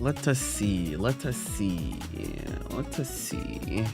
Let us see. Let us see. Let us see.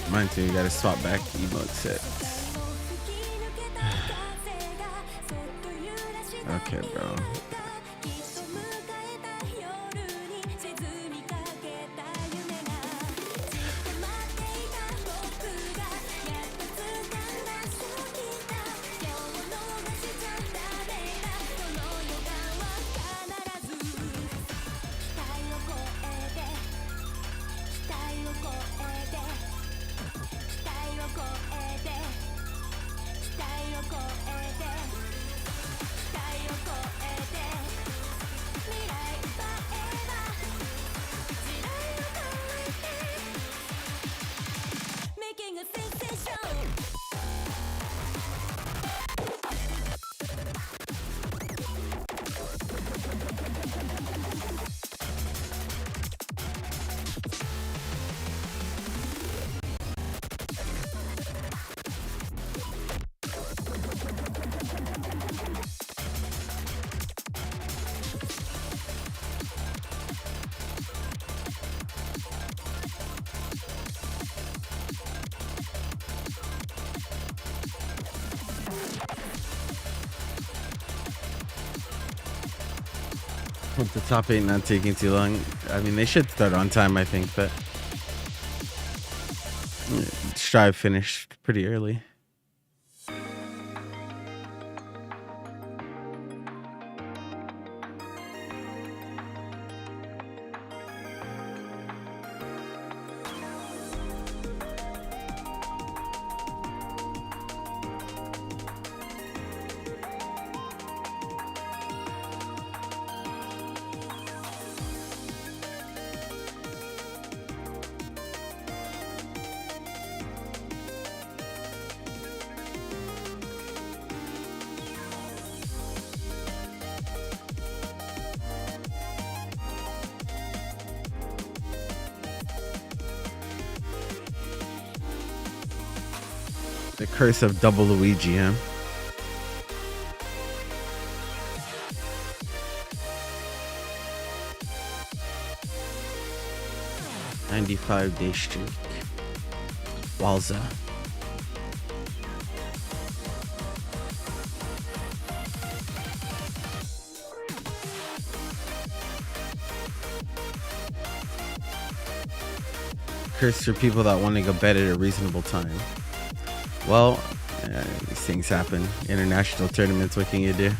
Mine too, you gotta swap back emote sets. Okay, bro. With the top 8 not taking too long. I mean, they should start on time, I think, but Strive finished pretty early. The curse of double Luigi, huh? "95-day streak." Walza. Curse for people that want to go bed at a reasonable time. Well, these things happen. International tournaments, what can you do?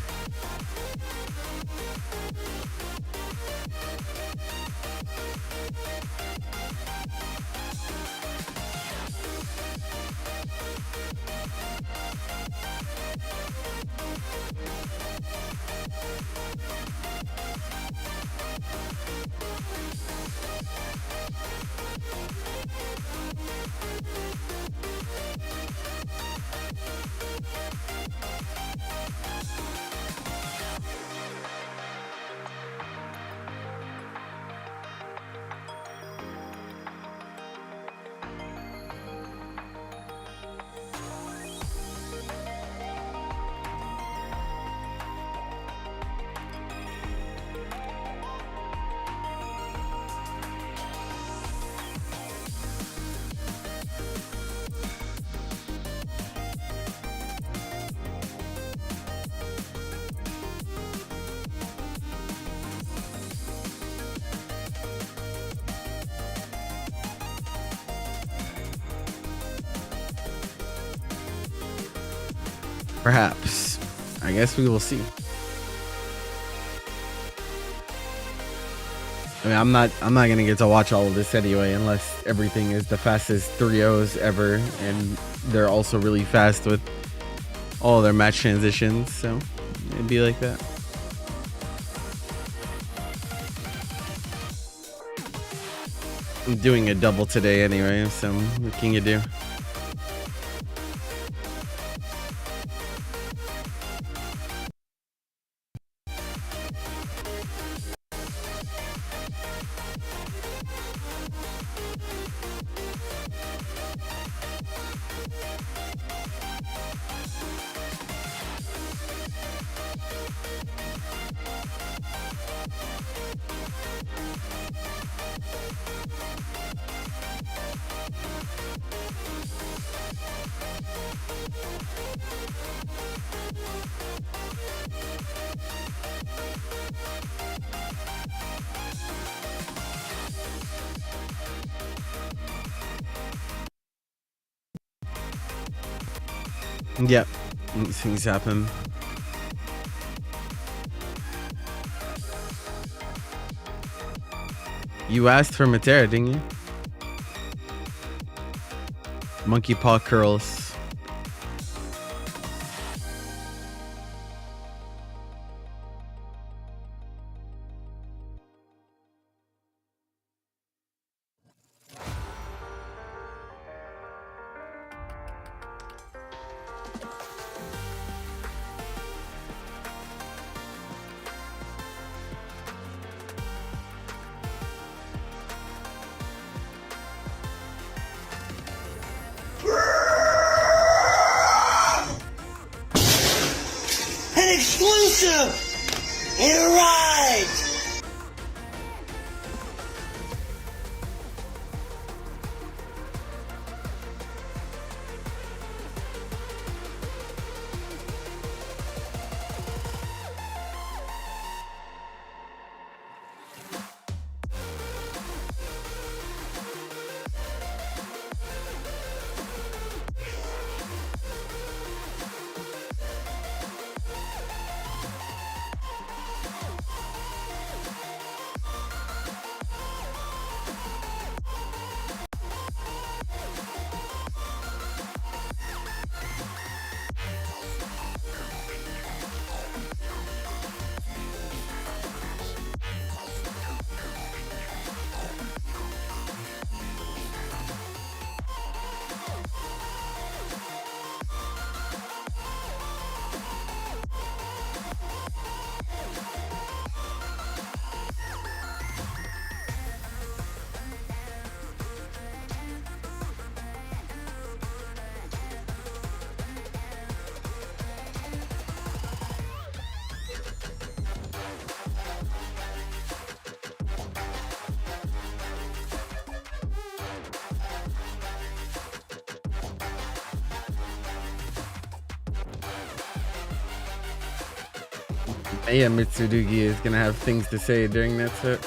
Perhaps. I guess we will see. I mean, I'm not gonna get to watch all of this anyway, unless everything is the fastest 3-0s ever, and they're also really fast with all their match transitions, so it'd be like that. I'm doing a double today anyway, so what can you do? Yep, these things happen. You asked for Matera, didn't you? Monkey paw curls. An exclusive! It arrived! Maya Mitsudugi is gonna have things to say during that set.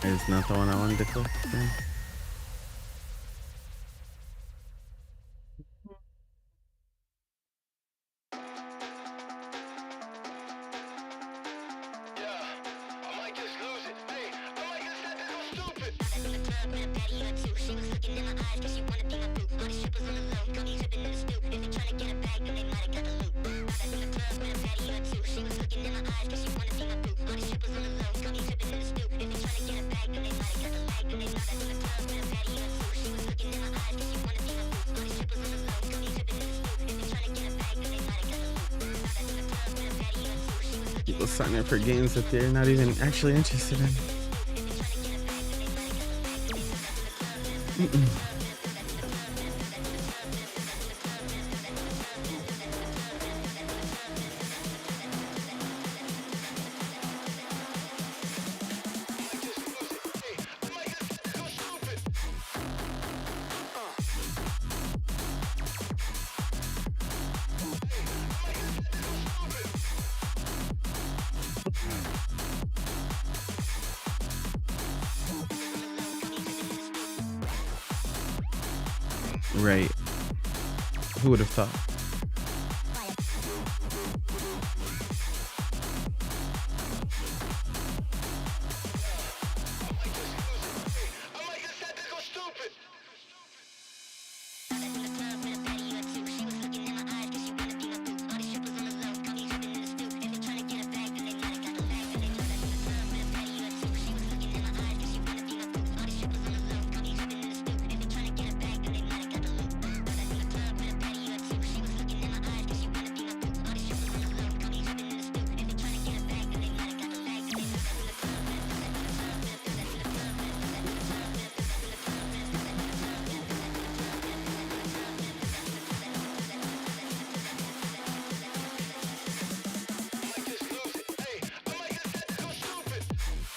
It's not the one I wanted to click. Yeah. People sign up for games that they're not even actually interested in. Right. Who would have thought?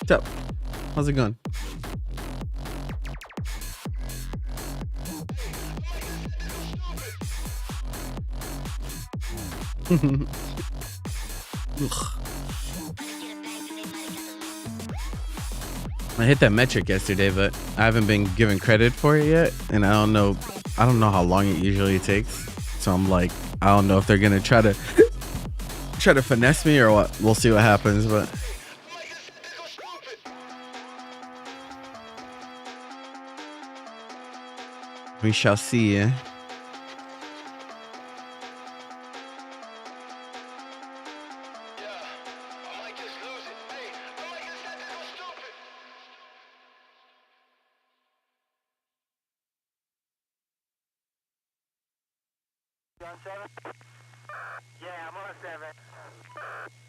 What's up? How's it going? I hit that metric yesterday, but I haven't been given credit for it yet, and I don't know how long it usually takes. So I'm like, I don't know if they're gonna try to finesse me or what. We'll see what happens, but we shall see. Eh? Yeah, I'm on 7.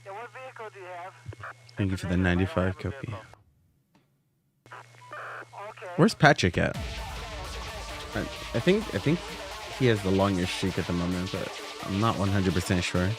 Yeah, what vehicle do you have? Thank you for the 95 copy. Okay. Where's Patrick at? I think he has the longest streak at the moment, but I'm not 100% sure.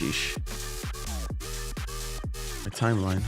Sheesh. My timeline.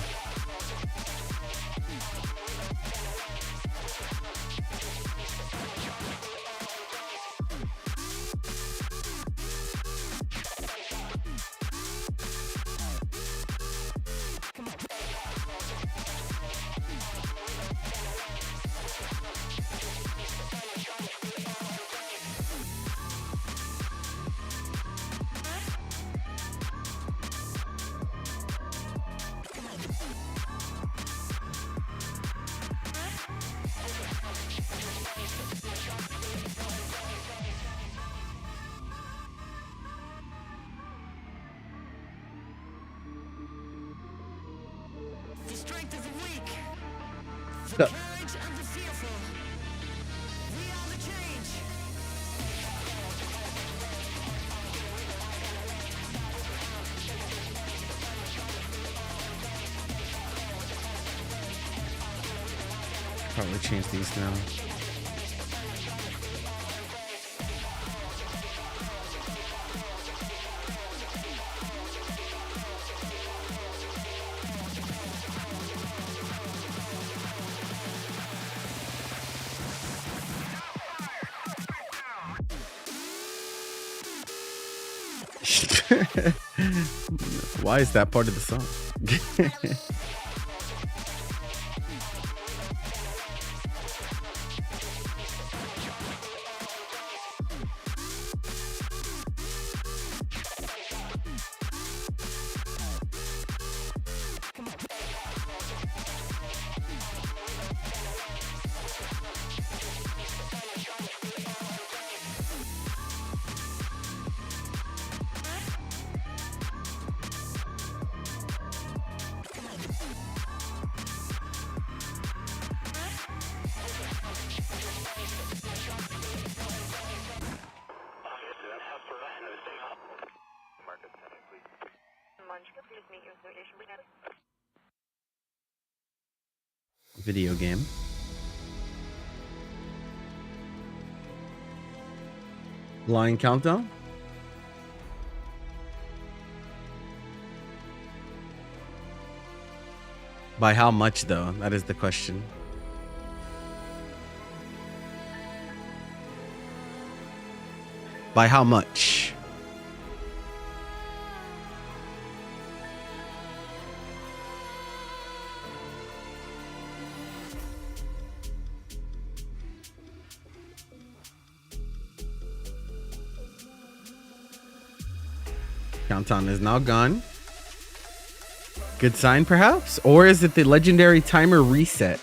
The strength of the weak. The Yeah. courage of the fearful. We are the change. Probably change these now. Why is that part of the song? Video game. Line countdown. By how much though? That is the question. By how much? Countdown is now gone. Good sign, perhaps? Or is it the legendary timer reset?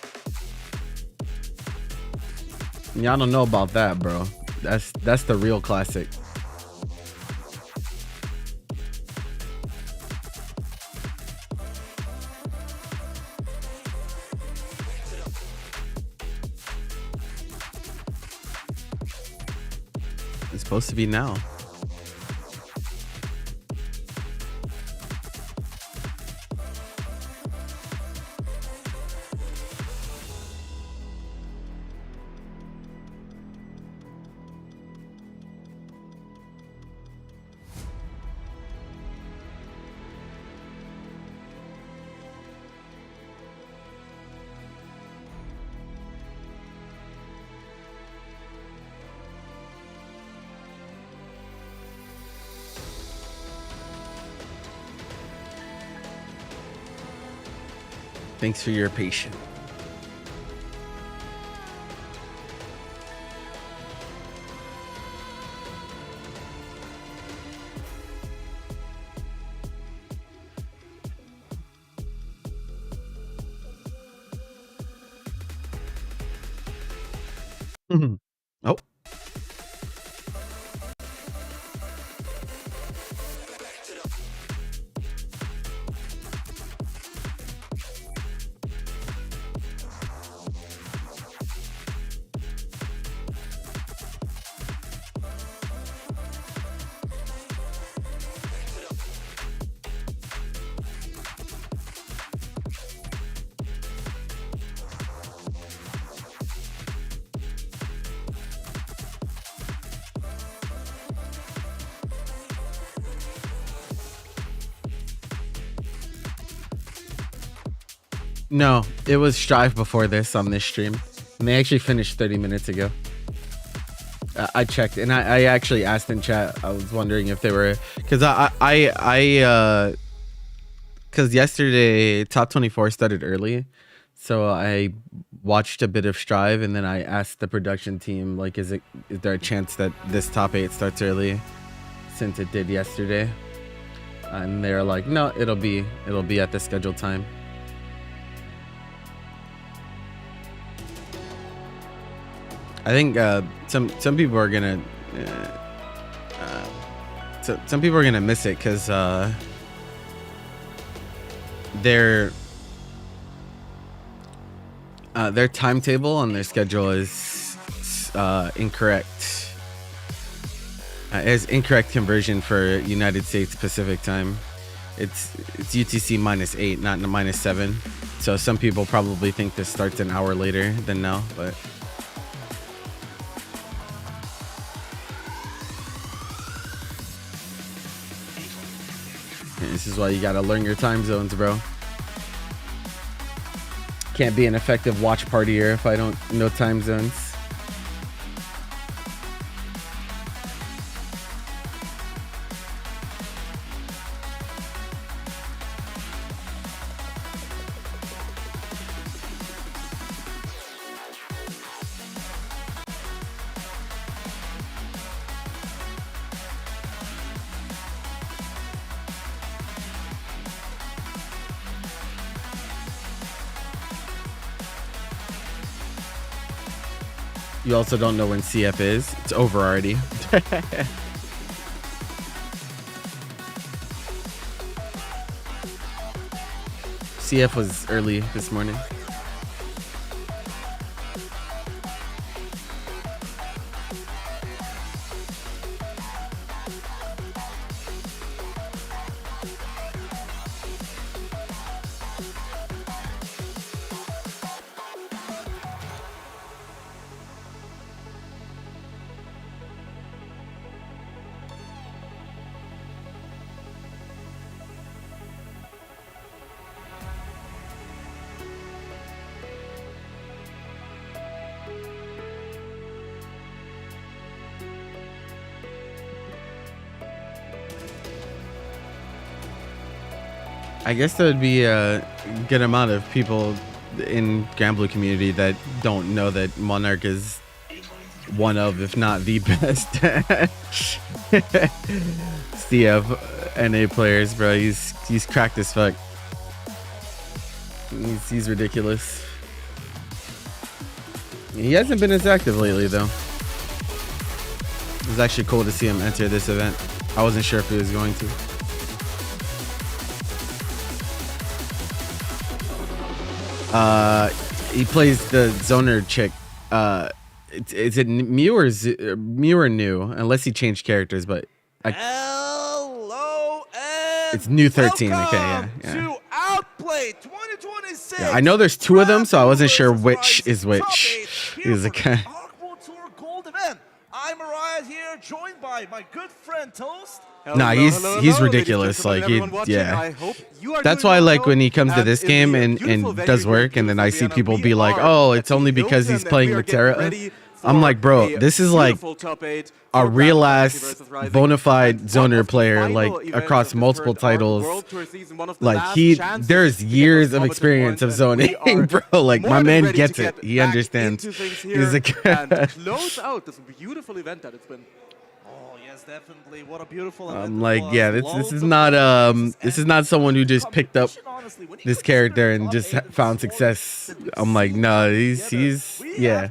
Yeah, I don't know about that, bro. That's the real classic. It's supposed to be now. Thanks for your patience. Oh. No, it was Strive before this on this stream, and they actually finished 30 minutes ago. I checked, and I actually asked in chat. I was wondering if they were, because because yesterday Top 24 started early, so I watched a bit of Strive, and then I asked the production team, like, is there a chance that this top 8 starts early, since it did yesterday? And they're like, no, it'll be at the scheduled time. I think some people are gonna some people are gonna miss it because their timetable on their schedule is incorrect. It has incorrect conversion for United States Pacific time. It's UTC -8, not -7. So some people probably think this starts an hour later than now, but. This is why you gotta learn your time zones, bro. Can't be an effective watch partier if I don't know time zones. You also don't know when CF is. It's over already. CF was early this morning. I guess there would be a good amount of people in Gambler community that don't know that Monarch is one of, if not the best CF NA players, bro. He's cracked as fuck. He's ridiculous. He hasn't been as active lately, though. It was actually cool to see him enter this event. I wasn't sure if he was going to. He plays the Zoner chick. Is it Mew or Mew or New? Unless he changed characters, but Hello and it's New 13. Okay, yeah. To Outplayed 2026. Yeah, I know there's two of them, so I wasn't sure which is which. He's like, Tour Gold event. I'm Mariah here, joined by my good friend Toast. nah, he's ridiculous. Like, yeah. That's why, like, when he comes to this game and does work, and then I see people be like, oh, it's only because he's playing Matera. I'm like, bro, this is like a real ass bona fide Zoner player, like across multiple titles. Like, there's years of experience of zoning, bro. Like, my man gets it. He understands. He's like, Close out this beautiful event that it's been. Definitely, what a beautiful event. I'm like, yeah, this is not someone who just picked up this character and just found success. I'm like, no, he's yeah.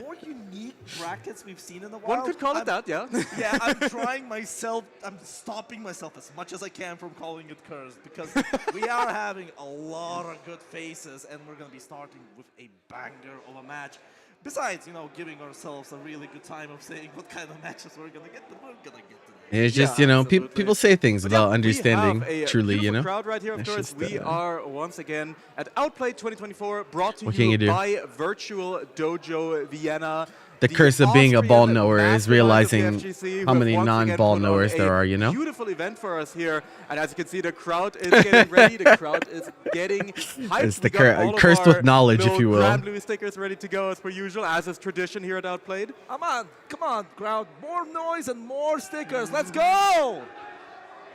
More unique brackets we've seen in the wild. One could call it that, yeah. Yeah, I'm stopping myself as much as I can from calling it cursed, because we are having a lot of good faces, and we're going to be starting with a banger of a match. Besides, giving ourselves a really good time of saying what kind of matches we're going to get, but we're going to get to that. It's just, people say things without understanding truly, crowd right here, of course. We are once again at Outplayed 2024, brought to What can you do? by Virtual Dojo Vienna. The curse of being a ball knower is realizing FGC, how who many have once again non-ball put on knowers there a are, you know? Beautiful event for us here, and as you can see, the crowd is getting ready. The crowd is getting hyped. It's the We got all of cursed our with knowledge, if little you will. Grand Blue stickers ready to go as per usual, as is tradition here at Outplayed. Come on, crowd. More noise and more stickers. Let's go!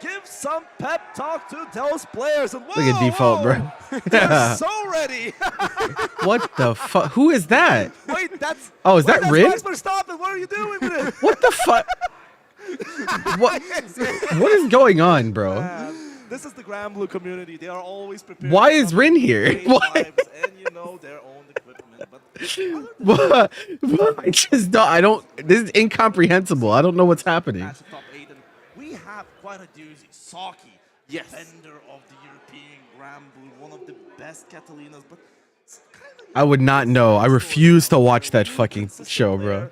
Give some pep talk to those players. And Look at default, bro. They're so ready. What the fuck? Who is that? Wait, that's. Oh, is that that's Rin? Max Verstappen. What are you doing with it? What the fuck? What is going on, bro? This is the Grand Blue community. They are always prepared. Why for is some Rin here? great Why? vibes and you know their own equipment. But I just don't. I don't. This is incomprehensible. I don't know what's happening. match of top 8, and we have quite a doozy. Saki, Yes. defender of the European Grand Blue, one of the best Catalinas, but it's kinda, I would not know. I refuse to watch that fucking show, bro.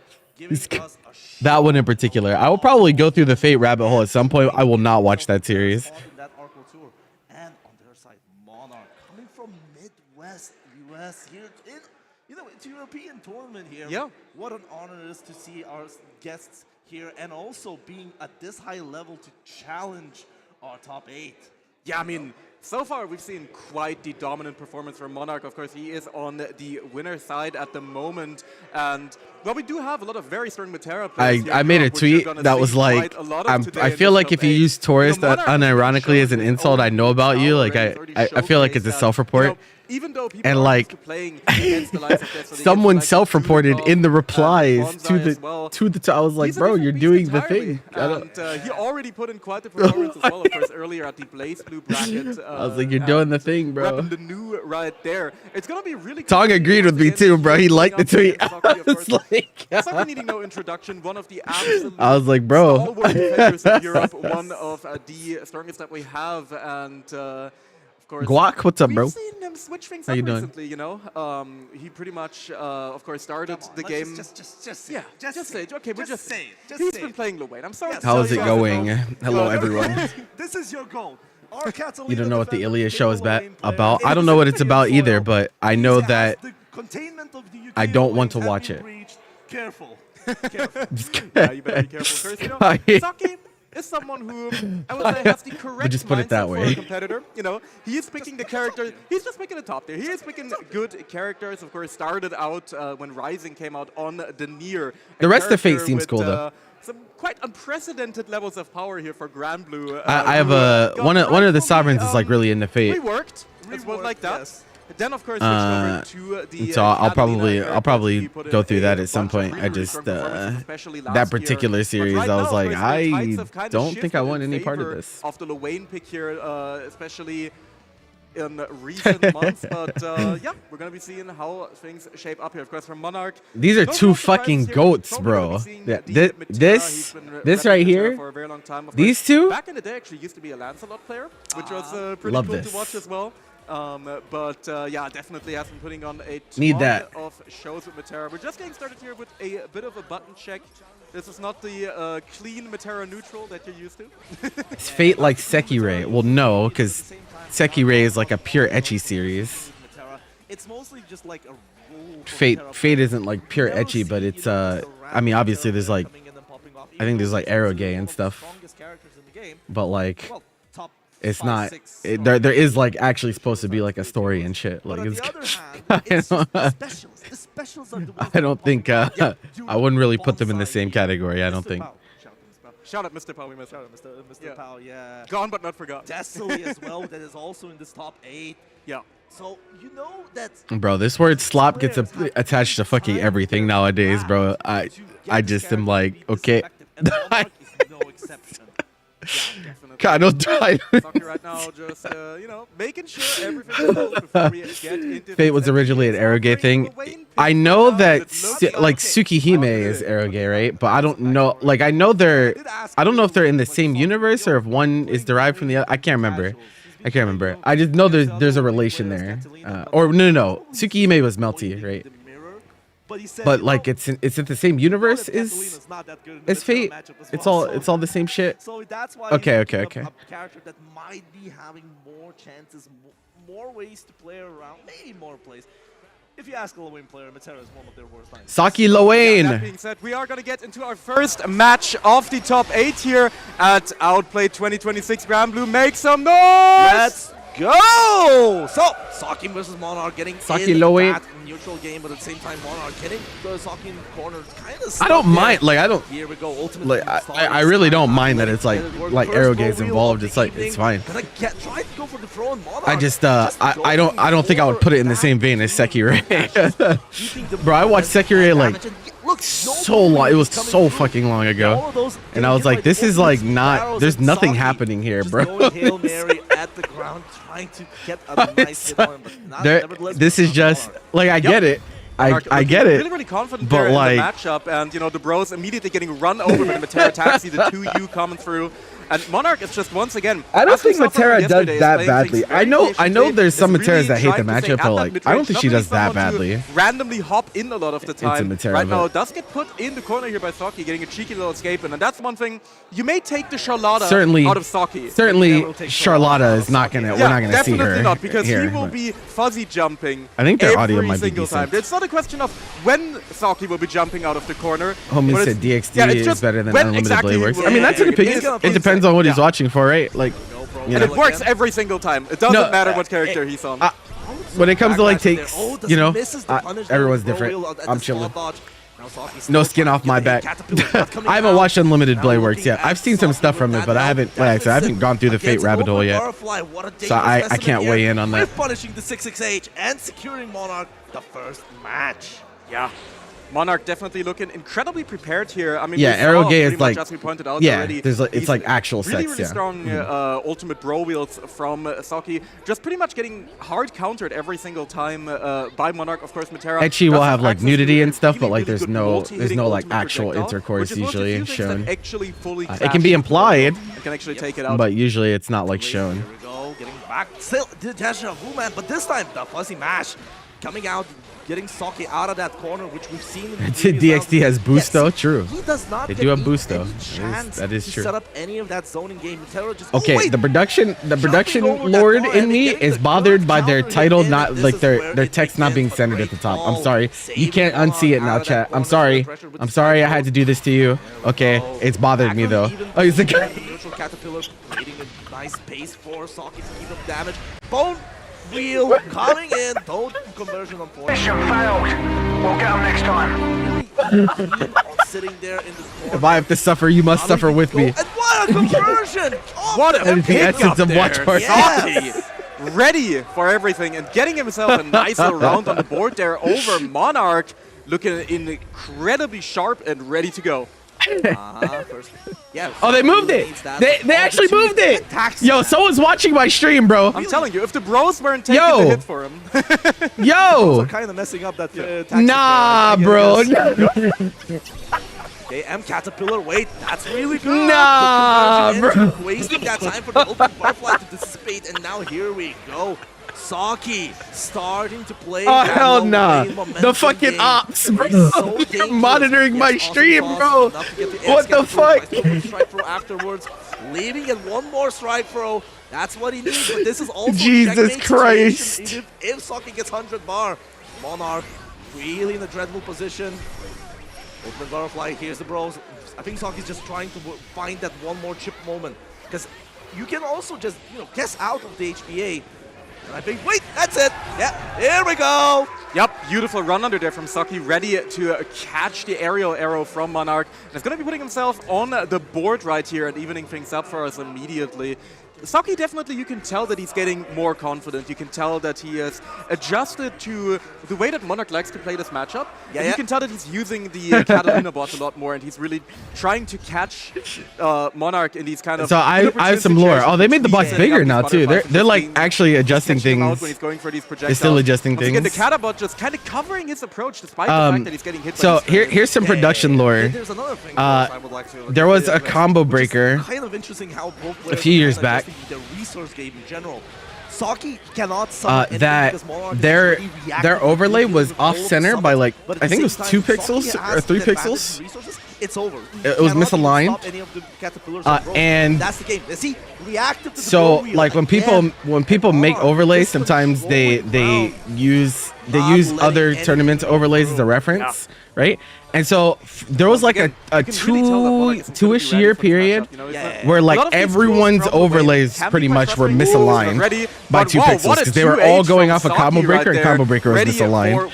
That one in particular. I will probably go through the Fate rabbit hole at some point. I will not watch that series. And on their side, Monarch coming from Midwest US here in, it's a European tournament here. Yeah. What an honor it is to see our guests here and also being at this high level to challenge our top 8. Yeah, I mean, so far we've seen quite the dominant performance from Monarch. Of course, he is on the winner side at the moment. And, well, we do have a lot of very strong Matera players here I in made a Europe, which you're tweet gonna that see was like, quite a lot of today I in feel this like top if you 8. use tourist Monarch unironically as an has insult, I know about you. Like, already I feel like it's a showcased that, self-report. even though people And, are like, used to playing against the likes of Destiny, Someone against the likes of self-reported Dudikov in the and replies Bonsai as well. I was like, He's a bro, different you're beast doing the entirely, thing. I don't. And he already put in quite the performance as well, of course, earlier at the Blaze Blue bracket. I was like, you're doing the thing, bro. Repping the new right there. It's gonna be really. Tong agreed with me too, bro. He liked the tweet. I was like, Soccer needing no introduction. One of the absolute I was like, bro. stalwart defenders in Europe. One of the strongest that we have, and of course. Guac, what's up, bro? We've seen him switch things How up you doing? recently, you know. He pretty much, of course, started the game. Just say Yeah, it. just say it. Okay, we'll just say it. Just He's say been it. playing Lil Wayne. I'm sorry. Yes. to How tell is you it guys going? about- Hello, everyone. This is your goal. Our Catalina You don't know what the defender, Ilya show is Lane player, about. I don't is know what it's in about foil. either, but I know As that the containment of the I Ukrainian don't want to lanes have watch been it. breached. Careful. Careful. Yeah, you better be careful first. You know, I- Saki is someone who I would say has the correct just put it that mindset way. for a competitor. You know, he is picking the character. He's just picking the top there. He is picking good characters. Of course, started out when Rising came out on the Nier. The rest of Fate character seems with, cool, though. Some quite unprecedented levels of power here for Grand Blue. I have who, a got one of the rightfully, sovereigns is like really into Fate. reworked. Let's put it like that. yes. Then of course switched over to the So I'll Catalina probably era, but he put go in through that a at some bunch of point. I really just strong performances, especially last that year. particular But series, right I was now, like, of course, the tides have I kinda don't think I shifted want in any part of favor this. of the Lil Wayne pick here, especially in recent months. But yeah, we're gonna be seeing how things shape up here. Of course, from Monarch. These are no two real surprises fucking here. goats, Probably gonna be bro. seeing Yeah, the thi- Matera. this He's been this repping right Matera here, for a very long time. Of these course, two? back in the day actually used to be a Lancelot player, which was pretty Love cool this. to watch as well. But yeah, definitely has been putting on a Need ton that. of shows with Matera. We're just getting started here with a bit of a button check. This is not the clean Matera neutral that you're used to. It's Fate like Sekirei. Well, no, because Sekirei is like a pure ecchi series. It's mostly just like a rule. for Fate Matera Fate players. isn't like pure You never ecchi, but see, it's just a I mean, random obviously there's Matera like coming in and popping off, I think there's like even though arrow it's gay one and of the stuff, strongest characters in the game. but like Well, top it's 5, not. 6 There is like actually supposed to be like a story and shit. But Like on it's. the other hand, I it's just the don't- specials. The specials are the ones I don't think Yeah, I wouldn't really put them in the bonsai same here. category. I don't Mr. think. Pao. Shout out Mr. Pao, we missed Shout out. out Mr. Yeah. Pao, yeah. Gone but not forgotten. Destiny as well, that is also in this top 8. Yeah. So, you know that Bro, this word slop gets attached to fucking everything nowadays, bro. I just am like, okay. God, don't die. Soccer right now, just you know, making sure everything goes before we get into Fate was originally an Eroge thing. I know that like Tsukihime is Eroge, right? But I don't know. Like I know I don't know if they're in the same universe or if one is derived from the other. I can't remember. I just know there's a relation there. Or no. Tsukihime was Melty, right? But like it's in the same universe as Fate. It's all the same shit. So that's why Okay, he's okay, picking okay. up a character that might be having more chances, more ways to play around, maybe more plays. if you ask a low-win player, Metera is one of their worst lines. Saki That Lowain. being said, we are going to get into our first match of the top 8 here at Outplayed 2026. Grand Blue, make some noise! Let's go! So, Saki versus Monarch getting Saki in Lowain. that neutral game, but at the same time, Monarch getting the Saki in the corner. Kind of I don't mind. Like I don't. Here we go. Ultimately, Like I really don't mind that it's like Arrowgate's involved. It's like it's fine. Try to go for the throw on Monarch. I just I don't think I would put it in the same vein as Sekirei. Bro, I watched Sekirei like so long. It was so fucking long ago, and I was like, this is like not. There's nothing happening here, bro. Hail Mary at the ground, trying to get a nice hit on him, but not, nevertheless, This is just like I get it. I get it. Really confident but there in like, the matchup, and you know the bros immediately getting run over by the Metera taxi, the 2U coming through, and Monarch is just once again. I don't as we think saw from Metera does yesterday, is that playing badly. things very I know patiently, there's some is really Materas that hate the trying to matchup, stay but at like that I don't mid-range, think not she really does that someone to badly. randomly hop in a lot of the time. Metera, right now, but- does get put in the corner here by Saki, getting a cheeky little escape, and that's one thing. You may take the Charlotta Certainly, out of Saki. certainly Charlotta is not gonna. We're not gonna see definitely her not, because here. he will be fuzzy jumping. I think their audio every might be single time. decent. It's not a question of when Saki will be jumping out of the corner. Homie but said it's- DXD yeah, it's is just better than when Unlimited exactly Blade works. will I mean, that's an be doing opinion. it. It depends on what he's Yeah. watching for, right? Like, you And know. it works every single time. It doesn't No, matter what character he's on. When it comes to like takes, you know, everyone's Everyone's different. I'm chilling. No skin off my back. I haven't watched Unlimited Blade Works yet. I've seen some stuff from it, but I haven't, like I said, I haven't gone through the Fate rabbit hole yet. So I can't weigh in on that. We're punishing the 6-6H and securing Monarch the first match. Yeah. Monarch definitely looking incredibly prepared here. I mean, Yeah, we saw Arrowgate pretty is much, like, as we pointed out yeah, already, there's like, it's these like actual really, sets, really yeah. strong ultimate bro wheels from Saki. Just pretty much getting hard countered every single time by Monarch. Of course, Metera. Ecchi will does have like access nudity to and stuff, but really, like really there's good no multi-hitting like ultimate actual projectile, intercourse which is one of the usually few things that shown. actually fully It can be implied, You can actually take it out. but usually it's not like shown. Here we go, getting back. Still, the Deja Vu man, but this time the fuzzy mash coming out, getting Saki out of that corner, which we've seen in the previous DXD has rounds. boost though, Yes, true. He does not They get do have even boost though. any chance That is to true. set up any of that zoning game. Metera just, Okay, oh, wait, the production over that lord bar in and me getting is the bothered good by their counter title, again, not and this like is where their it text not being begins. centered A at the great top. I'm ball. sorry. You Saving can't unsee it Monarch now, out of that chat. I'm corner, sorry. pressure with I'm the sorry I strike had to do this to you. Okay, it's bothered me though. Oh, he's like, neutral caterpillar creating a nice pace for Saki to keep up damage. Bone wheel coming in. Don't conversion unfortunately. Mission failed. We'll get them next time. Sitting there in the corner. if I have to suffer, you must suffer with me. And what a conversion! Oh, What a And the pick essence up of there. watch party. Yes. Ready for everything and getting himself a nice little round on the board there over Monarch, looking incredibly sharp and ready to go. First, yeah, Oh, they moved it. They actually moved it. Yo, someone's watching my stream, bro. I'm telling you, if the bros weren't taking Yo. the hit for him. Yo. kind of messing up that taxi Nah, pair, bro. I guess. Okay, M Caterpillar, wait, that's really good. Nah, The conversion bro. in, wasting that time for the open butterfly to dissipate, and now here we go. Saki starting to play. Oh, that hell low nah. lane momentum The fucking game. ops, bro. It's so You're dangerous. monitoring my Yes, awesome stream, toss, bro. enough to get the What the air fuck? scan through, strike throw afterwards, leaving and one more strike throw. That's what he needs, but this is also a Jesus checkmate Christ. situation. If Saki gets 100 bar, Monarch really in a dreadful position. Open butterfly, here's the bros. I think Saki's just trying to find that one more chip moment, because you can also just, guess out of the HBA. And I think, wait, that's it. Yeah, here we go. Yep, beautiful run under there from Saki, ready to catch the aerial arrow from Monarch. And he's going to be putting himself on the board right here and evening things up for us immediately. Saki definitely, you can tell that he's getting more confident. You can tell that he has adjusted to the way that Monarch likes to play this matchup. Yeah, and you can tell that he's using the Catalina bot a lot more, and he's really trying to catch Monarch in these kind of. So I have some lore. Oh, they made the box bigger now too. They're like actually adjusting things. When he's going for these They're projectiles. still adjusting Once again, things. the Catabot just kind of covering his approach despite the fact that he's getting hit by So these here's some production lore. There's another thing I would like to There was a address, combo which is breaker kind of interesting how both a players few years are back. adjusting their resource game in general. Saki cannot summon anything that because Monarch is their already reactive overlay and was using all off of the center summons. by like But at I the think it was same 2 time, pixels Saki or has 3 the advantage pixels. in resources, it's over. It was misaligned. Stop any of the caterpillars on Bro. And that's the game. See, reactive to the so Bro wheel. like when people make overlays, sometimes they use other tournament overlays as a reference, right? And so there was like a two-ish year period where like everyone's overlays pretty much were misaligned by 2 pixels because they were all going off a combo breaker and combo breaker was misaligned.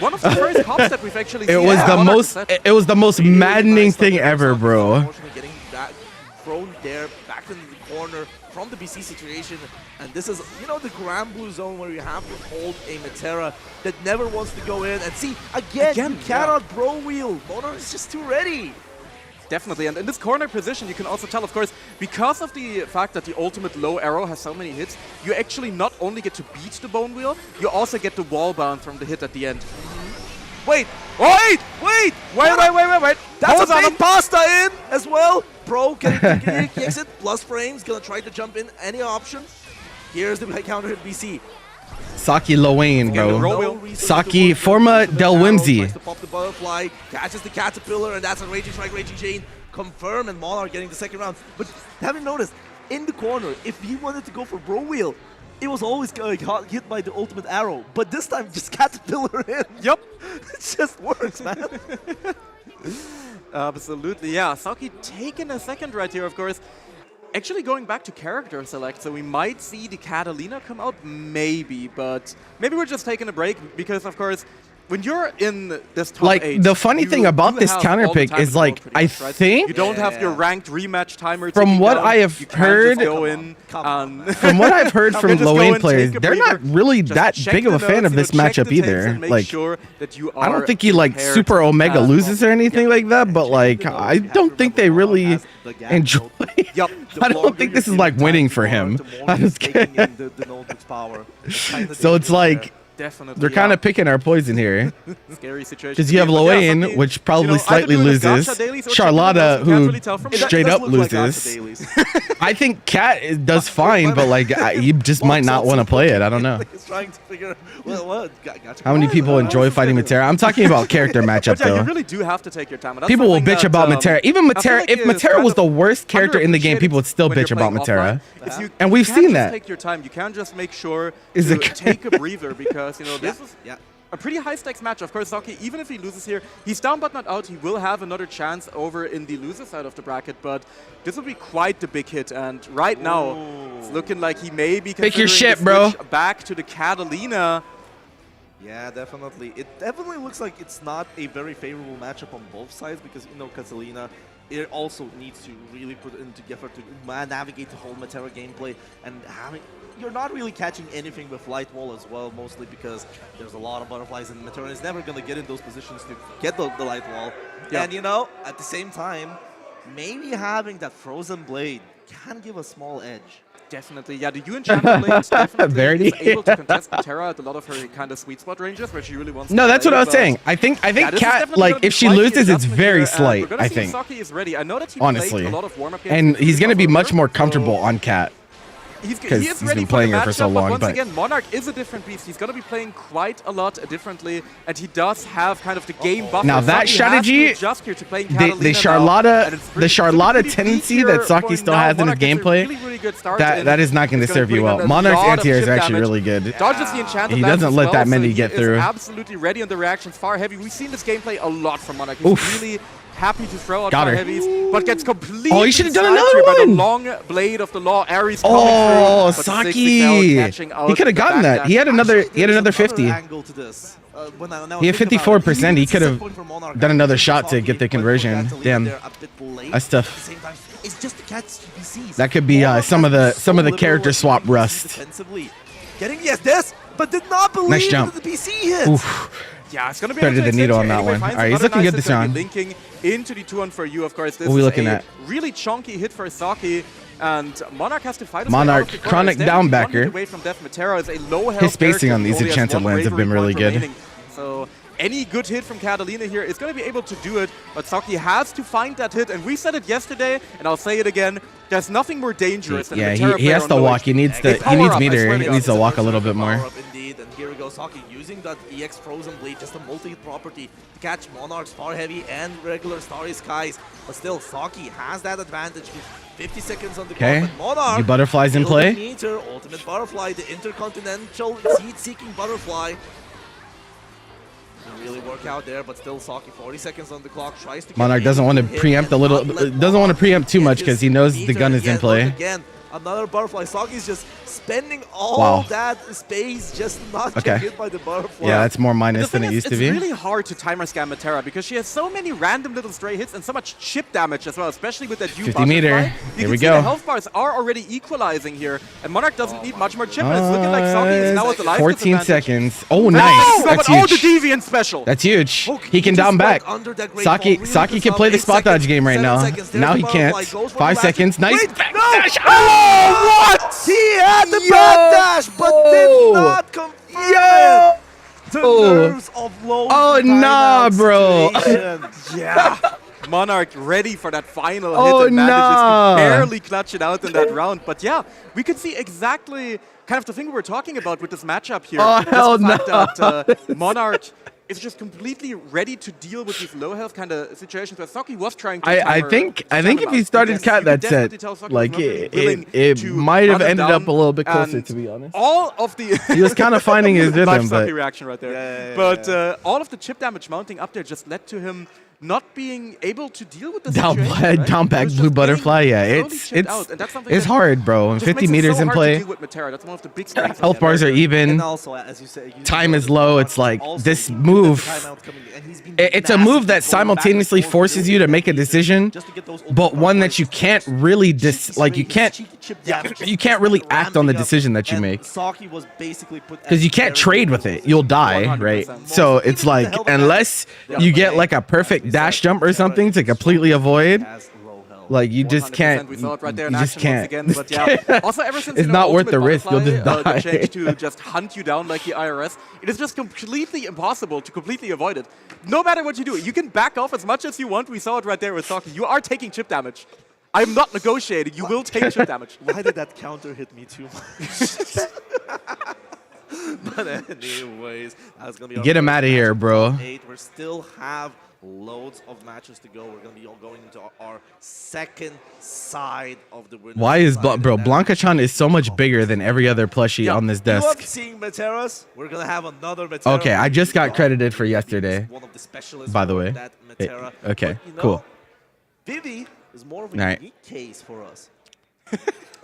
It was the most maddening thing ever, bro. Getting that thrown there back into the corner from the BC situation, and this is, you know, the Grand Blue zone where you have to hold a Matera that never wants to go in. And see, again you cannot Bro wheel. Mono is just too ready. Definitely, and in this corner position, you can also tell, of course, because of the fact that the ultimate low arrow has so many hits, you actually not only get to beat the Bone Wheel, you also get the wall bound from the hit at the end. Wait! That's Hold a big pasta in as well. Bro getting the exit, plus frames, gonna try to jump in any option. Here's the counter hit BC. Saki Lowain, bro. No Saki Forma Del Whimsy. Tries to pop the butterfly, catches the caterpillar, and that's a Raging Strike, Raging Chain. Confirm, and Monarch getting the second round. But haven't noticed, in the corner, if he wanted to go for Bro Wheel, it was always hit by the ultimate arrow. But this time, just caterpillar in. Yep. It just works, man. Absolutely, yeah. Saki taking a second right here, of course. Actually going back to character select, so we might see the Catalina come out, maybe, but maybe we're just taking a break because, of course, when you're in this top 8, the funny thing about this counter pick is like I think you don't have your ranked rematch timer. From what I have heard, from what I've heard from low-end players, they're not really that big of a fan of this matchup either. Like, I don't think he like super Omega loses or anything like that, but like I don't think they really enjoy. I don't think this is like winning for him. I'm just kidding. So it's like. Definitely, they're kind of picking our poison here. Scary situation. Because you have Lowain, which probably slightly loses. Charlotta, who straight up loses. I think Cat does fine, but like you just might not want to play it. I don't know. How many people enjoy fighting Matera? I'm talking about character matchup though. You really do have to take your time. People will bitch about Matera. Even Matera, if Matera was the worst character in the game, people would still bitch about Matera. And we've seen that. Take your time. You can't just make sure to take a breather because. You know, this is a pretty high-stakes match. Of course, Saki, even if he loses here, he's down but not out. He will have another chance over in the loser side of the bracket, but this will be quite the big hit. And right now, it's looking like he may be pick your shit, to bro. Back to the Catalina. Yeah, definitely. It definitely looks like it's not a very favorable matchup on both sides because, you know, Catalina, it also needs to really put into effort to navigate the whole Matera gameplay and having... You're not really catching anything with Light Wall as well, mostly because there's a lot of butterflies and Matera is never going to get in those positions to get the Light Wall. Yeah. And, you know, at the same time, maybe having that Frozen Blade can give a small edge. Definitely, yeah. The Enchanted Blade is definitely able to contest Matera at a lot of her kind of sweet spot ranges where she really wants to that's what I was saying. I think Cat, like, if she loses, it's very slight, I think. Saki is ready. I know that he honestly. played a lot of warm-up games. And he's going to be much more comfortable on Cat. Because he's been playing her for so long. But once again, Monarch is a different beast. He's going to be playing quite a lot differently, and he does have kind of the game buffer. Now that strategy, the Charlotta tendency that Saki still has in his gameplay, that is not going to serve you well. Monarch's anti-air is actually really good. He doesn't let that many get through. Absolutely ready on the reactions. Far heavy. We've seen this gameplay a lot from Monarch. He's really happy to throw out far heavies, but gets completely you should have done another one. By the long blade of the law. Ares Saki! He could have gotten that. He had another 50. He had 54%. He could have done another shot to get the conversion. Damn, that's tough. That could be some of the character swap rust. Getting this, but did not believe nice jump. The PC hit. Yeah, it's going to be threaded the needle on that one. All right, he's looking good this round. Linking into the 2-1-4-U, of course. This what are we looking at? Really chunky hit for Saki, and Monarch has to fight. Monarch, chronic down backer. Away from Death Matera is a low health. His spacing on these enchanted lands have been really good. So any good hit from Catalina here is going to be able to do it, but Saki has to find that hit, and we said it yesterday, and I'll say it again. There's nothing more dangerous than he has to walk. He needs meter. He needs to walk a little bit more. here we go, Saki using that EX Frozen Blade, just a multi-property to catch Monarch's Far Heavy and regular Starry Skies. But still, Saki has that advantage with 50 seconds on the clock. But Monarch, you butterflies in play. Meter, Ultimate Butterfly, the Intercontinental Seed-seeking Butterfly. Didn't really work out there, but still Saki 40 seconds on the clock. Tries to Monarch doesn't want to preempt a little, doesn't want to preempt too much because he knows the gun is in play. Again, another butterfly. Saki's just spending all that space just to not get hit by the butterfly. Yeah, that's more minus than it used to be. It's really hard to timer scam Matera because she has so many random little stray hits and so much chip damage as well, especially with that 50 meter. Here we go. The health bars are already equalizing here, and Monarch doesn't need much more chip. And it's looking like Saki is now with the life 14 seconds. Oh, nice. That's huge. The deviant special. That's huge. He can down back. Saki can play the spot dodge game right now. Now he can't. 5 seconds. Nice. Oh, what? He had the backdash, but did not confirm the nerves of low. Oh, nah, bro. Yeah. Monarch ready for that final hit and manages to barely clutch it out in that round. But yeah, we could see exactly kind of the thing we were talking about with this matchup here. Oh, hell no. That Monarch is just completely ready to deal with these low health kind of situations where Saki was trying to I think if he started cat that set, like it might have ended up a little bit closer, to be honest. All of the he was kind of finding his rhythm, but reaction right there. All of the chip damage mounting up there just led to him not being able to deal with the situation. Down back blue butterfly, it's hard, bro. And 50 meters in play. That's one of the big strengths. Health bars are even. And also, as you say, time is low. It's like this move. It's a move that simultaneously forces you to make a decision, but one that you can't really you can't really act on the decision that you make. Because you can't trade with it. You'll die, right? So it's like unless you get like a perfect dash jump or something to completely avoid, like you just can't. We saw it right there in you just action can't. once again, but yeah. Also, ever since it's not worth the risk. You'll just die. The change to just hunt you down like the IRS, it is just completely impossible to completely avoid it. No matter what you do, you can back off as much as you want. We saw it right there with Saki. You are taking chip damage. I'm not negotiating. You will take chip damage. Why did that counter hit me too much? But anyways, that's gonna be get him out of here, bro. We still have loads of matches to go. We're gonna be all going into our second side of the winner. Why is Blanca-chan is so much bigger than every other plushie on this desk? You love seeing Materas. We're gonna have another Matera. Okay, I just got credited for yesterday. One of the specialists, by the way. That Matera. Okay, but, cool. Vivi is more of a unique case for us.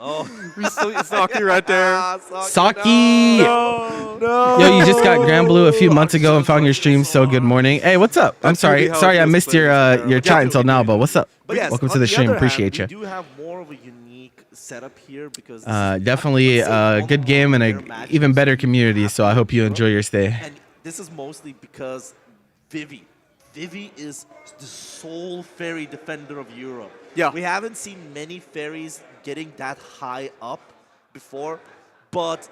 Oh, we still Saki right there. Saki! No. Yo, you just got Grand Blue a few months ago and found your stream. So good morning. Hey, what's up? I'm sorry I missed your chat until now, but what's up? But yes, welcome to the stream. Appreciate you. We do have more of a unique setup here because definitely a good game and a even better community. So I hope you enjoy your stay. And this is mostly because Vivi is the sole ferry defender of Europe. Yeah. We haven't seen many ferries getting that high up before, but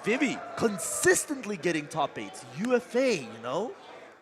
Vivi consistently getting top 8s. UFA, you know?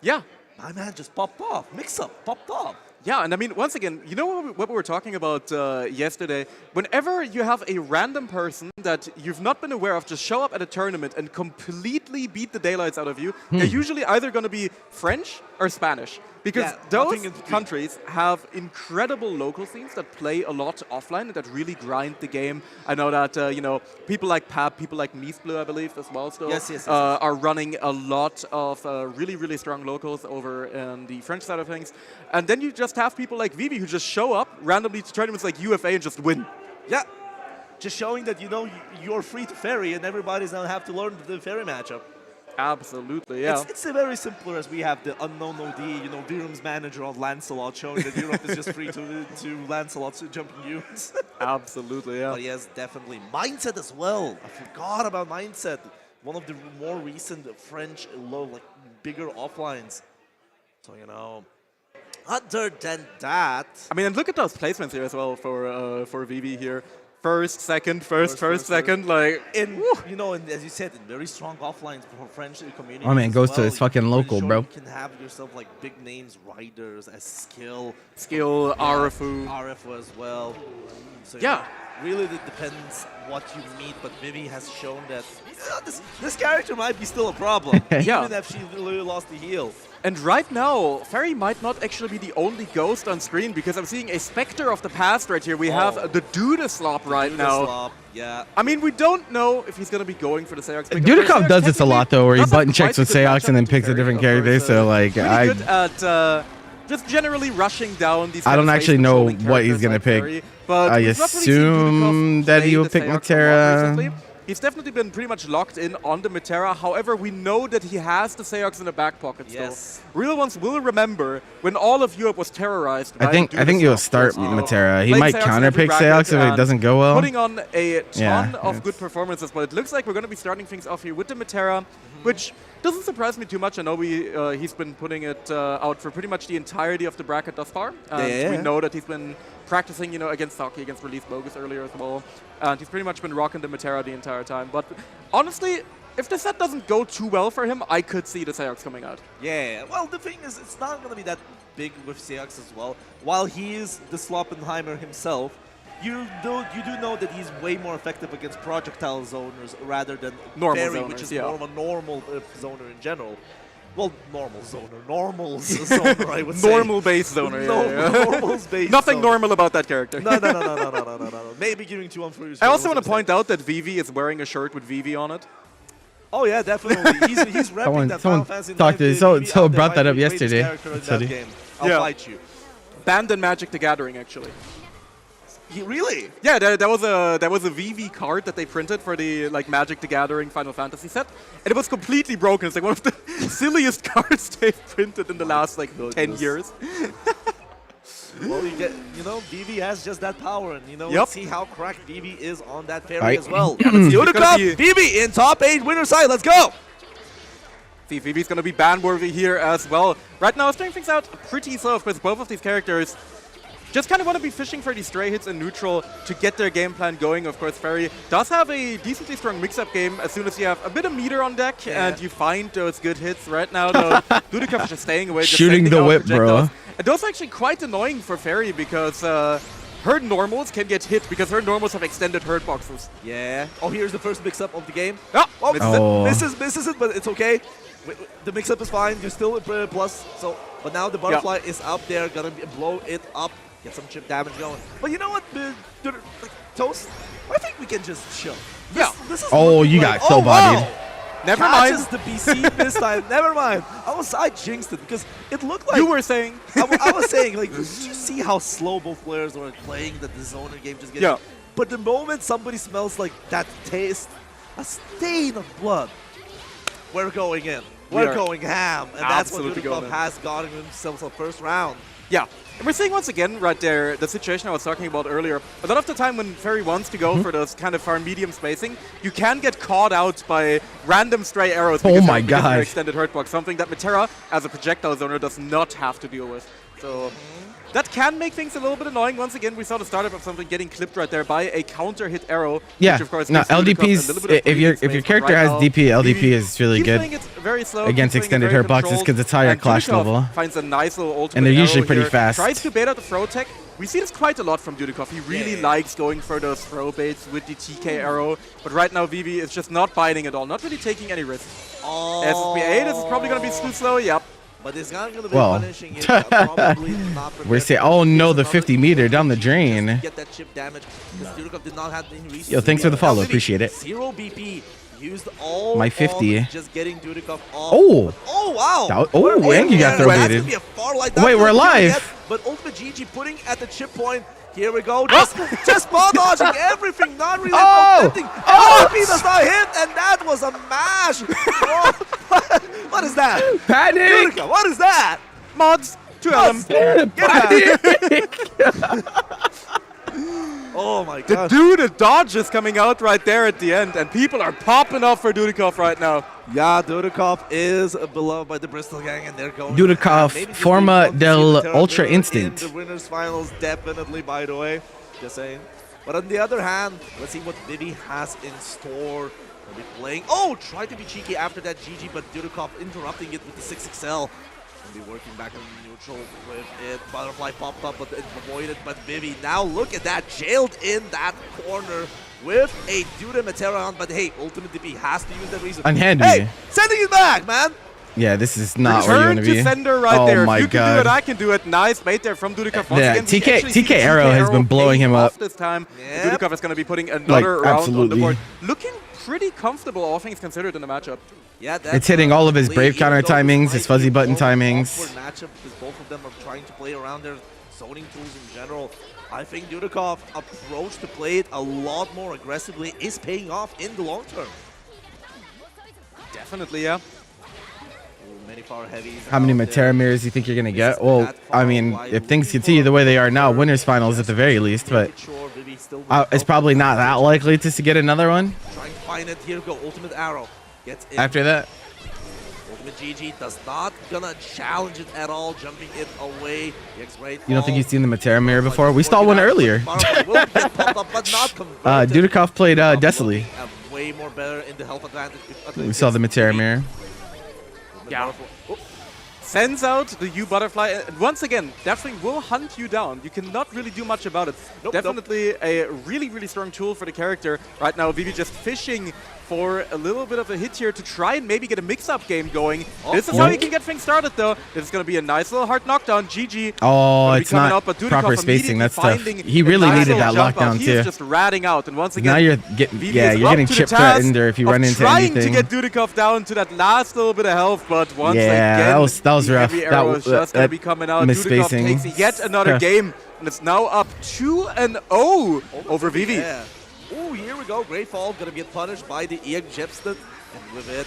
Yeah. My man just popped off. Mix-up popped off. Yeah, and I mean, once again, you know what we were talking about yesterday? Whenever you have a random person that you've not been aware of just show up at a tournament and completely beat the daylights out of you, they're usually either going to be French or Spanish. Because those countries have incredible local scenes that play a lot offline and that really grind the game. I know that, you know, people like Pab, people like Mies Bleu, I believe, as well still, are running a lot of really, really strong locals over in the French side of things. And then you just have people like Vivi who just show up randomly to tournaments like UFA and just win. Yeah. Just showing that, you know, you're free to ferry and everybody's going to have to learn the ferry matchup. Absolutely, yeah. It's very simpler as we have the unknown OD, you know, Virum's manager on Lancelot showing that Europe is just free to Lancelot's jumping units. Absolutely, yeah. But yes, definitely. Mindset as well. I forgot about Mindset. One of the more recent French bigger offlines. So, you know, other than that... I mean, and look at those placements here as well for Vivi here. first, second, first, second. Like, in you know, as you said, in very strong offlines for French community. Oh man, goes to his fucking local, bro. You can have yourself like big names, riders as skill, RFU as well. So Yeah. really it depends what you meet, but Vivi has shown that this character might be still a problem, Yeah. even if she really lost the heal. And right now, Ferry might not actually be the only ghost on screen because I'm seeing a Spectre of the Past right here. We have the Dudaslop right now. Yeah. I mean, we don't know if he's going to be going for the Seox. Dudikov does this a lot though, where he button checks with Seox and then picks a different character. So like, really good at just generally rushing down these. I don't actually know what he's gonna pick. Ferry, but I we've not really seen assume Dudikov that play he will the pick Seox a lot Matera. recently. He's definitely been pretty much locked in on the Matera. However, we know that he has the Seox in the back pocket still. Yes. Real ones will remember when all of Europe was terrorized. I think he'll start Matera. He might counterpick Seox if it doesn't go well. Putting on a ton of good performances, but it looks like we're going to be starting things off here with the Matera, which doesn't surprise me too much. I know he's been putting it out for pretty much the entirety of the bracket thus far. And we know that he's been practicing, you know, against Saki, against Release Bogus earlier as well. And he's pretty much been rocking the Matera the entire time. But honestly, if the set doesn't go too well for him, I could see the Seox coming out. Yeah, well, the thing is, it's not going to be that big with Seox as well. While he is the Sloppenheimer himself, you do know that he's way more effective against projectile zoners rather than Normal Fairy, zoners, which is yeah. more of a normal zoner in general. Well, normal zoner, I would say. Normal base zoner, yeah. Normal base Nothing zoner. normal about that character. No. Maybe giving 2 on 3. I also want to point out that Vivi is wearing a shirt with Vivi on it. Oh yeah, definitely. He's repping that Final Fantasy talked to so brought that up yesterday. I'll fight you. Banned in Magic the Gathering, actually. Really? Yeah, there was a VV card that they printed for the Magic the Gathering Final Fantasy set, and it was completely broken. It's like one of the silliest cards they've printed in the last 10 years. Well, you know, VV has just that power, and you know, Yep. see how cracked VV is on that Fairy Right. as well. Dudikov, VV in top 8 winner side. Let's go. See, Vivi's going to be ban-worthy here as well. Right now, starting things out pretty slow because both of these characters just kind of want to be fishing for these stray hits in neutral to get their game plan going. Of course, Ferry does have a decently strong mix-up game as soon as you have a bit of meter on deck and you find those good hits. Right now, though, Dudikov is just staying away. Just Shooting sending the out whip, projectiles. bro. And those are actually quite annoying for Ferry because her normals can get hit because her normals have extended hurt boxes. Yeah. Oh, here's the first mix-up of the game. Oh, Misses it, but it's okay. The mix-up is fine. You're still at plus. But now the butterfly is up there, gonna blow it up. Get some chip damage going. But you know what, Toast? I think we can just chill. This is you got so bodied. Wow. Never Catches mind. the BC this time. Never mind. I jinxed it because it looked like You were saying. I was saying, did you see how slow both players were playing the zoner game just getting? Yeah. But the moment somebody smells like that taste, a stain of blood, we're going in. We're going ham, and that's what Absolutely going Dudikov in. has gotten himself the first round. Yeah, and we're seeing once again right there the situation I was talking about earlier. A lot of the time when Ferry wants to go for those kind of far medium spacing, you can get caught out by random stray arrows because my because of your gosh. extended hurt box, something that Matera as a projectile zoner does not have to deal with. So that can make things a little bit annoying. Once again, we saw the startup of something getting clipped right there by a counter hit arrow. Yeah, which of course no, gives Dudikov a LDP's, little bit of if your breathing space, character but right has now, DP, LDP Vivi is really keeps good playing it very slow, against keeps playing it extended very hurt boxes controlled, because it's higher and clash Dudikov level. finds a nice little ultimate And they're usually arrow pretty here, fast. Tries to bait out the throw tech. We see this quite a lot from Dudikov. He really likes going for those throw baits with the TK arrow. But right now, Vivi is just not biting at all, not really taking any risks. SSBA, this is probably going to be too slow. Yep. But it's not going to be punishing it. Probably not We're saying, oh no, the 50 meter down the drain. Get that chip damage because Dudikov did not have any reason. Yo, thanks for the follow, appreciate it. 0 BP. Used all My 50. on just getting Dudikov off. Oh! Oh, wow. And you got throw That's baited. gonna be a far light. Wait, we're alive. But Ultimate GG putting at the chip point. Here we go. Just ball dodging everything, not really protecting. LP does not hit, and that was a mash. What is that? Panic! Dudikov, what is that? Mods to Ellen. Oh my The god. dude dodge is coming out right there at the end, and people are popping off for Dudikov right now. Yeah, Dudikov is beloved by the Bristol gang, and they're going. Dudikov, maybe just forma want to see del the Terra Ultra winner Instinct. in the winners finals, definitely. By the way, just saying. But on the other hand, let's see what Vivi has in store. Will be playing. Oh, tried to be cheeky after that GG, but Dudikov interrupting it with the 6XL. Will be working back in neutral with it. Butterfly popped up, but it avoided. But Vivi, now look at that, jailed in that corner with a Duda Materan. But hey, Ultimate DP has to use that reason. Unhand Hey, me. sending it back, man. Yeah, this is not where you want Return to be. to sender right oh there. my If you can do god. it, I can do it. Nice bait there from Dudikov. Once Yeah, again, we TK actually see the Arrow has been blowing paying him off up. this time. Yep. Dudikov is going to be putting another round on the absolutely. board. Looking pretty comfortable, all things considered, in the matchup. Yeah, It's hitting all of his Brave even counter though this timings, might his fuzzy be button more of an timings. awkward matchup because both of them are trying to play around their zoning tools in general. I think Dudikov approach to play it a lot more aggressively is paying off in the long term. Definitely, yeah. Many far heavies. How many out there. Matera mirrors do you think you're going to This get? is Well, that far I mean, wide. if things Looking continue for the way they a are now, first winners finals at the very least, but Make sure Vivi still it's probably not that likely to get another one trying to find it. Here we go. Ultimate Arrow gets in. after that. Ultimate GG does not gonna challenge it at all, jumping it away. You don't think you've seen the Matera mirror before? We saw one earlier. Dudikov played Decily. Way more better in the health advantage. We saw the Matera mirror. Yeah. Sends out the U Butterfly. And once again, definitely will hunt you down. You cannot really do much about it. Nope, Definitely a really, really strong tool for the character. Right now, Vivi just fishing for a little bit of a hit here to try and maybe get a mix-up game going. This is how you can get things started, though. This is going to be a nice little hard knockdown. GG. Oh, Gonna be it's coming not out, but Dudikov proper spacing. immediately That's tough. finding He a really nice needed little that jump out. lockdown He too. is just ratting out. And once again, Now you're Vivi yeah, is you're up getting to the chip task threatened, or if you of run into trying anything. to get Dudikov down to that last little bit of health, but once Yeah, again, that was the rough. heavy That arrow was is just going to be coming out. Dudikov misspacing. takes yet another Tough. game, and it's now up 2-0 over Vivi. Yeah. Oh, here we go. Great Fall gonna get punished by the EX Jepsted. And with it,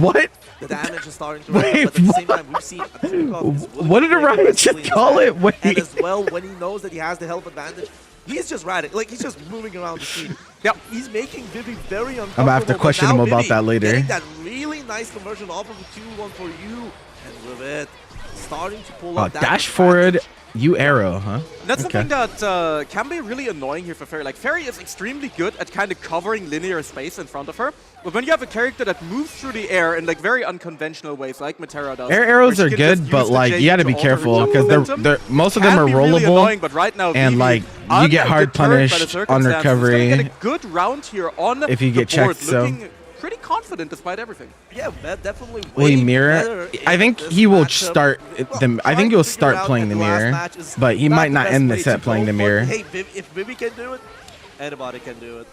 What? the damage is starting to Wait, ramp up, but at the same time, we've seen Dudikov is willing What to did play Orion just aggressively call as it? well. And Wait. as well, when he knows that he has the health advantage, he's just radical. Like, he's just moving around the scene. Yep. He's making Vivi very uncomfortable. I'm gonna have to question but him now about Vivi that later. Getting that really nice conversion off of a 2-1 for you. And with it, starting to pull up that Dash forward, advantage. you arrow, huh? And that's Okay. something that can be really annoying here for Fairy. Like, Fairy is extremely good at kind of covering linear space in front of her. But when you have a character that moves through the air in like very unconventional ways, like Matera does, Air arrows where are she can just good, but use the like J you got to be alter her careful jump because momentum, they're most of them can are be really rollable, annoying, but right now, and Vivi, like you get hard undeterred by the punished on circumstances, is recovery gonna get a good round here on if you get the board, checked. So looking pretty confident despite everything. Yeah, definitely. will he way mirror? better I in think this he will matchup. start Well, them. I trying think to he'll figure start out playing the that last mirror, match is but he not might the not best end the way set to playing go the for it. mirror. Hey, if Vivi can do it, anybody can do it.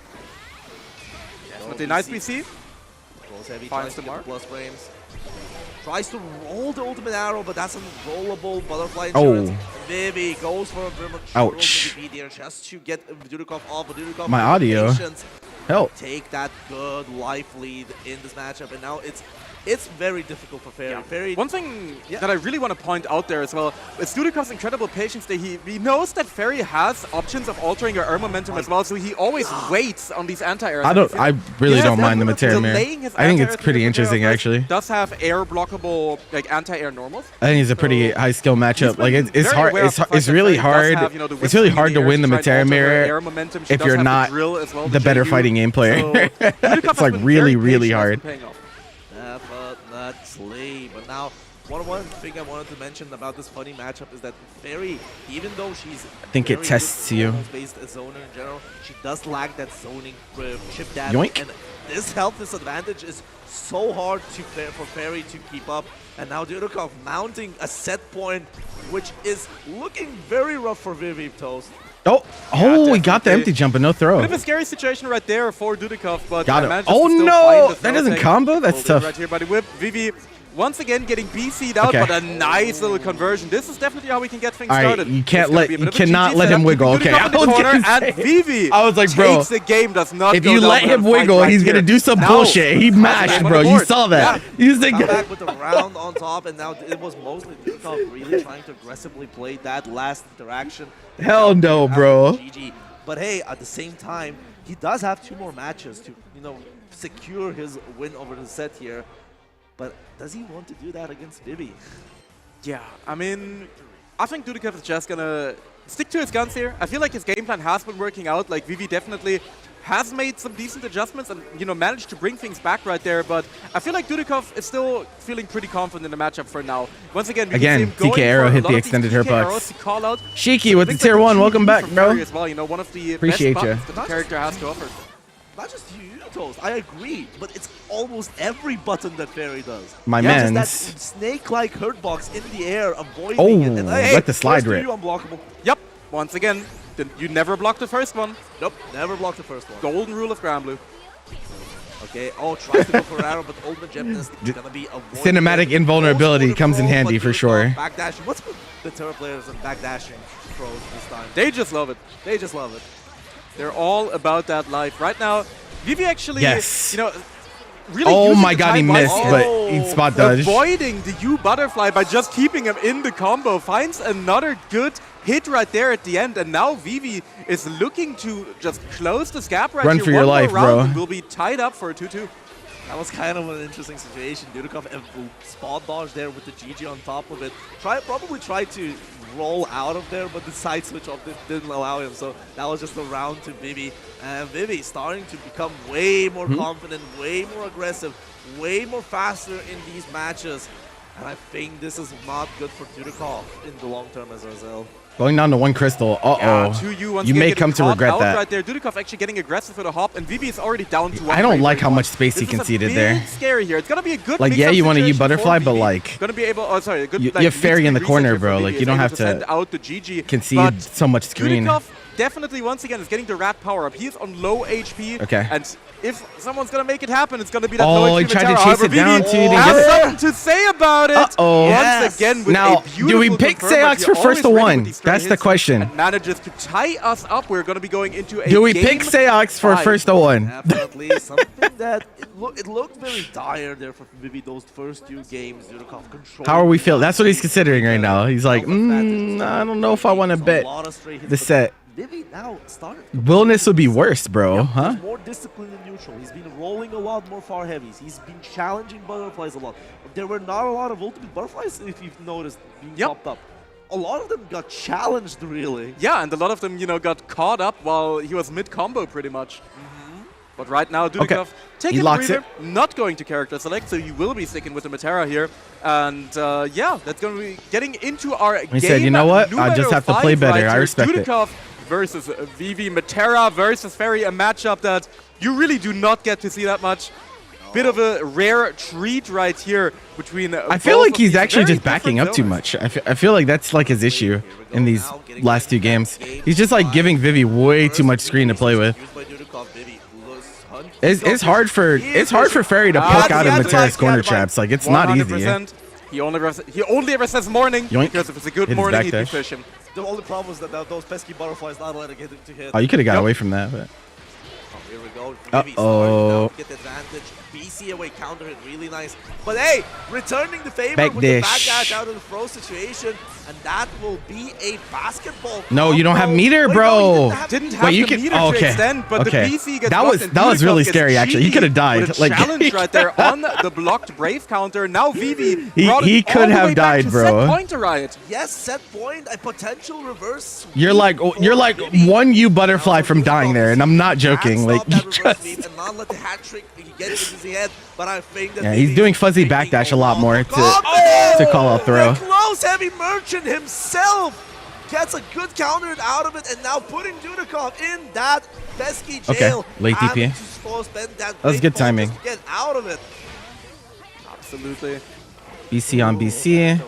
Definitely nice BC. Goes heavy, Finds tries to the get mark. the plus frames. Tries to roll the ultimate arrow, but that's a rollable butterfly Oh. insurance. Vivi goes for a premature Ouch. ultimate there just to get Dudikov off. But Dudikov My with audio. patience Help. take that good life lead in this matchup, and now it's very difficult for Fairy. Fairy, One thing Yeah. that I really want to point out there as well is Dudikov's incredible patience that he knows that Fairy has options of altering her air momentum as well, so he always waits on these anti-airs. I really don't mind the Matera mirror. I think it's pretty interesting actually. Does have air blockable like anti-air normals. I think it's a pretty high skill matchup. He's Like been it's very hard. aware of the fact It's that really Fairy does hard. have, you know, the It's really whip hard in to the air win the try and alter Matera her mirror air momentum. She if does you're have not drill as well, the better JU. fighting game player. So, Dudikov It's has like been really, very really patient, has hard. been paying off. Definitely. But now, one thing I wanted to mention about this funny matchup is that Fairy, even though she's I think it very tests good you. based zoner in general, she does lack that zoning chip damage. Yoink. And this health disadvantage is so hard for Fairy to keep up. And now Dudikov mounting a set point, which is looking very rough for Vivi Toast. Oh, he got the definitely. empty jump and no throw. Bit of a scary situation right there for Dudikov, but Got it. manages Oh to still no! find the That throw doesn't tech. combo? That's Pulled in tough. Right here by the whip. Vivi once again getting BC'd out, Okay. but a nice little conversion. This is definitely how we can get things All right, started. you It's can't gonna let- be a bit you of a cannot GG let him setup. wiggle. Dudikov Okay, in I the was corner, gonna and say- Vivi I was like, bro, takes the game, does not If go you down let without him a fight wiggle, right he's here. gonna do some Now, bullshit. He mashed, on the bro. You board. saw that. Yeah. He's like, Come back with the round on top, and now it was mostly Dudikov really trying to aggressively play that last interaction. Hell no, After bro. GG. But hey, at the same time, he does have 2 more matches to, secure his win over the set here. But does he want to do that against Vivi? Yeah, I mean, I think Dudikoff is just gonna stick to his guns here. I feel like his game plan has been working out. Like Vivi definitely has made some decent adjustments and, you know, managed to bring things back right there. But I feel like Dudikoff is still feeling pretty confident in the matchup for now. Once again, we can see him going DK Arrow for hit a lot the of these extended DK hurt arrows box. to call out. Shiki with the Things tier like 1. Welcome back, from bro. Fairy as well, you know, one of the Appreciate best ya. buttons that the character has to offer. Not just Toast, I agree, but it's almost every button that Fairy does. My Just mans. that snake-like hurt box in the air, avoiding it. And, let the slide first rip. you unblockable. Yep, once again, you never block the first one. Nope, never block the first one. Golden rule of Grand Blue. Okay, tries to go for arrow, but ultimate gymnast is gonna be avoided. Cinematic invulnerability comes in handy for sure. Backdashing. What's with the Terra players and backdashing pros this time? They just love it. They just love it. They're all about that life. Right now, Vivi actually, Yes. you know, really Oh using my the god, he time missed, wisely but and he spot dodged. avoiding the U butterfly by just keeping him in the combo. Finds another good hit right there at the end, and now Vivi is looking to just close this gap right Run here. for your One more life, round bro. and we'll be tied up for a 2-2. That was kind of an interesting situation. Dudikoff spot dodge there with the GG on top of it. Probably tried to roll out of there, but the side switch off didn't allow him. So that was just a round to Vivi. And Vivi starting to become way more confident, way more aggressive, way more faster in these matches. And I think this is not good for Dudikoff in the long term as well. Going down to 1 crystal. Yeah, 2U once You again may getting come to caught regret out that. right there. Dudikoff actually getting aggressive for the hop, and Vivi is already down to 1. I don't like how much space he This is a conceded bit there. Scary here. It's gonna be a good Like, mix-up yeah, you want to situation U for butterfly, but Vivi. like, Gonna be able. Oh, sorry. Good, you like, have Fairy in the reset corner, here for bro. Vivi. Like, Is you don't able have send to out the GG. concede But so much screen. Dudikoff definitely once again is getting the rat power up. He's on low HP. Okay. And if someone's gonna make it happen, it's gonna be that Oh, low HP he tried to Matera. chase However, it down Vivi too, didn't has get it. something to say about it. Uh-oh. Once Yes. again with Now, a beautiful do we pick confirm, but Seox he for first always to ready 1? with these straight That's the hits question. and manages to tie us up. We're gonna be going into a Do we game pick Seox for 5. first to 1? Definitely something that it looked very dire there for Vivi those first 2 games. Dudikoff control. How are we feeling? That's what he's considering right now. He's like, I don't know if I want to bet the set. Vivi now started. Willness would be worse, bro, huh? He's more disciplined and neutral. He's been rolling a lot more far heavies. He's been challenging butterflies a lot. There were not a lot of ultimate butterflies, if you've noticed, being popped up. A lot of them got challenged, really. Yeah, and a lot of them, you know, got caught up while he was mid-combo, pretty much. But right now, Dudikoff taking a breather, not going to character select, so he will be sticking with the Matera here. And yeah, that's going to be getting into our game. He said, you know what? I just have to play better. Right I respect it. Dudikoff versus Vivi, Matera versus Fairy, a matchup that you really do not get to see that much. Bit of a rare treat right here between I feel like he's actually just very backing up different too zoners. much. I feel like that's like his issue in these last 2 games. He's just like giving Vivi way too much screen to play with. It's hard for Fairy to poke out of Matera's corner traps. Like, it's not easy. 100%. He only ever says morning, Yoink. because if it's a good Hit his morning, he'd be backdash. fishing. The only problem is that those pesky butterflies not letting it to hit. Oh, you could have got away from that. But. Oh, here we go. Uh-oh. Get the advantage. BC away counter it really nice. But hey, returning the favor Back with dish. the backdash out of the throw situation, and that will be a basketball. No, you don't have combo. meter, Wait, bro. no, he Didn't have Wait, you the can. meter Oh, to okay. extend, but Okay. the BC gets That blocked was and that was Dudikoff really gets scary. Actually, he cheeky could have died. with a Like challenge right there on the blocked Brave counter. Now Vivi He brought it could all the have way back died, to bro. set point to riot. Yes, set point, a potential reverse. you're like one U butterfly from dying there, and I'm not joking. Like, you just. And not let the hat trick get it in his head. But I think that Yeah, he's doing fuzzy backdash a lot more to call out throw. The close heavy merchant himself gets a good counter out of it, and now putting Dudikoff in that pesky jail. Okay, late DP. That was good timing. Get out of it. Absolutely. BC on BC.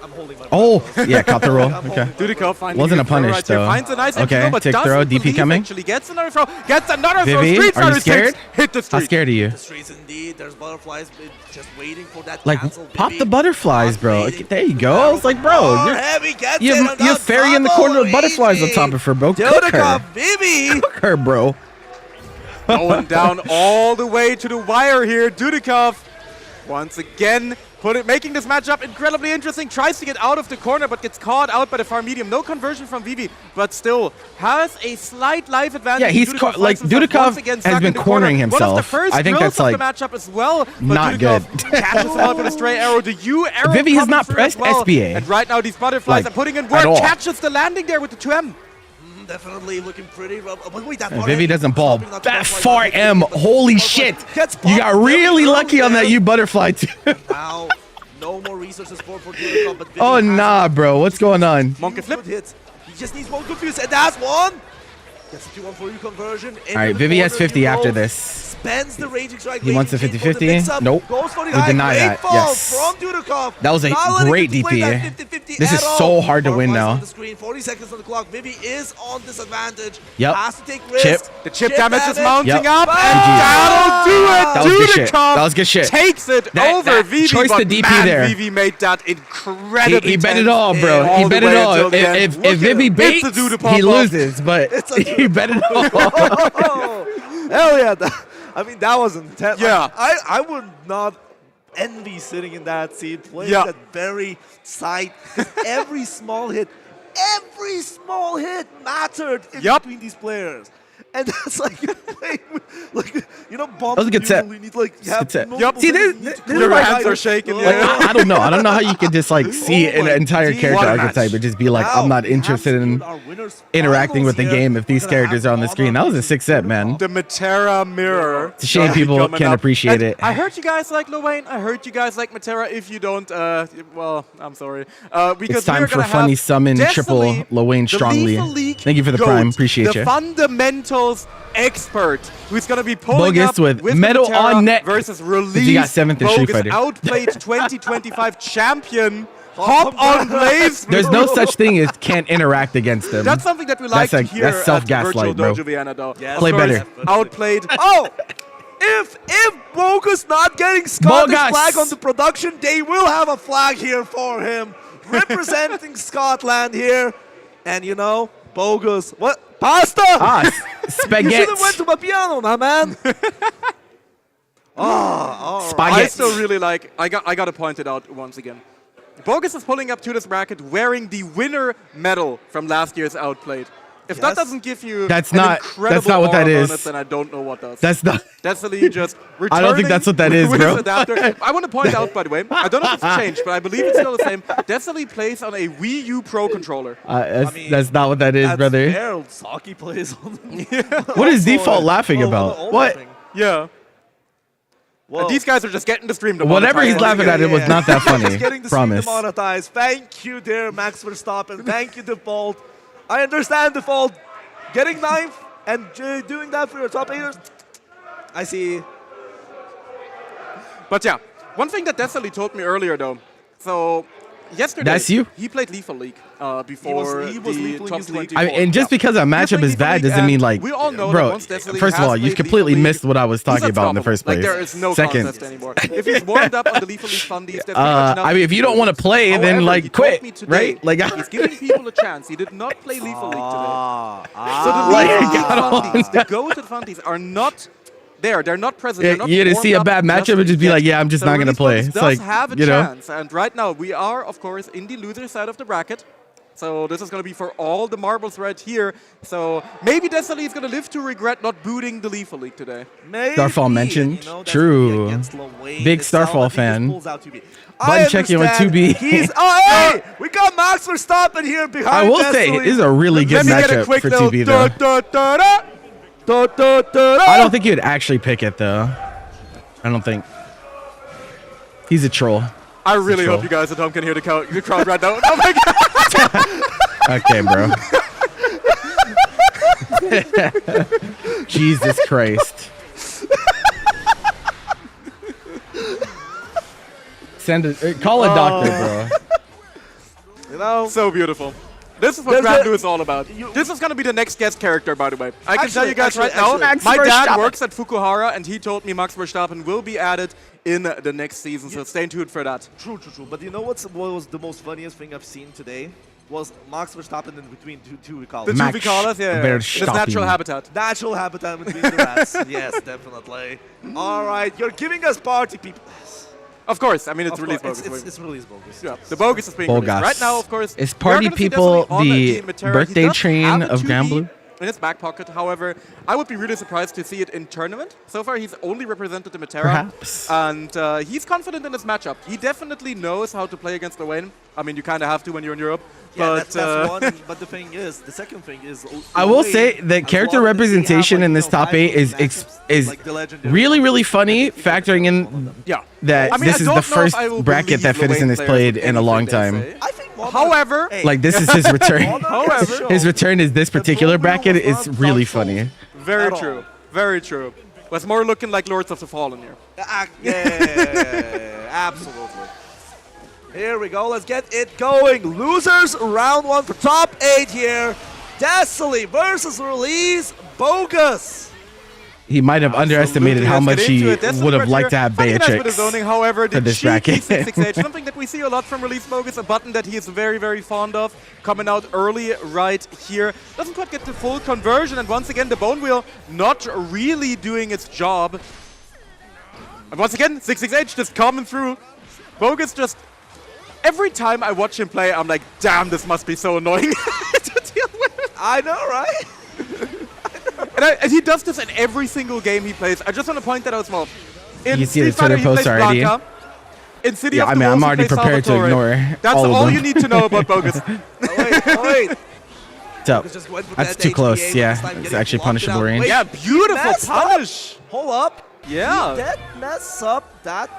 I'm holding my Oh, breath. yeah, caught the roll. I'm Okay. holding Dudikoff finding Wasn't a a throw punish, right here. though. Finds a nice Okay, throw, but tick doesn't throw, DP believe coming. Actually gets another throw. Gets another throw. Vivi, Streets are you his scared? six. Hit the How street. scared are you? The streets indeed. There's butterflies just waiting for that Like, cancel. pop Vivi the butterflies, not bro. waiting. There you go. It's like, bro, Oh, you're, heavy gets you it have, on you have the Fairy in the double. corner with butterflies on Easy. top of her, bro. Cook Dudikoff, her. Vivi. Cook her, bro. Going down all the way to the wire here. Dudikoff once again Making this matchup incredibly interesting. Tries to get out of the corner, but gets caught out by the far medium. No conversion from Vivi, but still has a slight life advantage. Yeah, he's like Dudikov has been cornering himself. One of the first I think that's like like the matchup as well. But not Dudikov good. catches him out with a stray arrow. The U arrow. Vivi has not through pressed as well. SBA. And right now these butterflies Like, are putting in at work. all. Catches the landing there with the 2M. Definitely looking pretty rough. But wait, that Vivi doesn't ball. That far M, holy shit! You got really lucky on that U butterfly too. Wow, no more resources for Dudikov, but Vivi Oh has nah, bro, what's going on? Monkey flip. good hits. He just needs one good fuse, and that's one. Gets a 2-1 for you conversion. All right, Vivi has 50 after this. Spends the raging strike. He wants the Raging King for the 50-50. mix-up, Nope. Goes for the We high. deny Great that. fall Yes. from Dudikov. That was a Not letting great him play that DP. 50-50 This is at so all. hard to win Butterflies now. On the screen, 40 seconds on the clock. Vivi is on disadvantage. Yep. Has to take risks. Chip. The chip damage is mounting Yep. up, and GG. that'll do it. That was good shit. Dudikov That was good shit. Takes it over That Vivi, choice but to DP man, there. Vivi made that incredibly He bet tense it all, bro. all He the bet way it all. until the end. If Look at Vivi him. baits, It's a do to pop he up. loses, but he bet it all. Oh, hell yeah. I mean, that was intense. Yeah. I would not envy sitting in that seat, playing Yeah. that very side. 'Cause every small hit mattered in Yup. between these players. And that's like, you're playing with, like, you know, Bomb That was a good set. You need, like, you have good set. multiple Yup. See, things this- you need to this Your is like- hands are shaking. Oh. Like, I don't know. I don't know how you could just like see Oh an my entire God. character What a archetype and just be like, Wow, I'm not we have interested to in do our winners interacting with the finals game here. if these We're gonna characters have are on the all screen. of That was a these sick set, man. The Matera mirror. It's a shame people coming can't up. appreciate And it. I heard you guys like Lowain. I heard you guys like Matera. If you don't, well, I'm sorry. Because It's time we're for gonna funny have summon triple Destiny, Lowain the strongly. Lethal League Thank you for the GOAT, prime. Appreciate the you. fundamentals expert, who's gonna be pulling Bogus up with with medal Matera on neck. versus release. He got 7th in Street Bogus Fighter. Outplayed 2025 champion. Hop on Blaze. There's no such thing as can't interact against them. That's something that we like to like- hear that's at self-gaslight, Virtual bro. Dojo Vienna, though. Yes. Play Of course, better. Outplayed. Oh, if Bogus not getting Scottish Bogus. flag on the production, they will have a flag here for him, representing Scotland here. And you know, Bogus, what pasta? Ah, You spaghetti. should have went to my piano, now, man. Oh, Spaghetti. I still really like. I got to point it out once again. Bogus is pulling up to this bracket wearing the winner medal from last year's Outplayed. If that Yes. doesn't give you That's an not- incredible that's not what that aura is. bonus, then I don't know what does. That's not. Destiny just I don't think that's what that is, with bro. Adapter. I want to point out, by the way, I don't know if it's changed, but I believe it's still the same. Destiny plays on a Wii U Pro controller. That's not what that is, that's brother. fair. Saki plays on What is default laughing about? What? Yeah. And these guys are just getting the stream demonetized. Whatever he's laughing at, it was not that funny. He's getting the stream Promise. demonetized. Thank you, dear Max Verstappen. Thank you, Default. I understand, Default. Getting ninth and doing that for your top 8ers. I see. But yeah, one thing that Destiny told me earlier, though. So yesterday, That's you? he played Lethal League before he was the Lethal top League like- 24. And just because a matchup is bad doesn't mean like, we all know that bro. once Destiny First of has all, you've played completely Lethal League, missed what I was talking he's about in the first place. Like, there is no Second, contest anymore. If he's warmed up on the Lethal League fundies, there's pretty much I mean, if you don't want to play, However, then he like told quit, me today right? Like, he's giving people a chance. He did not play Lethal League today. So the Like, Lethal League God. fundies, the goated fundies are not there. They're not present. They're not you're gonna see a warmed bad up matchup just and just be yet. like, yeah, I'm just So not gonna Release play. Fundies It's does like, have a you know. chance. And right now, we are, of course, in the loser side of the bracket. So this is going to be for all the marbles right here. So maybe Destiny is going to live to regret not booting the Lethal League today. Maybe, Starfall mentioned. you know, that's True. against Lowain Big itself. Starfall I think this fan. pulls out 2B. Button I checking with understand 2B. He's, oh, hey! We got Max Verstappen here behind I will Destiny. say, this is a really Let good me get a matchup quick for little 2B though. I don't think you'd actually pick it though. I don't think. He's a troll. I really troll. hope you guys at home can hear the crowd right now. Oh my god! Okay, bro. Jesus Christ. Call a doctor, bro. You know, So beautiful. This is what There's Grand a- Blue is all about. This is going to be the next guest character, by the way. I can tell you guys right actually, now, Max my dad Verstappen. works at Fukuhara, and he told me Max Verstappen will be added in the next season, so stay tuned for that. True. But you know what was the most funniest thing I've seen today? Was Max Verstappen in between two The columns. Max two Vicalas, yeah, in its Verstappen. natural habitat. Natural habitat between the rats. Yes, definitely. All right, you're giving us party, people. Of course, I mean, it's Of release course, bogus. it's release bogus. Yeah, the bogus is being released. Bogus. Right now, of course, Is we are Party gonna see People Destiny on the Team Matera. birthday He does train have a of 2B Granblue? in his back pocket. However, I would be really surprised to see it in tournament. So far, he's only represented the Matera. Perhaps. And he's confident in his matchup. He definitely knows how to play against the Wayne. I mean, you kind of have to when you're in Europe. Yeah, But, that's one. But the thing is, the second thing is, I will say that character representation in this top 8 is really funny, factoring in yeah. that I mean, this I is don't the know if first I will bracket that believe Fitison has Wayne played players in a with long anything they time. say. I think However, Like, this is his return. However, His return is this particular bracket is really funny. very At true. all. Very true. Was more looking like Lords of the Fallen here. Yeah, absolutely. Here we go. Let's get it going. Losers round 1 for top 8 here. Destiny versus Release Bogus. He might have underestimated how much he would have liked to have Beatrix However, for this bracket. 6H, something that we see a lot from Release Bogus, a button that he is very, very fond of, coming out early right here. Doesn't quite get the full conversion, and once again, the Bone Wheel not really doing its job. And once again, 6H just coming through. Bogus just, every time I watch him play, I'm like, damn, this must be so annoying to deal with. I know, right? And he does this in every single game he plays. I just want to point that out as well. In You see the Street Fighter, Twitter he post plays already. Blanca. In City Yeah, of I the mean, I'm Wolves, he already plays prepared to Salvatore. ignore That's all of you them. need to know about Bogus. Wait. So, Just went for that's that too HPA, close, but yeah. this time It's getting actually blocked punishable out. range. Wait, Yeah, beautiful messed up. punish. Hold up. Yeah. Did that mess up that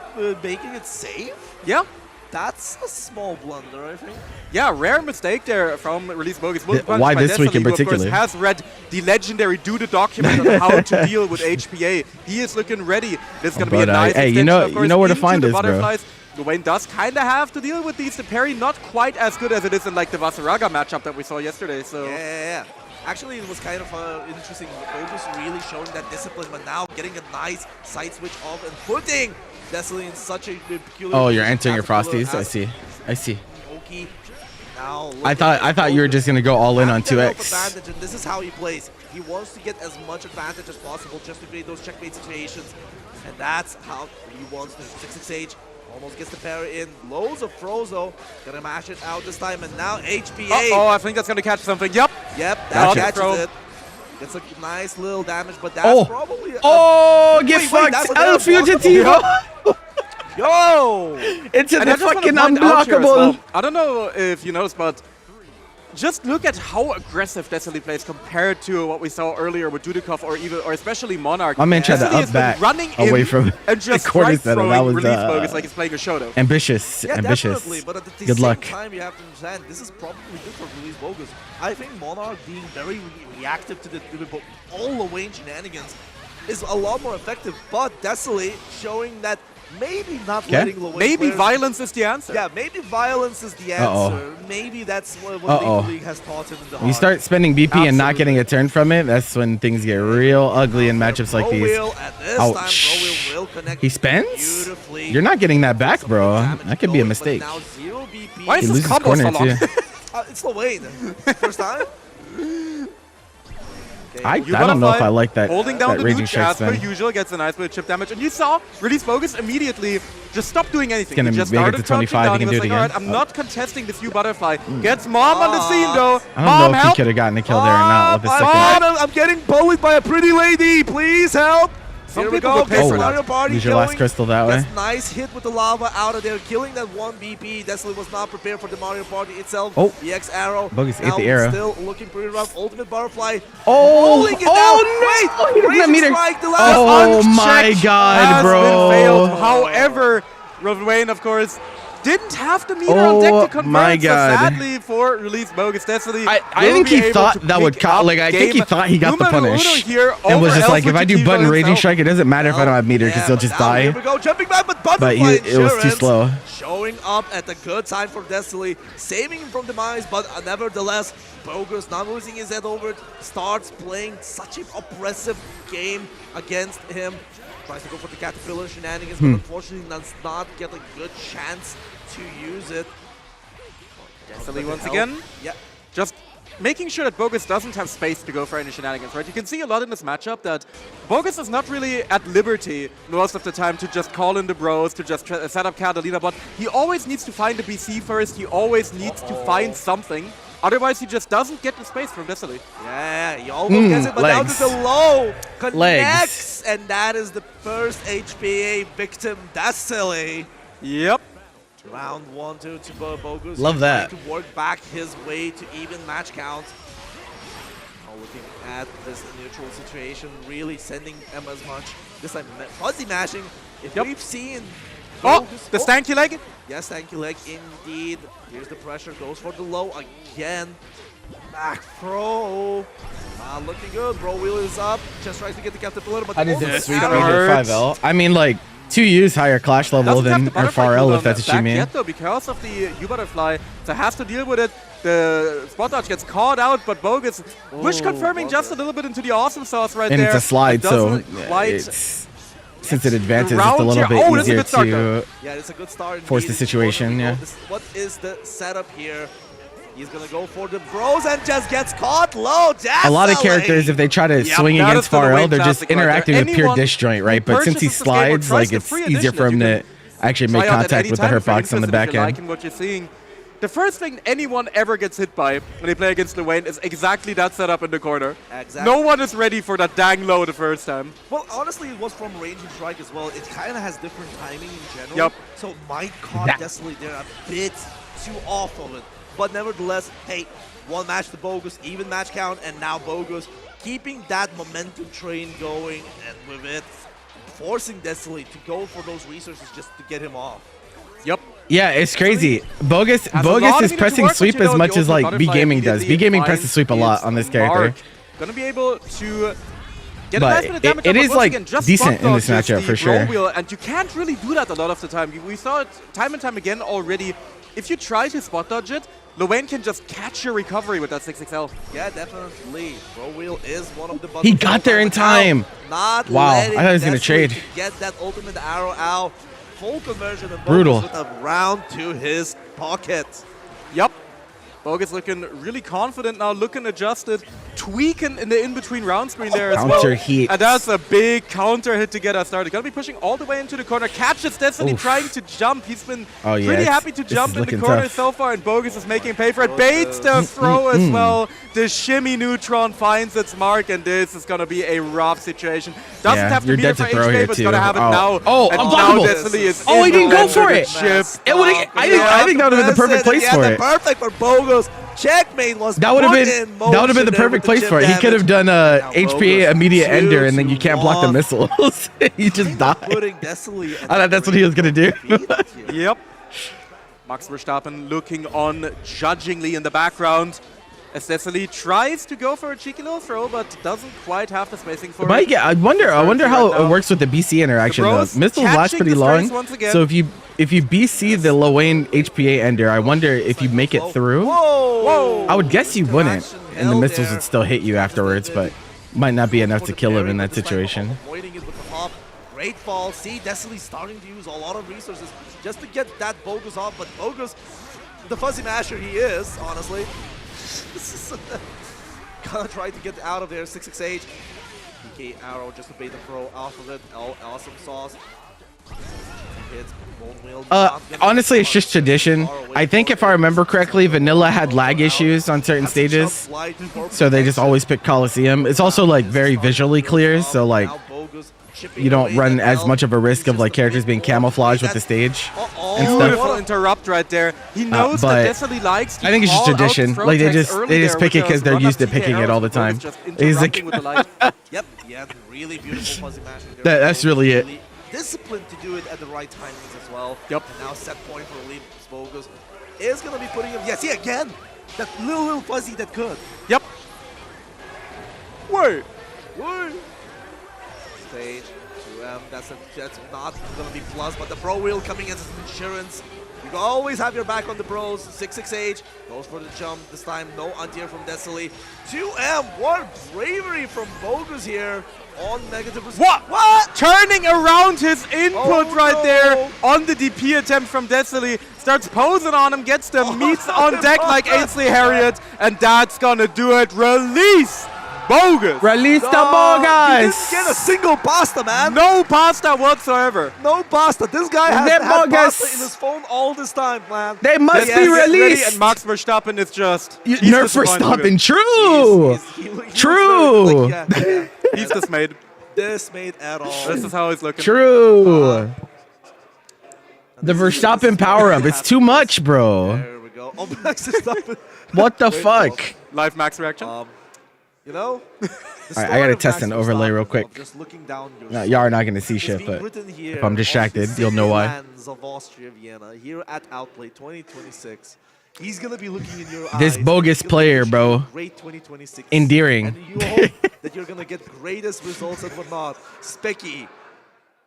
making it safe? Yeah. That's a small blunder, I think. Yeah, rare mistake there from Release Bogus. Why this week in Who, of course, particular? has read the legendary Do the document on how to deal with HPA. He is looking ready. This is going to be a But, nice hey, you extension, know- of course, you know where to into find the us, bro. butterflies. The Wayne does kind of have to deal with these. The parry not quite as good as it is in like the Vasaraga matchup that we saw yesterday. So Yeah. Actually, it was kind of interesting. Bogus really showing that discipline, but now getting a nice side switch off and putting Destiny in such a peculiar. Oh, you're entering your caterpillar Frosties. I as see. Oki. Now, I thought you were just gonna go all in on Have enough 2x. advantage, and this is how he plays. He wants to get as much advantage as possible just to create those checkmate situations, and that's how he wants to. 6H almost gets the parry in. Loads of Frozo. Gonna mash it out this time, and now HPA. oh, I think that's going to catch something. Yep. Yep, that Gotcha. catches Throw. it. Gets a nice little damage, but that's probably. Get wait, fucked! that's a El very Fugitivo! Yo! Into And I the just wanna fucking point out here as well, unblockable! I don't know if you noticed, but just look at how aggressive Destiny plays compared to what we saw earlier with Dudikov or especially Monarch. My man tried to Destiny up has been back running away in from and just the corner strike center. throwing That was Release Bogus like he's playing a show though. ambitious. Yeah, ambitious. definitely, but at the Good same luck. time, you have to understand this is probably good for Release Bogus. I think Monarch being very reactive to the all the Wayne shenanigans is a lot more effective, but Destiny showing that maybe not letting the Wayne Maybe players- violence is the answer. Yeah, maybe violence is the Uh-oh. answer. Maybe that's what Uh-oh. League has taught him in the When you heart. start spending BP and not getting a turn from it, that's when things get real ugly in matchups like these. Wheel, at this Ouch. time, Wheel will connect He spends? beautifully. You're not getting that back, Some bro. good damage That could be a going, but mistake. now 0 BP. Why He is this loses combo so corner long? too. It's Wayne. First time? I You don't know if butterfly, I like that. holding down that the Raging nuke Strike as per spin. usual, gets a nice bit of chip damage. And you saw Release Bogus immediately just stop doing anything. Gonna He just make it started to 25, crouching he down. can He do was it like, again. alright, I'm not contesting this you butterfly. Gets Mom on the scene though. I don't Mom, know if he help! could have gotten a kill there or not with the second. I'm getting bullied by a pretty lady. Please help. Some Here we people go. would pay Gets for Mario that. Party Use your last killing. crystal that way. That's nice hit with the lava out of there, killing that 1 BP. Destiny was not prepared for the Mario Party itself. Oh. EX arrow. Bogus ate now the arrow. Still looking pretty rough. Ultimate butterfly. Oh, Rolling it oh down. no! He didn't let Raging me to- strike, the last Oh unchecked my god, has bro! been failed. However, Wayne, of course, didn't have the meter on deck to convert. my God. So sadly for Release Bogus Destiny, I will think be he able thought to that would pick caught. up Like I think he game thought he got the numero uno punish, here and was over just like, if I do Alpha button Chiquito Raging himself. Strike, it doesn't matter if I don't have meter because he'll but just now Here die. we go, jumping back, but Butterfly it was too Insurance slow. showing up at a good time for Destiny, saving him from demise, but nevertheless, Bogus not losing his head over it, starts playing such an oppressive game against him. Tries to go for the Caterpillar shenanigans, but unfortunately does not get a good chance to use it. Destiny once Help. again, Yeah. just making sure that Bogus doesn't have space to go for any shenanigans, right? You can see a lot in this matchup that Bogus is not really at liberty most of the time to just call in the bros, to just set up Catalina, but he always needs to find the BC first, he always needs to find something. Otherwise, he just doesn't get the space from Destiny. Yeah, he almost gets it, but down to the low. Connects, and that is the first HPA victim, Destiny. Yep. Round 1 to Bogus. Love that. To work back his way to even match count. Looking at this neutral situation, really sending him as much. This time, fuzzy mashing. If we've seen Bogus, the stanky leg? Yes, stanky leg indeed. Here's the pressure, goes for the low again. Back throw. Looking good. Bro wheel is up. Just tries to get the captain a little bit. I did the sweep over 5L. I mean, like, 2U's higher clash level than or far L, if that's what you mean. Yet, though, because of the U butterfly, so has to deal with it. The spot dodge gets caught out, but Bogus wish confirming just a little bit into the awesome sauce right there. And it's a slide, so since it advances, it's a little bit easier to it's a good start force the situation. Yeah. What is the setup here? He's gonna go for the bros and just gets caught low. A lot of characters, if they try to swing against far L, they're just interacting with pure disjoint, right? But since he slides, like, it's easier for him to actually make contact with the hurt box on the back end. What you're seeing. The first thing anyone ever gets hit by when they play against Luane is exactly that setup in the corner. Exactly. No one is ready for that dang low the first time. Well, honestly, it was from range and strike as well. It kind of has different timing in general. Yep. So might caught Destiny there a bit too off of it. But nevertheless, hey, one match to Bogus, even match count, and now Bogus keeping that momentum train going, and with it, forcing Destiny to go for those resources just to get him off. Yep. Yeah, it's crazy. Bogus is pressing sweep as much as like B Gaming does. B Gaming presses sweep a lot on this character. Gonna be able to get but a damage it is like decent in this matchup for sure. And you can't really do that a lot of the time. We saw it time and time again already. If you try to spot dodge it, Luane can just catch your recovery with that 6XL. Yeah, definitely. Bro wheel is one of the He got there in time. Not wow, I thought he was gonna trade. To get that ultimate arrow out. Full conversion and brutal with a round to his pocket. Yep. Bogus looking really confident now, looking adjusted, tweaking in the in-between round screen there as well. Counter heat. And that's a big counter hit to get us started. Gonna be pushing all the way into the corner. Catches Destiny trying to jump. He's been pretty happy to jump in the corner so far, and Bogus is making pay for it. Baits the throw as well. The shimmy neutron finds its mark, and this is gonna be a rough situation. Doesn't have to be there for HK, but it's gonna have it now. Oh, now Destiny is he didn't go for it. I think that would have been the perfect place for it. Perfect for Bogus. Checkmate was that would have been the perfect place for it. He could have done a HPA immediate ender, and then you can't block the missiles. You just die. I thought that's what he was gonna do. Yep. Max Verstappen looking on judgingly in the background. As Destiny tries to go for a cheeky little throw, but doesn't quite have the spacing for it. I wonder how it works with the BC interaction though. Missiles last pretty long, so if you BC the Luane HPA ender, I wonder if you make it through. Whoa. I would guess you wouldn't, and the missiles would still hit you afterwards, but might not be enough to kill him in that situation. Avoiding it with the pop. Great fall. See, Destiny starting to use a lot of resources just to get that Bogus off, but Bogus, the fuzzy masher he is, honestly. Gonna try to get out of there. 668. PK arrow just to bait the throw off of it. Awesome sauce. Hits bone wheel. Honestly, it's just tradition. I think if I remember correctly, Vanilla had lag issues on certain stages, so they just always pick Coliseum. It's also like very visually clear, so like you don't run as much of a risk of like characters being camouflaged with the stage and stuff. Beautiful interrupt right there. He knows that Destiny likes to I think it's just tradition. Like they just pick it because they're used to picking it all the time. He's like, yep, yeah, really beautiful fuzzy mash. That's really it. Disciplined to do it at the right timings as well. Yep. And now set point for Elite Bogus is gonna be putting him. Yeah, see again, that little fuzzy that could. Yep. Wait. Stage 2M. That's not gonna be plus, but the pro wheel coming as insurance. You can always have your back on the bros. 6-6H goes for the jump. This time, no anti-air from Desily. 2M, what bravery from Bogus here on negative. What? Turning around his input right there on the DP attempt from Desily. Starts posing on him, gets the meats on deck like Ainsley Harriet, and that's gonna do it. Release Bogus. Release the He Bogus. didn't get a single pasta, man. No pasta whatsoever. No pasta. This guy has They're had bogus. pasta in his phone all this time, man. They must Yes, be get ready released. And Max Verstappen is just he's Nerf for disappointed. stopping. True. He True. was yeah. He's dismayed. Dismayed at all. This is how he's looking. True. The Verstappen power up. It's too much, bro. There we go. Oh, Max Verstappen. What the Great fuck? Live Max reaction. You know? Alright, I gotta test an overlay real quick. Just looking down your No, y'all are not gonna see shit, but if I'm distracted, you'll know why. Of Austria, Vienna, here at Outplay 2026. He's gonna be looking in your eyes. This bogus He's gonna player, wish bro. you a Great 2026. Endearing. And you hope that you're gonna get greatest results and whatnot. Specky,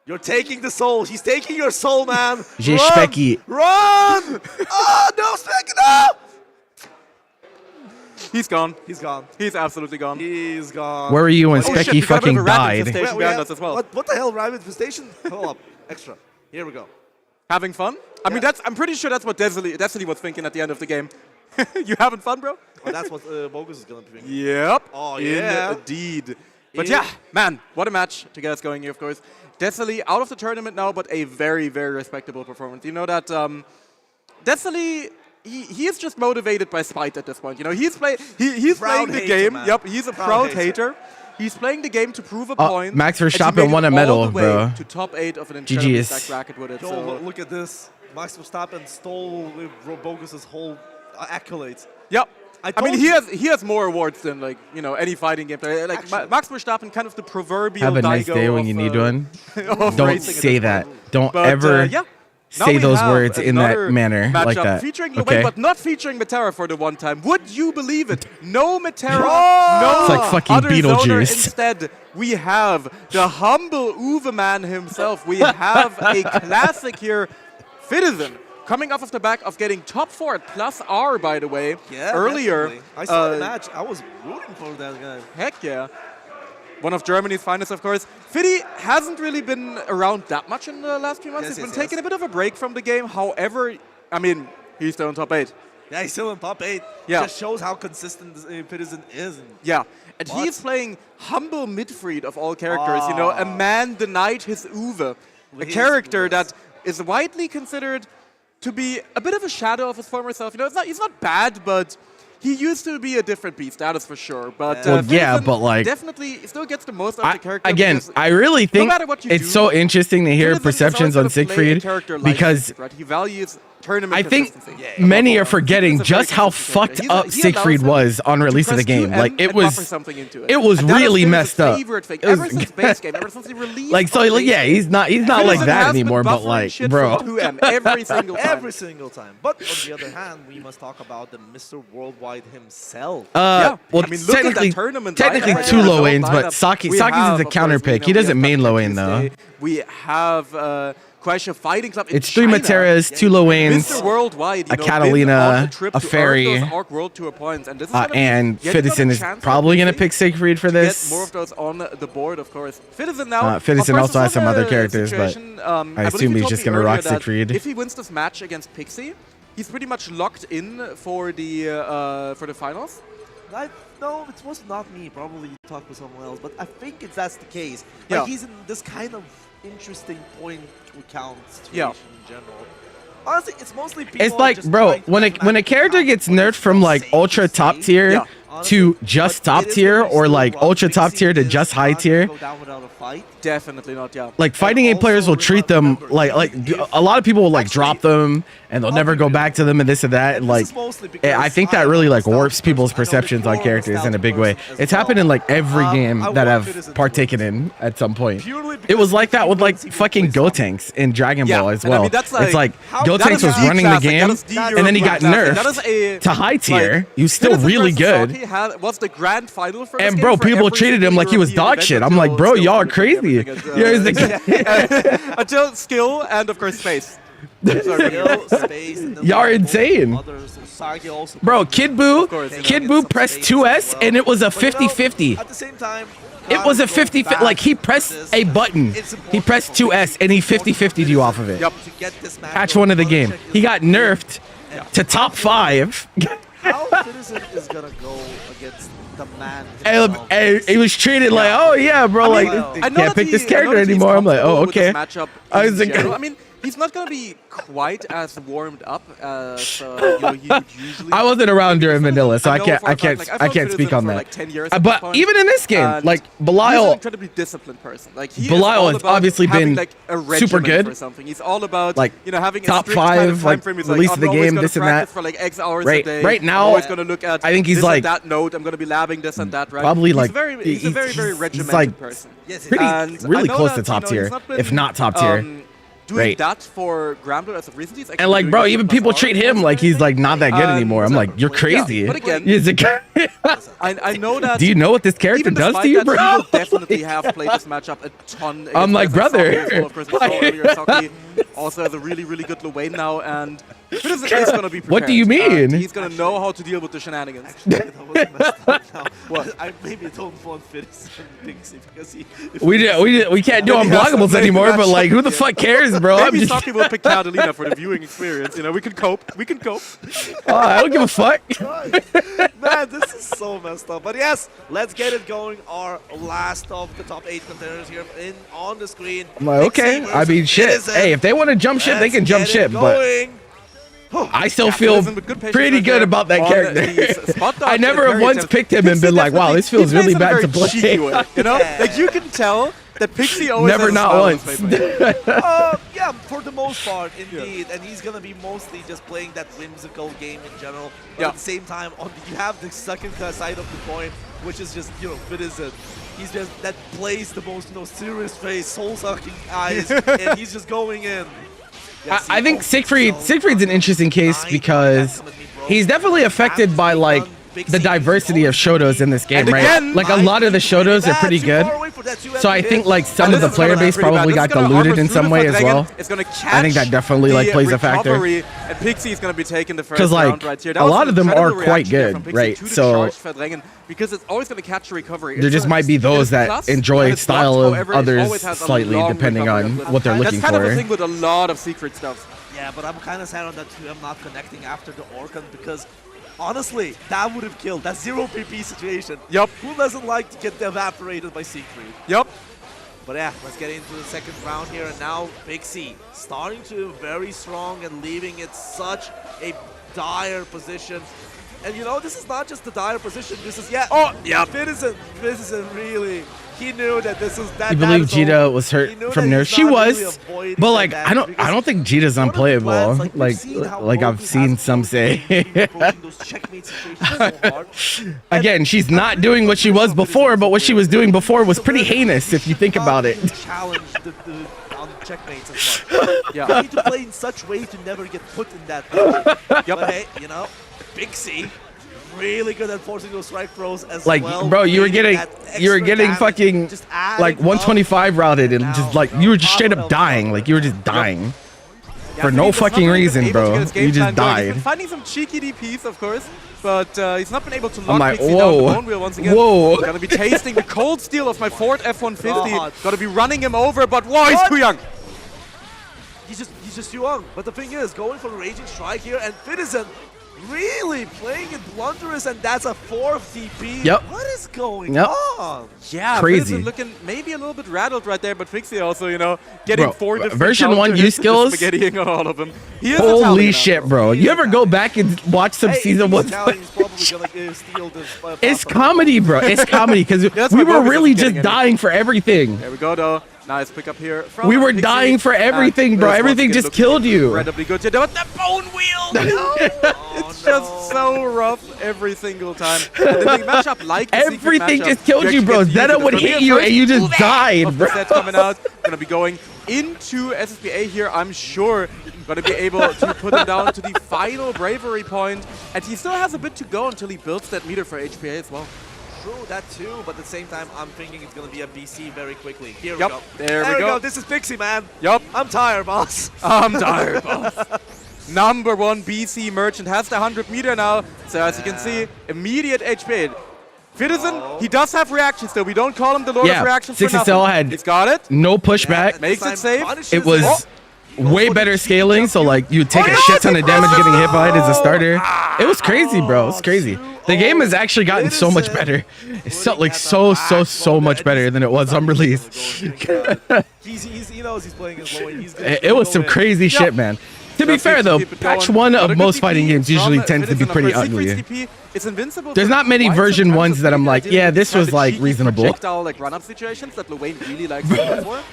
you're taking the soul. He's taking your soul, man. J'ai Run! Specky. Run! Oh, no, Specky, no! He's gone. He's gone. He's absolutely gone. He's gone. Where were you when Oh, shit, Specky we got a bit fucking of a rabbit died? infestation behind us as well. What the hell, Rabbit Infestation? Hold up. Extra. Here we go. Having fun? I mean, I'm pretty sure that's what Desily was thinking at the end of the game. You having fun, bro? Oh, that's what Bogus is going to be thinking. Yep. Oh, yeah. Indeed. But yeah, man, what a match to get us going here, of course. Desily out of the tournament now, but a very, very respectable performance. You know that Desily, he is just motivated by spite at this point. You know, he's playing the hater, game. man. Yep, he's a proud hater. He's playing the game to prove a point. Max and he Verstappen made it won a all medal, the way bro. to top 8 of an GG incredibly is- stacked bracket with it. Yo, So. look at this. Max Verstappen stole Bogus's whole accolades. Yep. I mean, told he has more awards than like any fighting game player. Like Actually. Max Verstappen, kind of the proverbial. Have a nice Daigo day when of, you need one. of Don't racing at say this that. point. Don't But, ever yeah. Now say we those have words in that another manner, like matchup that. featuring Okay. Luwei, but not featuring Metera for the one time. Would you believe it? No Metera, Oh! no It's like fucking other zoner. Beetlejuice. Instead, we have the humble Uwe man himself. We have a classic here, Citizen, coming off of the back of getting top 4 at plus R, by the way, Yeah, earlier. definitely. I saw the match. I was rooting for that guy. Heck yeah. One of Germany's finest, of course. Fiddy hasn't really been around that much in the last few months. Yes, He's yes, been taking yes. a bit of a break from the game. However, I mean, he's still in top 8. Yeah, he's still in top 8. Yeah. Just shows how consistent Citizen is. And Yeah. And What? he's playing humble Midfried of all characters. You know, a man denied his Uwe. A His character Uwes. that is widely considered to be a bit of a shadow of his former self. You know, he's not bad, but he used to be a different beast, that is for sure. But Well, yeah, Citizen but, like, definitely still gets the most out of the character. Again, because I really think matter what you it's do, so interesting to hear Citizen is perceptions on always gonna play a Siegfried character like because Siegfried, right? He values tournament I think consistency. many Above are all. forgetting He's a very just how consistent character. fucked He up allows Siegfried him was on to release of the press game. 2M Like and it buffer was, something into it was And that has really been his messed up. favorite thing It was- ever since base game, ever since he released. like so. on Like, base yeah, game. he's not like Citizen that has been anymore. But buffering like, shit bro, from 2M every single time. every single time. But on the other hand, we must talk about the Mr. Worldwide himself. Yeah. well, I mean, look at that technically, tournament technically lineup. two Yeah. low lanes, but Lineup. Saki's We is have, a of counter course, pick. He we have doesn't main low lane Tuesday. though. We have Croatia Fighting Club in It's 3 China. Materas, 2 low lanes, Mr. Worldwide, you a know, Catalina, been on the trip a to Fairy, earn those Arc World Tour points, and this is gonna be and yet another Fidison is chance for probably gonna Fidison pick Siegfried for to get this. more of those on the board, of course. Fidison now. Fidison of course, also has is some in other a characters, but situation, I believe assume you he's told just me gonna earlier rock that Siegfried. If he wins this match against Pixie, he's pretty much locked in for the finals. No, it was not me. Probably you talked with someone else. But I think that's the case. Yeah. Like he's in this kind of interesting point to count situation Yeah. in general. Honestly, it's mostly people. It's like, just bro, trying to when find a character matches gets for nerfed from like sake ultra of top sake. tier Yeah. to just But top it is tier gonna be or still like rough. ultra top Pixie tier to is just not high gonna tier, go down without a fight. Definitely not, yeah. like fighting game also players will treat them remember, like if- a lot of people will like Actually, drop them and they'll never go back to them and this and that. And And this like is mostly because I think that I'm really a like warps nostalgic people's person. I know perceptions that on you're a characters in a nostalgic big way. person as It's well. happened in like every game I that want I've Citizen to partaken win. in at some point. Purely It was because like that with like he fucking plays something. Gotenks in Dragon Yeah, Ball as and I well. mean, that's It's like How- Gotenks that was is running the classic, game that is the and then he got European classic. That is nerfed a, to high tier. like, He was still Citizen really versus good. Saki was the grand final for this And game bro, for people every treated him single like he was European dog event shit. I'm until like, bro, skill y'all are qualification, crazy. everything is, Yeah, it's the until skill and of course space. Still space. And then Y'all are we have insane. others. Sagi also Bro, Kid Boo, course, you know, Kid gets Boo some pressed space 2S as well. and it was a But, you know, 50-50. At the same time, It was a 50-50. Like he pressed a button. He pressed 2S and he 50-50'd you off of it. Yep. Catch one of the game. He got nerfed to top 5. How Citizen is gonna go against the man And himself? he was treated like, oh yeah, bro, like well, you I know can't that pick this I know character that he's anymore. I'm like, oh comfortable with this okay. matchup I in was like, general. I mean, he's not gonna be quite as warmed up as you know, he would usually. I wasn't around during Vanilla, so I know can't for a fact, like, I've known can't speak Citizen on for that. like 10 years at this But point, even in this game, and like he's an Belial, incredibly disciplined person. Like he Belial is has all about obviously having, been like, a super regimen good. for something. He's all about Like, you know having top a strict kind of 5, time like, frame. He's release like, of the I'm always game, gonna this and practice that. for like X hours Right- a day. right now, I'm always gonna look at I think he's this like- and that note. I'm gonna be labbing this and that. Right? probably he's like he's a very he's regimented like person. Yes, pretty And really I know close that, to top you know, tier, he's not been, if not top tier. Doing Right. that for Grambler as of recently. And like, bro, even people treat him like he's like not that good anymore. I'm like, you're crazy. Yeah, but again, He's a- I know that. do you know what this character even does despite to you, that, bro? He will definitely have played this matchup a ton. I'm like, against brother. Saki as well. Of course, we saw earlier Saki also has a really, really good low lane now, and Citizen is going to be prepared. What do you mean? He's going to know how to deal with the shenanigans. that was messed up now. What? I maybe don't want Fitz and Pixie because he. We can't do Maybe he has to unblockables play the anymore. But like, who the matchup. fuck cares, bro? I'm Maybe just, Saki will pick Catalina for the viewing experience. You know, we can cope. We can cope. I don't give a fuck. Man, this is so messed up. But yes, let's get it going. Our last of the top 8 contenders here on the screen. I'm like, okay. I mean, shit. Citizen. Hey, if they want to jump ship, they Let's can jump get it ship. But going. I still Yeah, feel Citizen with good patience pretty right good there about that on character. these spot dodge I never and have parry once attempts. picked him and Pixie been like, wow, definitely- this feels he really plays in a bad to very cheeky play. way, you know, Yeah. like you can tell that Pixie always Never, has a not smile on his once. face, right? Yeah, for the most part, indeed. And he's going to be mostly just playing that whimsical game in general. But Yeah. at the same time, you have the second side of the coin, which is just, Citizen. He's just, that plays the most, serious face, soul-sucking eyes, and he's just going in. Yes, I think he Siegfried's an interesting case because he's definitely affected by like the diversity of Shotos in this game, And right? again, Like a lot of the Shotos are pretty good. So I think like some of the player base probably got diluted in some way as well. It's gonna catch I think that definitely like the plays a factor. recovery, and Pixie is gonna be taking the first 'Cause, like, round right here. That a was lot an of them incredible are quite reaction there good, from Pixie right? to the So- charge Verdrängen, because it's always gonna catch the recovery. There It's just a- might be it those is that plus, enjoy and it's style blocked. of However, it others always has a slightly, long depending recovery on uplift. what they're looking That's kind of for. a thing with a lot of secret stuff. Yeah, but I'm kind of sad on that too. I'm not connecting after the Orkan because honestly, that would have killed. That 0 PP situation. Yup. Who doesn't like to get evaporated by Siegfried? Yup. But yeah, let's get into the second round here. And now Pixie starting to very strong and leaving it such a dire position. And this is not just the dire position. This is, Citizen really, he knew that this is that. You believe that is Jita over. was He hurt knew from that nerfs? he's She not was, really avoiding but that like damage I don't think Jita's one of the unplayable. plans, like, we've Like seen how like I've Bogus seen has some say. approaching those checkmate situations so hard. Again, she's not doing what she was before, but what she was doing before was pretty heinous if you think about it. Challenge on checkmates as much. Yeah. You need to play in such way to never get put in that position. Yep. But hey, Pixie really good at forcing those strike throws as Like, well. bro, you were creating getting that you were extra getting damage, fucking just adding like up. 125 routed and Now, just like you were just straight up Pablo dying. Pablo. Like you were just dying. Yeah, For no Philippe has not fucking really been reason, able to bro. get his game You just plan going. He's died. been finding some cheeky DPs, of course, but he's not been able to I'm lock like, Pixie down the whoa. bone wheel once again. Whoa. Gonna be tasting the cold steel of my Ford F-150. God. Gotta be running him over, but whoa, he's What? too young. He's just too young. But the thing is, going for a Raging Strike here, and Citizen really playing it blunderous, and that's a 4th DP. Yep. What is going Yep. on? Yeah, Crazy. Vincent looking maybe a little bit rattled right there, but Pixie also, getting Bro, 4 different version counter 1 hits, use skills? spaghettiing on all of them. He is Holy Italian shit, now. bro. You ever go back and watch some Hey, season he's 1? Italian, he's probably gonna steal this. It's comedy, bro. It's comedy because That's we why were Bogus really isn't just getting any. dying for everything. There we go, though. Nice pick up here from We were Pixie. dying for And everything, bro. this Everything one's just looking killed you. incredibly good. Yeah, but the bone wheel! It's just so rough every single time. And the big matchup, like the secret Everything matchup, just killed you, bro. actually get Zeta used. would It's gonna hit be you a and you just first died, of the bro. set coming out. Gonna be going into SSBA here, I'm sure. Gonna be able to put him down to the final bravery point. And he still has a bit to go until he builds that meter for HPA as well. True, that too, but at the same time, I'm thinking it's going to be a BC very quickly. Here we Yep, go. there we go. This is Pixie, man. Yup. I'm tired, boss. I'm tired, boss. Number 1 BC Merchant has the 100-meter now. So as you can see, immediate HP. Citizen, he does have reactions though. We don't call him the Lord of Reactions for nothing. 6XL had He's got it. no pushback. Makes it safe. It was way better scaling, so like you take a shit ton of damage getting hit by it as a starter. It was crazy, bro. It's crazy. The game has actually gotten so much better. It's like so much better than it was on release. He knows he's playing his low end. It was some crazy shit, man. To be fair though, patch 1 of most fighting games usually tends to be pretty ugly. It's invincible. There's not many version 1s that I'm like, yeah, this was like reasonable. Projectile like run-up situations that Luane really likes to go for.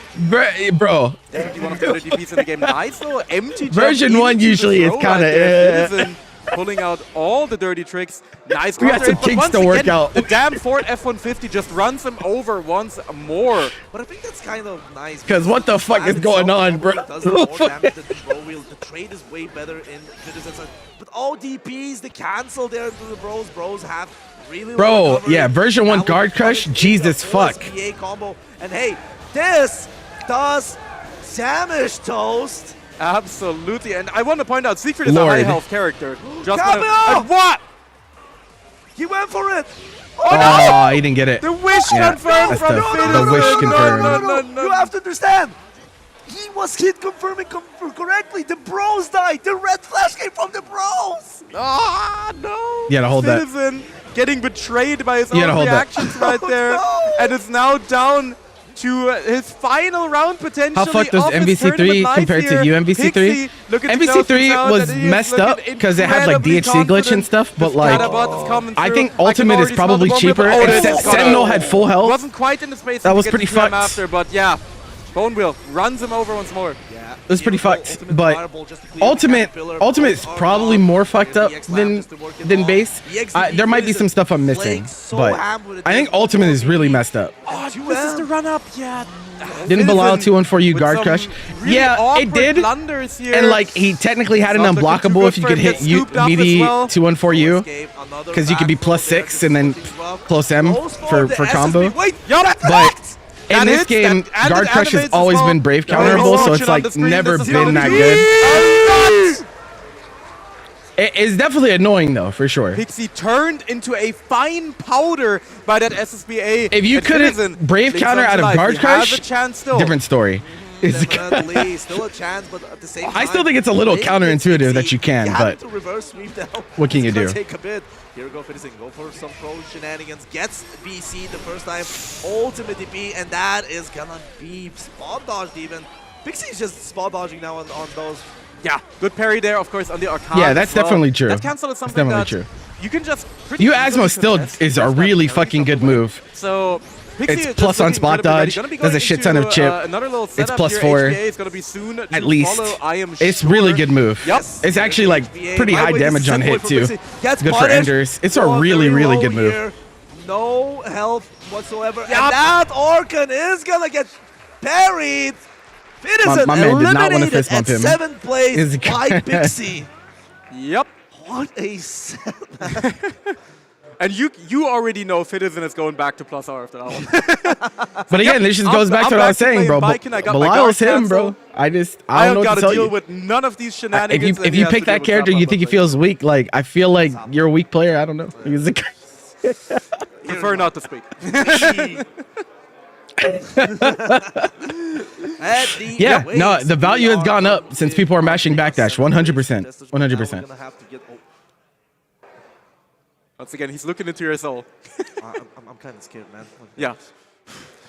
Bro. Definitely one of the better DPs in the game. Nice though. Empty version 1 usually is kind of pulling out all the dirty tricks. Nice. We got some kinks to work out. The damn Ford F-150 just runs him over once more. But I think that's kind of nice. Because what the fuck is going on, bro? Does more damage than the bro wheel. The trade is way better in Citizen. But all DPs, the cancel there to the bros. Bros have really bro, yeah, version 1 guard crush, Jesus fuck. SPA combo. And hey, this does damage, Toast. Absolutely, and I want to point out, Siegfried is a high health character. Just and what? He went for it. Oh, he didn't get it. The wish Yeah, confirmed that's from the wish confirmed. No. You have to understand. He was hit confirming correctly. The bros died. The red flash came from the bros. Ah, no. You gotta hold that. Citizen getting betrayed by his own hold that. reactions right there. No. And is now down to his final round potentially. How fucked was of his MVC3 tournament life compared to here. you, MVC3? Pixie, looking to close things MVC3 out, was and he is messed up looking because it had like incredibly DHC glitch and confident. stuff, but The like Scatterbot is coming I through. think I can Ultimate is already smell probably the bomb cheaper. ripper. Oh, And it is. Sentinel had full health. Wasn't quite in the space That to was get pretty to him fucked. after, but yeah. Bone Wheel runs him over once more. Yeah, It was pretty fucked, but Ultimate is probably more fucked up than base. There might be some stuff I'm missing, but I think Ultimate is really messed up. Oh, this is the run-up, yeah. Didn't Bilal 2-1-4 With guard some crush? really Yeah, it awkward did. blunders here. And like he technically had an Not looking too unblockable good if you for could him. hit Gets scooped up as meaty well. 2-1-4U, because you could be +6 and then close M for combo. But in this game, guard crush has always been brave counterable, so it's like never been that good. It's definitely annoying though, for sure. Pixie turned into a fine powder by that SSBA. If you couldn't brave counter out of guard crush, different story. Definitely, still a chance, but at the same time, I still think it's a little counterintuitive that you can, but to reverse sweep now. what can you It's gonna do? Take a bit. Here we go, finishing. Go for some pro shenanigans. Gets BC the first time. Ultimate DP, and that is gonna be spot dodged even. Pixie's just spot dodging now on those. Yeah, good parry there, of course, on the Arcana. Yeah, that's definitely true. That cancel is something That's that definitely true. you can just pretty You easily Asmo still contest. is a Just that really parry fucking good from the way. move. So Pixie It's is just plus on looking spot incredibly ready. dodge, Gonna be does a going shit ton into, of chip. Another little It's setup plus here. 4 HBA is gonna be soon to at least. follow, I am It's sure. really good move. Yep. It's actually like pretty high damage on hit too. Gets Good for punished. enders. It's a Oh, really, very really low good move. here. No help whatsoever. Yup. And that Orkan is gonna get parried. Citizen My man did not want to eliminated fist bump at him. 7th place Is- by Pixie. Yep. What a set. And you already know Citizen is going back to plus R after that one. But again, this just goes back to what I was saying, bro. Bilal's him, bro. I don't know what got to to tell deal you. with none of these shenanigans. If you pick that character, you think he feels weak. Like I feel like you're a weak player. I don't know. Prefer not to speak. Yeah, no, the value has gone up since people are mashing backdash. 100%. 100%. Once again, he's looking into your soul. I'm kind of scared, man. Yeah.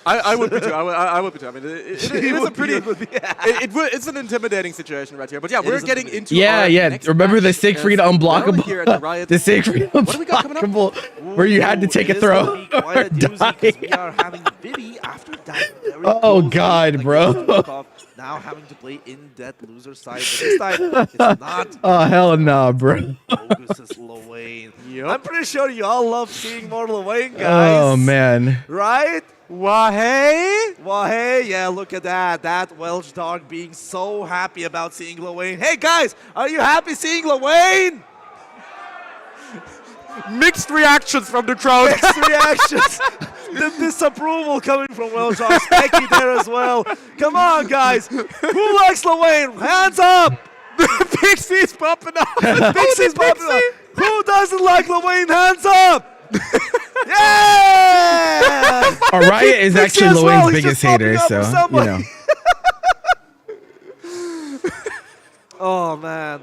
I would be too. I would be too. I mean, it is a pretty. It's an intimidating situation right here. But yeah, we're getting into. Yeah, our yeah. next Remember the match Siegfried as well unblockable? here at the Riot. The Siegfried What do we got coming up? unblockable, where you had to take a throw or die. We are having Vivi after that. Very Oh, close God, against bro. Kickoff. Now having to play in that loser side, but this time it's not. Oh hell nah, bro. Focus is Luane. Yep. I'm pretty sure you all love seeing more Luane, guys. Oh man. Right? Wahey! Well, hey, yeah, look at that. That Welsh dog being so happy about seeing Luane. Hey, guys, are you happy seeing Luane? Mixed reactions from the crowd. Mixed reactions. The disapproval coming from Welljohn. Specky there as well. Come on, guys. Who likes Lil Hands up. Pixie's popping up. Pixie's popping up. Who doesn't like Lil Hands up. Yeah! Riot is Pixie actually as Lil well. Wayne's He's biggest just popping hater, up so, for somebody. you know. Oh, man.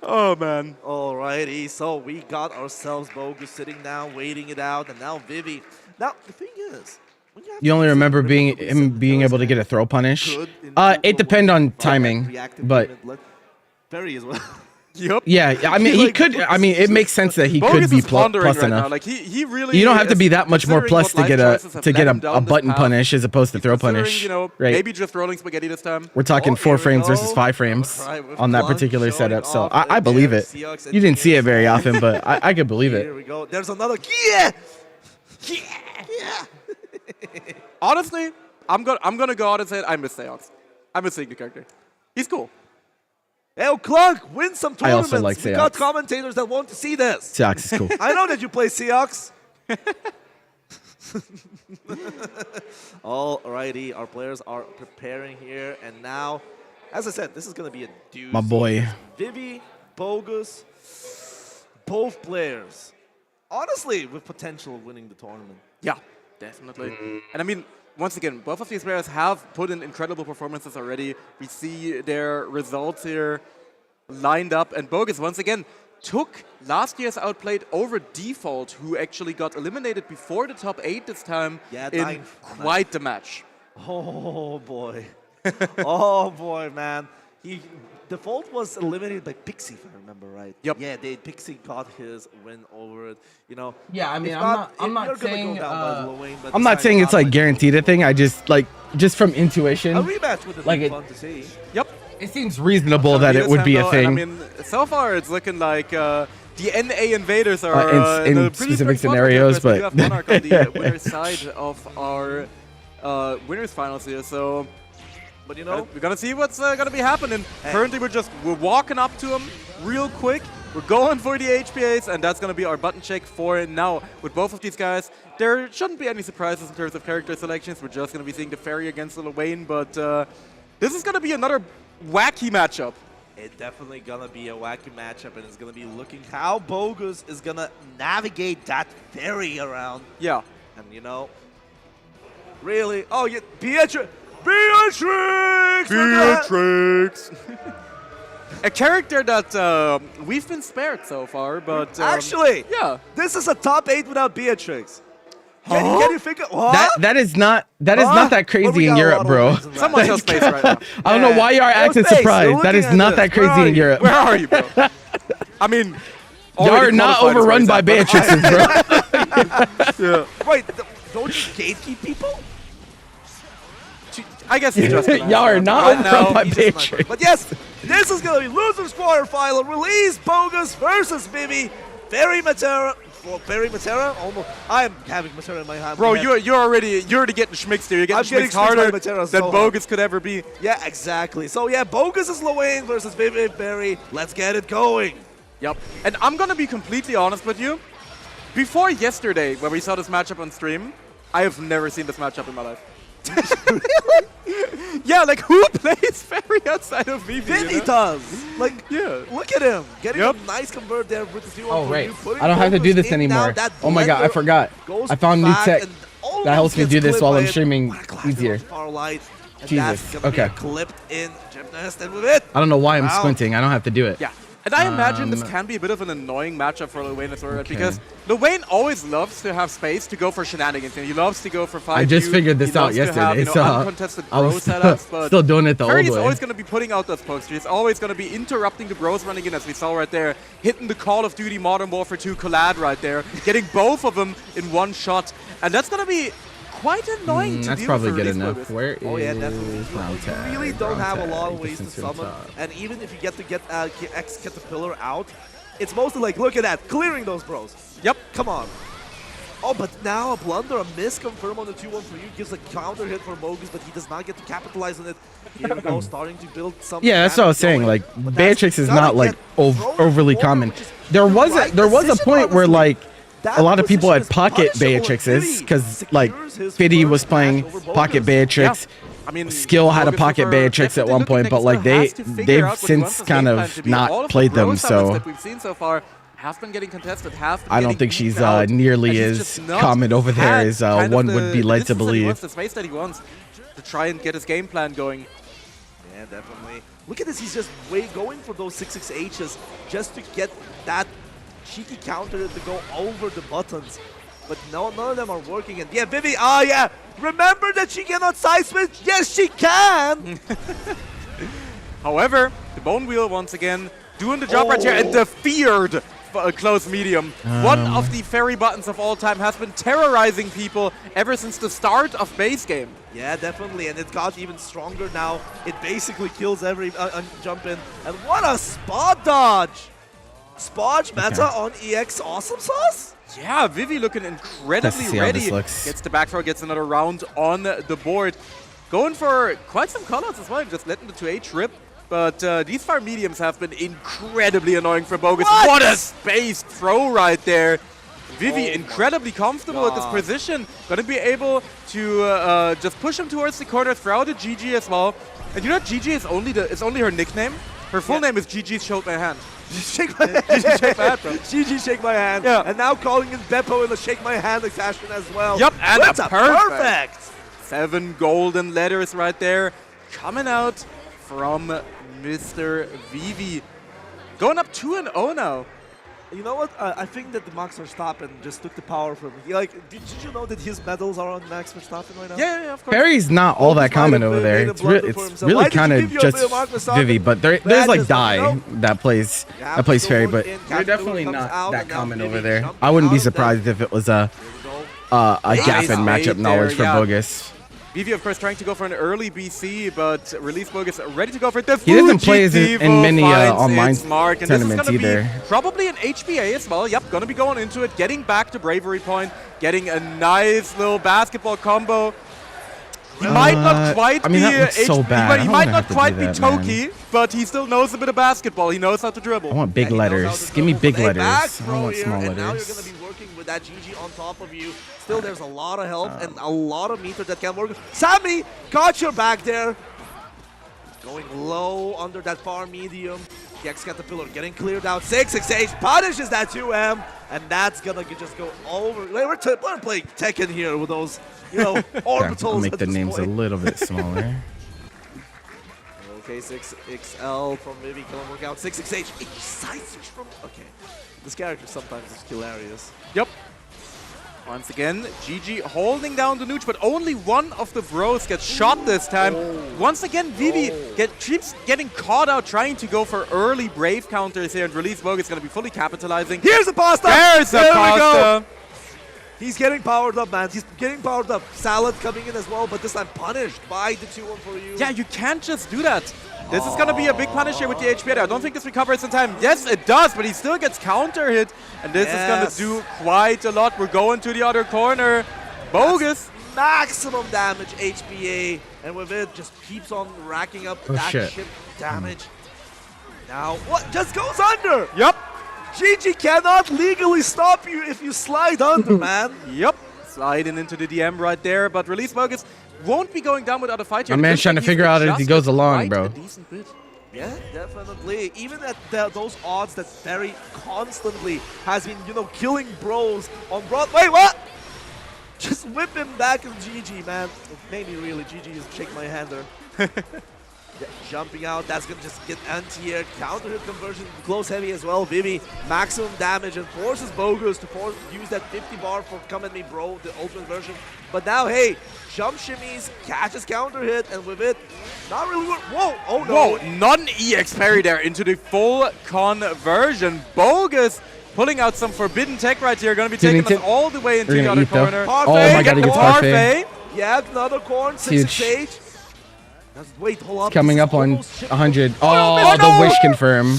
Oh, man. Alrighty, so we got ourselves Bogus sitting down, waiting it out, and now Vivi. Now, the thing is, when you have You only Pixie, remember remember him being able to get a throw punish. good in It people depends on with timing, reactive but movement. Very as well. Yep. yeah, I mean, he Like, could. I mean, it makes sense that he could Bogus be is pondering plus right enough. now. Like he really. You don't have to is be that much more considering plus what to get life choices have led him down a this button path. punish as opposed to He's throw considering, punish. You know, Right? maybe just rolling spaghetti this time. We're talking Oh, 4 here we frames versus go. 5 frames Alright, with on that Blunt particular showing setup. So off I right believe there. it. Seahawks and You didn't see it very Kings. often, but I could believe Here it. we go. There's another. Yeah! Yeah! Honestly, I'm gonna go out and say I miss Seox. I miss seeing the character. He's cool. Hey, Clunk, win some I tournaments. also like We got Seahawks. commentators that want to see this. Seahawks is cool. I know that you play Seahawks. Alrighty, our players are preparing here, and now, as I said, this is gonna be a doozy. My boy. Vivi, Bogus, both players, honestly, with potential of winning the tournament. Yeah, definitely. And I mean, once again, both of these players have put in incredible performances already. We see their results here lined up, and Bogus once again took last year's Outplayed over Default, who actually got eliminated before the top 8 this time Yeah, in dying. quite the match. Oh boy, oh boy, man. Default was eliminated by Pixie, if I remember right. Yep. Yeah, Pixie got his win over it. You know. Yeah, I mean, if I'm not you're gonna saying, go down by Lil Wayne, but I'm not deciding saying it's not like by guaranteed a thing. I just from intuition, a rematch would have like been it- fun to see. Yep. it seems reasonable Gonna that be it this would time, be a though, thing. and I mean, so far it's looking like the NA Invaders are In a pretty specific strong front scenarios, because we do but- have Monarch on the winner's side of our winners finals here. So, But you know, we're gonna see what's gonna be happening. Hey. Currently, we're walking up to him real quick. We're going for the HPAs, and that's gonna be our button check for now. With both of these guys, there shouldn't be any surprises in terms of character selections. We're just gonna be seeing the Fairy against Lil Wayne, but this is gonna be another wacky matchup. it's definitely gonna be a wacky matchup, and it's gonna be looking how Bogus is gonna navigate that ferry around. Yeah. And you know, really, oh yeah, Beatrix! Beatrix! A character that we've been spared so far, but Actually, yeah. this is a top 8 without Beatrix. Can you figure? What? That is not that But we crazy in got a Europe, lot of bro. wins in that. Someone tell space right now. I don't know why you are Yeah. acting Space, surprised. you're That is looking at not this. that Where crazy are in you? Europe. Where are you, bro? I mean, Y'all are not overrun by Beatrixes, bro. Yeah. Wait, don't you gatekeep people? I guess he's just Y'all are not Right overrun now, by He's just a Beatrix. sniper. But yes, this is gonna be losers quarterfinal. Release Bogus versus Vivi. Barry Matera. For Barry Matera, almost. I am having Matera in my hand. Bro, my head. you're already getting schmixed here. You're I'm getting getting schmixed harder schmixed by Matera than so hard. Bogus could ever be. Yeah, exactly. So yeah, Bogus is Lil Wayne versus Vivi Barry. Let's get it going. Yep. And I'm gonna be completely honest with you. Before yesterday, when we saw this matchup on stream, I have never seen this matchup in my life. Yeah, like who plays Fairy outside of Vivi? Vivi you know? does. Like, Yeah. look at him getting Yep. a nice convert there with the 0 Oh, right. putting I don't have to do Bogus this in now. anymore. That Oh my god, I blender forgot. goes I found new back tech and almost that helps me gets do this clipped while by I'm it. streaming What a clash easier. with Far Light. And Jesus, that's gonna be okay. a clipped in Gymnast, and with it. I don't know why I'm Wow. squinting. I don't have to do it. Yeah. And I imagine this Um, can be a bit of an annoying matchup for Lil Wayne as well, right? Okay. Because Lil Wayne always loves to have space to go for shenanigans. And he loves to go for 5 I just figured this out yesterday, so uncontested I bro was setups, but still doing it the old Fairy's way. always going to be putting out those pokes. He's always going to be interrupting the bros running in, as we saw right there, hitting the Call of Duty Modern Warfare 2 collab right there, getting both of them in one shot. And that's going to be quite annoying to That's deal probably with good for enough. Reese Where is Oh yeah, definitely. round You tag? really don't Round have a tag, lot of ways to distance to summon, top. and even if you get to get X Caterpillar out, it's mostly like, look at that, clearing those bros. Yep. Come on. Oh, but now a blunder, a miss confirm on the 2-1 for you, gives a counter hit for Bogus, but he does not get to capitalize on it. Here we go, starting to build some. Yeah, that's what I was saying. Like, Beatrix is not like overly common. There was a point where like a lot of people had pocket Beatrixes because like Fiddy was playing pocket Beatrix. I mean, Skill had a Bogus pocket over Beatrix at definitely one looking point, like but he like still has to figure they've out what he since wants this kind game plan of to be. All not of the played them. bro summons So that we've seen so far have been getting contested. I don't think she's nearly as common over there as one would be led to believe. The space that he wants to try and get his game plan going. Yeah, definitely. Look at this, he's just going for those 6-6Hs just to get that cheeky counter to go over the buttons. But none of them are working. And yeah, Vivi, remember that she cannot side switch? Yes, she can! However, the Bone Wheel once again doing the job right here, and the feared close medium. One of the fairy buttons of all time has been terrorizing people ever since the start of base game. Yeah, definitely, and it got even stronger now. It basically kills every jump in. And what a spot dodge! Spodge meta on EX Awesome Sauce? Yeah, Vivi looking incredibly Let's see how ready. this looks. Gets the back throw, gets another round on the board. Going for quite some colors as well, just letting the 2H rip. But these far mediums have been incredibly annoying for Bogus. What a spaced throw right there. Vivi incredibly comfortable at this position. Gonna be able to just push him towards the corner, throw the GG as well. And you know, GG is only her nickname. Her full name is GG Shake My Hand. Shake my hand. GG Shake My Hand, bro. GG Shake My Hand. Yeah. And now calling in Beppo in the Shake My Hand fashion as well. Yep, and that's a perfect. 7 golden letters right there coming out from Mr. Vivi. Going up 2-0 now. You know what? I think that the Max Verstappen just took the power from him. Like, did you know that his medals are on Max Verstappen right now? Yeah, of course. Fairy's not all that common over there. It's really kind of just Vivi, but there's like Die that plays Fairy, but they're definitely not that common over there. I wouldn't be surprised if it was a gap in matchup knowledge for Bogus. Vivi, of course, trying to go for an early BC, but Release Bogus ready to go for it. He doesn't play in many online tournaments either. Probably an HBA as well. Yep, gonna be going into it, getting back to Bravery Point, getting a nice little basketball combo. He might not quite be so bad. He might not quite be Toki, but he still knows a bit of basketball. He knows how to dribble. I want big letters. Give me big letters. I don't want small and now you're letters. going to be working with that GG on top of you. Still, there's a lot of help and a lot of meter that can work. Sammy, got your back there. Going low under that far medium. GX Caterpillar getting cleared out. 6-6-8 punishes that 2M, and that's going to just go over. We're playing Tekken here with those, orbitals. I'll make the names a little bit smaller. Okay, 6XL from Vivi can work out. 6-6-8. Side switch from. Okay. This character sometimes is hilarious. Yep. Once again, GG holding down the Nooch, but only one of the bros gets shot this time. Once again, Vivi keeps getting caught out trying to go for early Brave counters here, and Release Bogus is going to be fully capitalizing. Here's the pasta! There's the pasta! He's getting powered up, man. He's getting powered up. Salad coming in as well, but this time punished by the 2-1 for you. Yeah, you can't just do that. This is going to be a big punish here with the HP. I don't think this recovers in time. Yes, it does, but he still gets counter hit. And this is going to do quite a lot. We're going to the other corner. Bogus. That's maximum damage HPA. And with it, just keeps on racking up that ship damage. Now, what? Just goes under. Yep. GG cannot legally stop you if you slide under, man. Yep. Sliding into the DM right there. But Release Bogus won't be going down without a fight here. My man's trying to figure out as he goes along, bro. A decent bit. Yeah, definitely. Even at those odds that Ferry constantly has been, killing bros on Broad. Wait, what? Just whip him back in GG, man. Maybe really, GG is Shake My Hand there. Yeah, jumping out, that's going to just get anti-air, counter hit conversion, close heavy as well. Vivi, maximum damage and forces Bogus to use that 50 bar for Come At Me Bro, the ultimate version. But now, hey, jump shimmies, catches counter hit, and with it, not really work. Whoa, oh no. Whoa, non-EX parry there into the full conversion. Bogus pulling out some forbidden tech right here, going to be taking us all the way into the other corner. Oh my god, he gets parfait. Yeah, another corn, 6-6-8. Wait, hold up. It's coming up on 100. Oh, the wish confirm.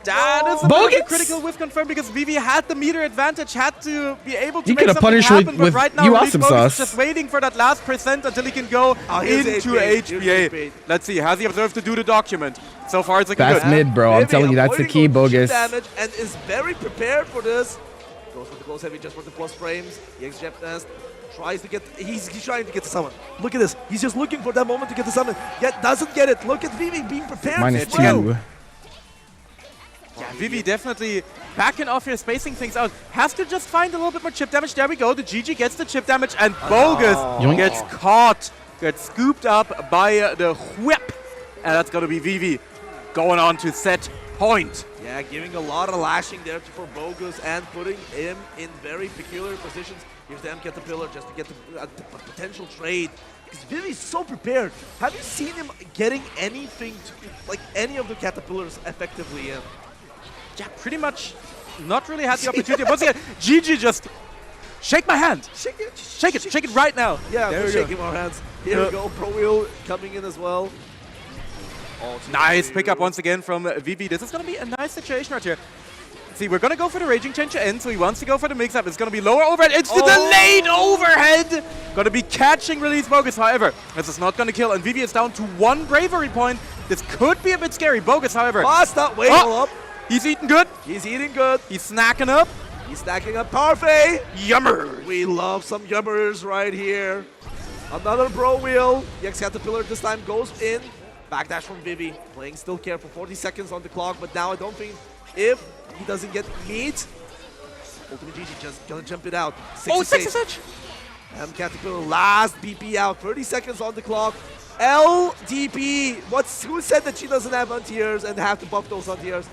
That is a Bogus? really critical whiff confirmed because Vivi had the meter advantage, had to be able to He make could have something punished happen, with but right now you Reef awesome Bogus sauce. is just waiting for that last percent until he can go here's into AWT. Here's HBA. AWT. Let's see, has he observed to do the document? So far it's looking Fast good. mid, bro. I'm Vivi telling you, that's the avoiding key, all the Bogus. damage and is very prepared for this. Goes for the close heavy just for the plus frames. EX Jet Nest tries to get. He's trying to get the summon. Look at this. He's just looking for that moment to get the summon. Yet doesn't get it. Look at Vivi being prepared. Minus as well. 2. Yeah, Vivi definitely backing off here, spacing things out. Has to just find a little bit more chip damage. There we go. The GG gets the chip damage, and Bogus Yoink. gets caught, gets scooped up by the whip. And that's going to be Vivi going on to set point. Yeah, giving a lot of lashing there for Bogus and putting him in very peculiar positions. Here's the M Caterpillar just to get the potential trade. Because Vivi's so prepared. Have you seen him getting anything, like any of the Caterpillars effectively in? Yeah, pretty much not really had the opportunity. Once again, GG just shake my hand. Shake it. Shake it right now. Yeah, There we're we go. shaking our hands. Here we go. Pro Wheel coming in as well. Nice pickup once again from Vivi. This is going to be a nice situation right here. See, we're going to go for the Raging Changer in, so he wants to go for the mix-up. It's going to be lower overhead. It's the delayed overhead! Going to be catching Release Bogus, however. This is not going to kill, and Vivi is down to 1 bravery point. This could be a bit scary. Bogus, however. Fast up, wait, hold up. He's eating good. He's eating good. He's snacking up. He's stacking up parfait. Yummer. We love some yummers right here. Another Pro Wheel. The X Caterpillar this time goes in. Backdash from Vivi. Playing still careful. 40 seconds on the clock, but now I don't think if he doesn't get meat, Ultimate GG just gonna jump it out. 6 M Caterpillar last BP out. 30 seconds on the clock. LDP. Who said that she doesn't have anti-airs and have to buff those anti-airs?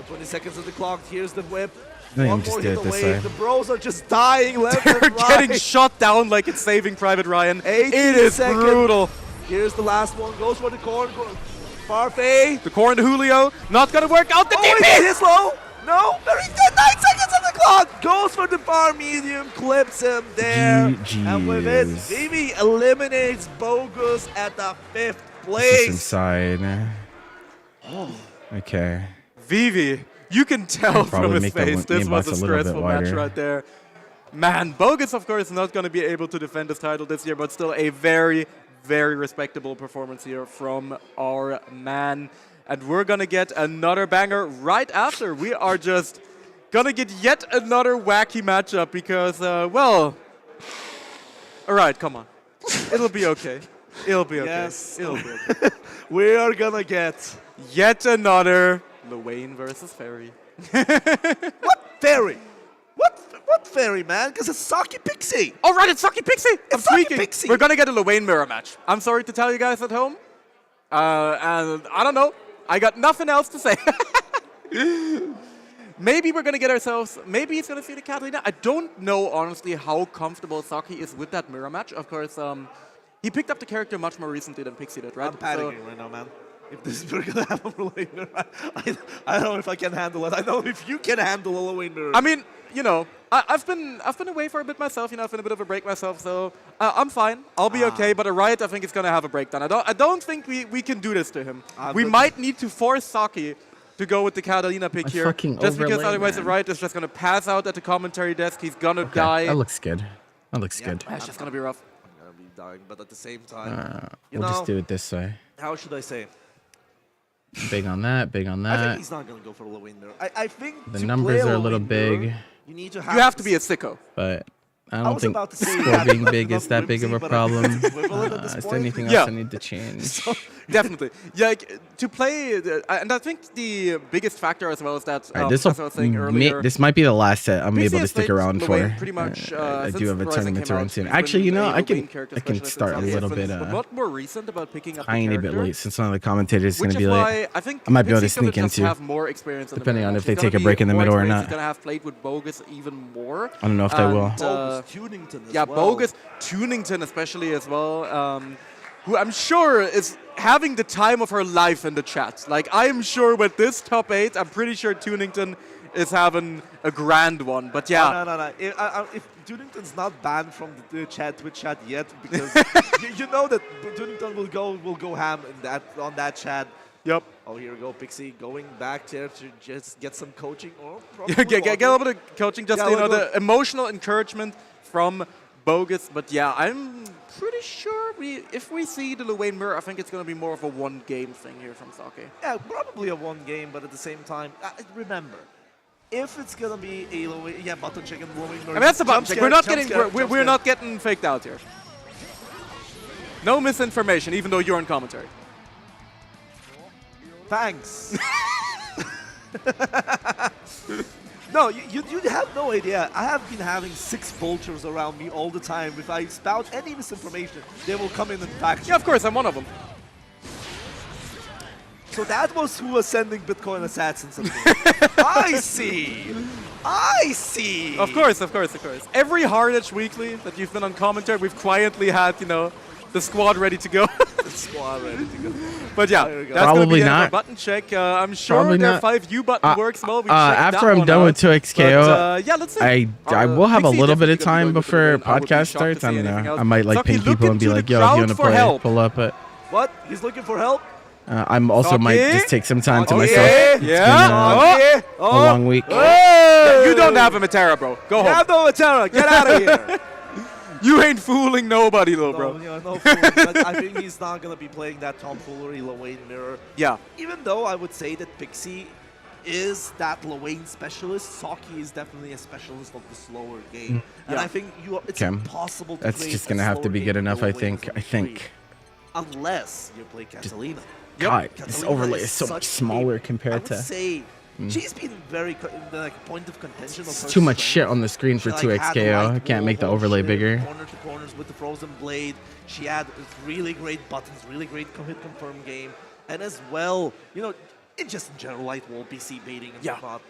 20 seconds on the clock. Here's the whip. think One I'm just more do hit it this away. way. The bros are just dying left They're and right. getting shot down like it's Saving Private Ryan. 18 It is seconds. brutal. Here's the last one. Goes for the corn. Parfait. The core into Julio. Not going to work out. The Oh, is DP. it his low? No. Very dead. 9 seconds on the clock. Goes for the bar medium. Clips him there. And with it, GG's. Vivi eliminates Bogus at the 5th This is place. inside. Okay. Vivi, you can tell from Probably his make the face this game was box a a little bit stressful match wider. right there. Man, Bogus, of course, not going to be able to defend his title this year, but still a very, very respectable performance here from our man. And we're going to get another banger right after. We are just going to get yet another wacky matchup because, well, all right, come on. It'll be okay. It'll be okay. Yes. It'll be okay. We are gonna get Yet another Luane versus Fairy. Fairy. What Fairy, man? Because it's Saki Pixie. All right, it's Saki Pixie. I'm Saki tweaking. Pixie. We're gonna get a Luane mirror match. I'm sorry to tell you guys at home, and I don't know. I got nothing else to say. Maybe we're gonna get ourselves. Maybe he's gonna see the Catalina. I don't know honestly how comfortable Saki is with that mirror match. Of course, he picked up the character much more recently than Pixie did, right? I'm panicking right now, man. If this is we're gonna have a Luane mirror, I don't know if I can handle it. I don't know if you can handle a Luane mirror. I mean, you know, I've been away for a bit myself. You know, I've been a bit of a break myself, so I'm fine. I'll be okay. But Riot, I think, is gonna have a breakdown. I don't think we can do this to him. We but- might need to force Saki to go with the Catalina pick My here, fucking just because overlay, otherwise the man. Riot is just gonna pass out at the commentary desk. He's gonna Okay, die. that looks good. That looks Yeah. good. It's just gonna be rough. I'm gonna be dying, but at the same time, you We'll know, just do it this way. how should I say? Big on that, big on I think that. he's not gonna go for a Luane mirror. I think The to numbers play are a little Luane mirror, big. You need to You have to be a sicko. But I I don't was think about to say score that, being but big not is that big of a whimsy, but I problem. think it's equivalent at this Is there point. anything else Yeah. I need to change? Definitely. Yeah, like, to play, and I think the biggest factor as well is that, Alright, as I was saying earlier, this might be the last set I'm able to PCS stick played around Luane for. pretty much, I since do have a Rising tournament to came run out, soon. he's Actually, you been know, a I can Luane character I can specialist start a himself. little He's bit been a lot more recent about picking up the tiny bit character, late since one of the commentators is which going to is be late. why I think I might be able to Pixie's gonna sneak just into, have more experience in the depending mirror on match. if they He's take gonna a break be in the more middle or experienced. not. He's gonna have played with Bogus even more. I don't know if they will. And, Bogus Tunington as yeah, well. Bogus Tunington especially as well, who I'm sure is having the time of her life in the chat. Like, I'm sure with this top 8, I'm pretty sure Tunington is having a grand one. But yeah, No. If Tunington's not banned from the Twitch chat yet, because you know that Tunington will go ham in on that chat. Yep. Oh, here we go, Pixie going back there to just get some coaching. Or get a little bit of coaching, just Yeah, you know, look. the emotional encouragement from Bogus. But yeah, I'm pretty sure if we see the Luane mirror, I think it's going to be more of a one-game thing here from Sake. Yeah, probably a one game, but at the same time, remember, if it's gonna be a button check and blowing. I mean, that's the button check. We're not getting faked out here. No misinformation, even though you're on commentary. Thanks. No, you have no idea. I have been having 6 vultures around me all the time. If I spout any misinformation, they will come in and fact check. Yeah, of course, I'm one of them. So that was who was sending Bitcoin assassins at me. I see. I see. Of course. Every Hardedge Weekly that you've been on commentary, we've quietly had, you know, the squad ready to go. The squad ready to go. But yeah, There we go. that's going to be Probably the end of our not. button check. I'm sure Probably their not. 5U button works well. We checked After that I'm one done out. with 2XKO, But, yeah, let's see. I will have a Pixie little bit definitely of time gonna be before going with the win. I would be podcast shocked to starts. I see don't anything know. else. I might like Saki, ping people and be look like, into yo, the if you crowd want to for help. pull up it. What? He's looking for help? I'm also might just take some time to Okay. myself. It's been, Yeah. a long week. Yeah, you don't have a Matera, bro. Go home. Have no Matera. Get out of here. You ain't fooling nobody, though, No, bro. no fool. But I think he's not going to be playing that tomfoolery Luane mirror. Yeah. Even though I would say that Pixie is that Luane specialist, Saki is definitely a specialist of the slower game. And Yeah. I think it's Okay. impossible to That's create just a going to have to slower be game good enough, I Luane think. from I think. three. Unless you play Catalina. God, this Catalina overlay is is so such much a- smaller I compared would to... say she's been very like a point of contention. It's of her too much strength. shit on the screen for She, like, had the 2XKO. right I can't make the wall overlay shit, bigger. Corner to corners with the frozen blade. She had really great buttons, really great hit confirm game, and as well, you know, just in general light wall BC baiting and Yeah. whatnot.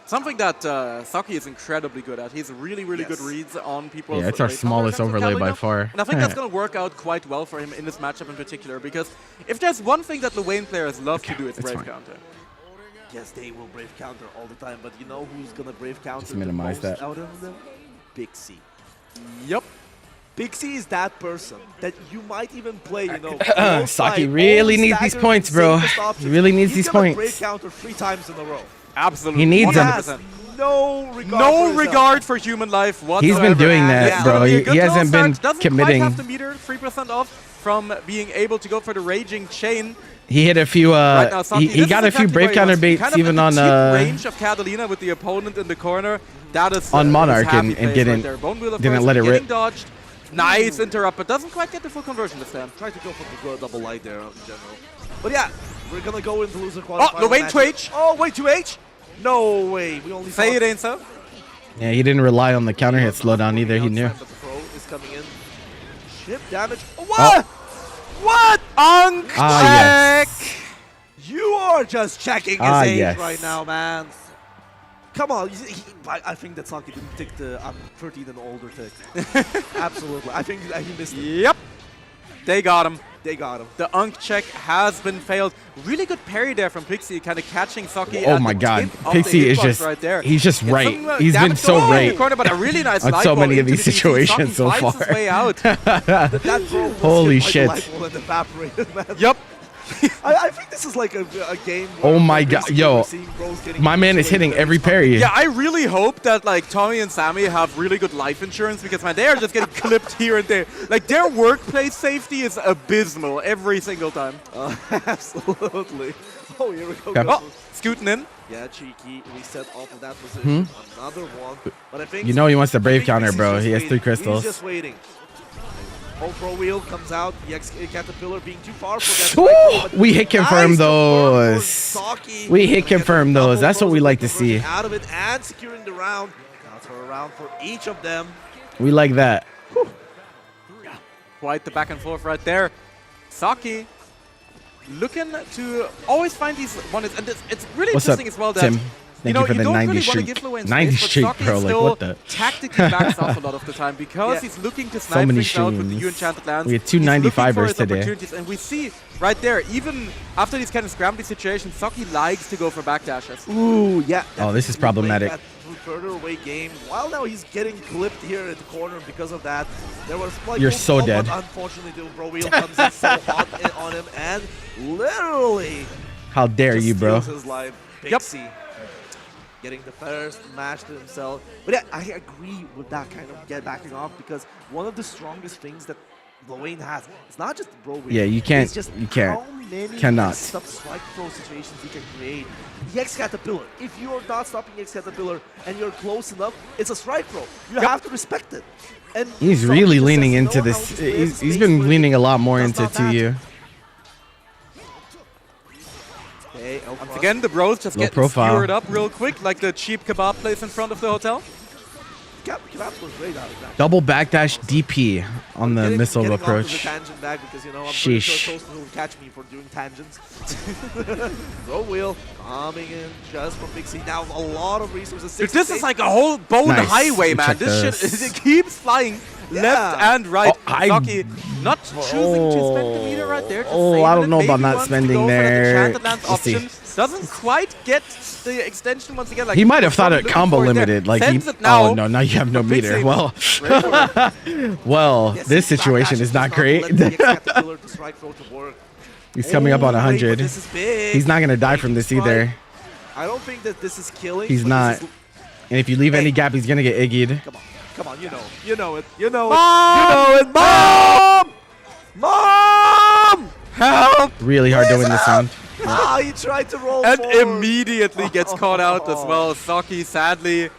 Something that Saki is incredibly good at. He's really good reads on people. Yeah, it's our smallest overlay by far. And I think that's going to work out quite well for him in this matchup in particular, because if there's one thing that Luane players love to do, it's it's Brave fine. Counter. Yes, they will brave counter all the time, but you know who's gonna brave counter Just minimize the most that. out of them? Pixie. Yep. Pixie is that person that you might even play, you know. alongside Saki all really the needs these staggered points, bro. safest options. He really needs He's these gonna points. brave counter 3 times in a row. Absolutely. He needs He them. has 100%. no regard for No himself. regard for human life whatsoever. He's been doing and that, it's bro. gonna be a He good hasn't little been start. Doesn't committing. quite have to meter 3% off from being able to go for the Raging Chain. He hit a few. Right now, Saki, He this got is a few exactly brave where he counter wants to be. baits Kind of even at on the cheap range of Catalina with the opponent in the corner. That is on his Monarch happy and place didn't- right there. Bone Wheel, of didn't course, let it getting rip. dodged. Nice interrupt, but doesn't quite get the full conversion this time. Try to go for the double light there in general. But yeah, we're gonna go into loser qualifier. Oh, Luane to H. Oh, wait, to H? No way. We only Say saw it ain't so. Yeah, he didn't rely on the counter hit slowdown either. He knew. But the pro is coming in. Ship damage. Oh, what? What? Unk Ah, check. You are just checking his Ah, age yes. right now, man. Come on. I think that Saki didn't take the 13 and older tick. Absolutely. I think that he missed it. Yep. They got him. They got him. The Unk check has been failed. Really good parry there from Pixie, kind of catching Saki. Oh at my the God, tip of the Pixie is hitbox just right there. he's just Gets right. some, He's been damage so going in the right corner, but a really nice on light so ball many of into these the DC. situations so Saki fights far. his way out. That bro was Holy hit by the shit. light wall and evaporated, man. Yep. I think this is like a game. Oh where my basically God, yo, we're seeing bros getting My man is hitting eviscerated every very parry. Yeah, I really hope that like Tommy and Sammy have really good life insurance, because man, they are just getting clipped here and there. Like their workplace safety is abysmal every single time. Absolutely. Oh, here we go. Okay. Oh, scooting in. Yeah, cheeky. Reset off of that position. Another one. But I think You know he wants the I brave think counter, Pixie's bro. just He has waiting. 3 crystals. He's just waiting. Oh, pro wheel comes out. The Caterpillar being too far for that. Ooh, we hit confirm Nice confirm for those. Saki. We hit Gonna get confirm the double those. That's what we frozen like to conversion see. Out of it and securing the round. That's for a round for each of them. We like that. Quite the back and forth right there. Saki looking to always find these one and it's really What's up, interesting as well that Tim? Thank you for you the don't 90 really want to streak. give Luane 90 space, but streak, Saki bro. Like, still what the? tactically backs off a lot of the time because Yeah. he's looking to So snipe many things out with the streams. U-Enchanted Lands. We had two He's looking for 95ers his today. opportunities, and we see right there, even after these kind of scrambly situations, Saki likes to go for backdashes. Ooh, yeah. Oh, this is definitely problematic. playing that further away game. While now he's getting clipped here at the corner because of that. There was like You're no so fault, dead. but unfortunately, the bro wheel comes in so hot on him and literally How dare just you, bro? steals his life. Yep. Pixie getting the first match to himself. But yeah, I agree with that kind of backing off, because one of the strongest things that Lowain has, it's not just the bro wheel. Yeah, you can't. It's just You can't. how many Cannot. messed up strike throw situations he can create. The X Caterpillar. If you're not stopping X Caterpillar and you're close enough, it's a strike throw. You have to respect it. And He's Saki really just leaning says, into "You know this. how to play He's space been with leaning a lot more does into not matter." 2U. Okay, Once again, the bros just Low get profile. skewered up real quick, like the cheap kebab place in front of the hotel. Kebabs was great out of that. Double backdash DP on the Getting- missile getting off to approach. the tangent back, because, you know, I'm pretty Sheesh. sure Toast will catch me for doing tangents. Row wheel coming in just from Pixie. Now a lot of resources. Dude, this is like a whole bone Nice. highway, We man. checked This this. shit it keeps flying left and right. Oh, Saki not choosing to spend the meter right there. Just Oh, saving I don't it. know about Maybe not wants to spending go for there. the Enchanted Lands Let's see. option. Doesn't quite get the extension once again. Like He might have thought it looking combo for there. limited. Like he. Sends it now. Oh no! Now you have no Pixie. meter. Well, Great work. well, Yes, this backdash situation is not just great. let the X Caterpillar to strike throw to work. He's coming up on Oh, wait, but 100. this is big. He's not gonna die from this either. I don't think that this is killing. He's but not. this is- And if you leave any Hey. gap, he's gonna get iggyed. Come on, you know it, you know it, you know Mom! it, Mom! Mom! Help! Really hard to win this round. Ah, he tried to roll And forward. immediately gets caught out as well. Saki, sadly,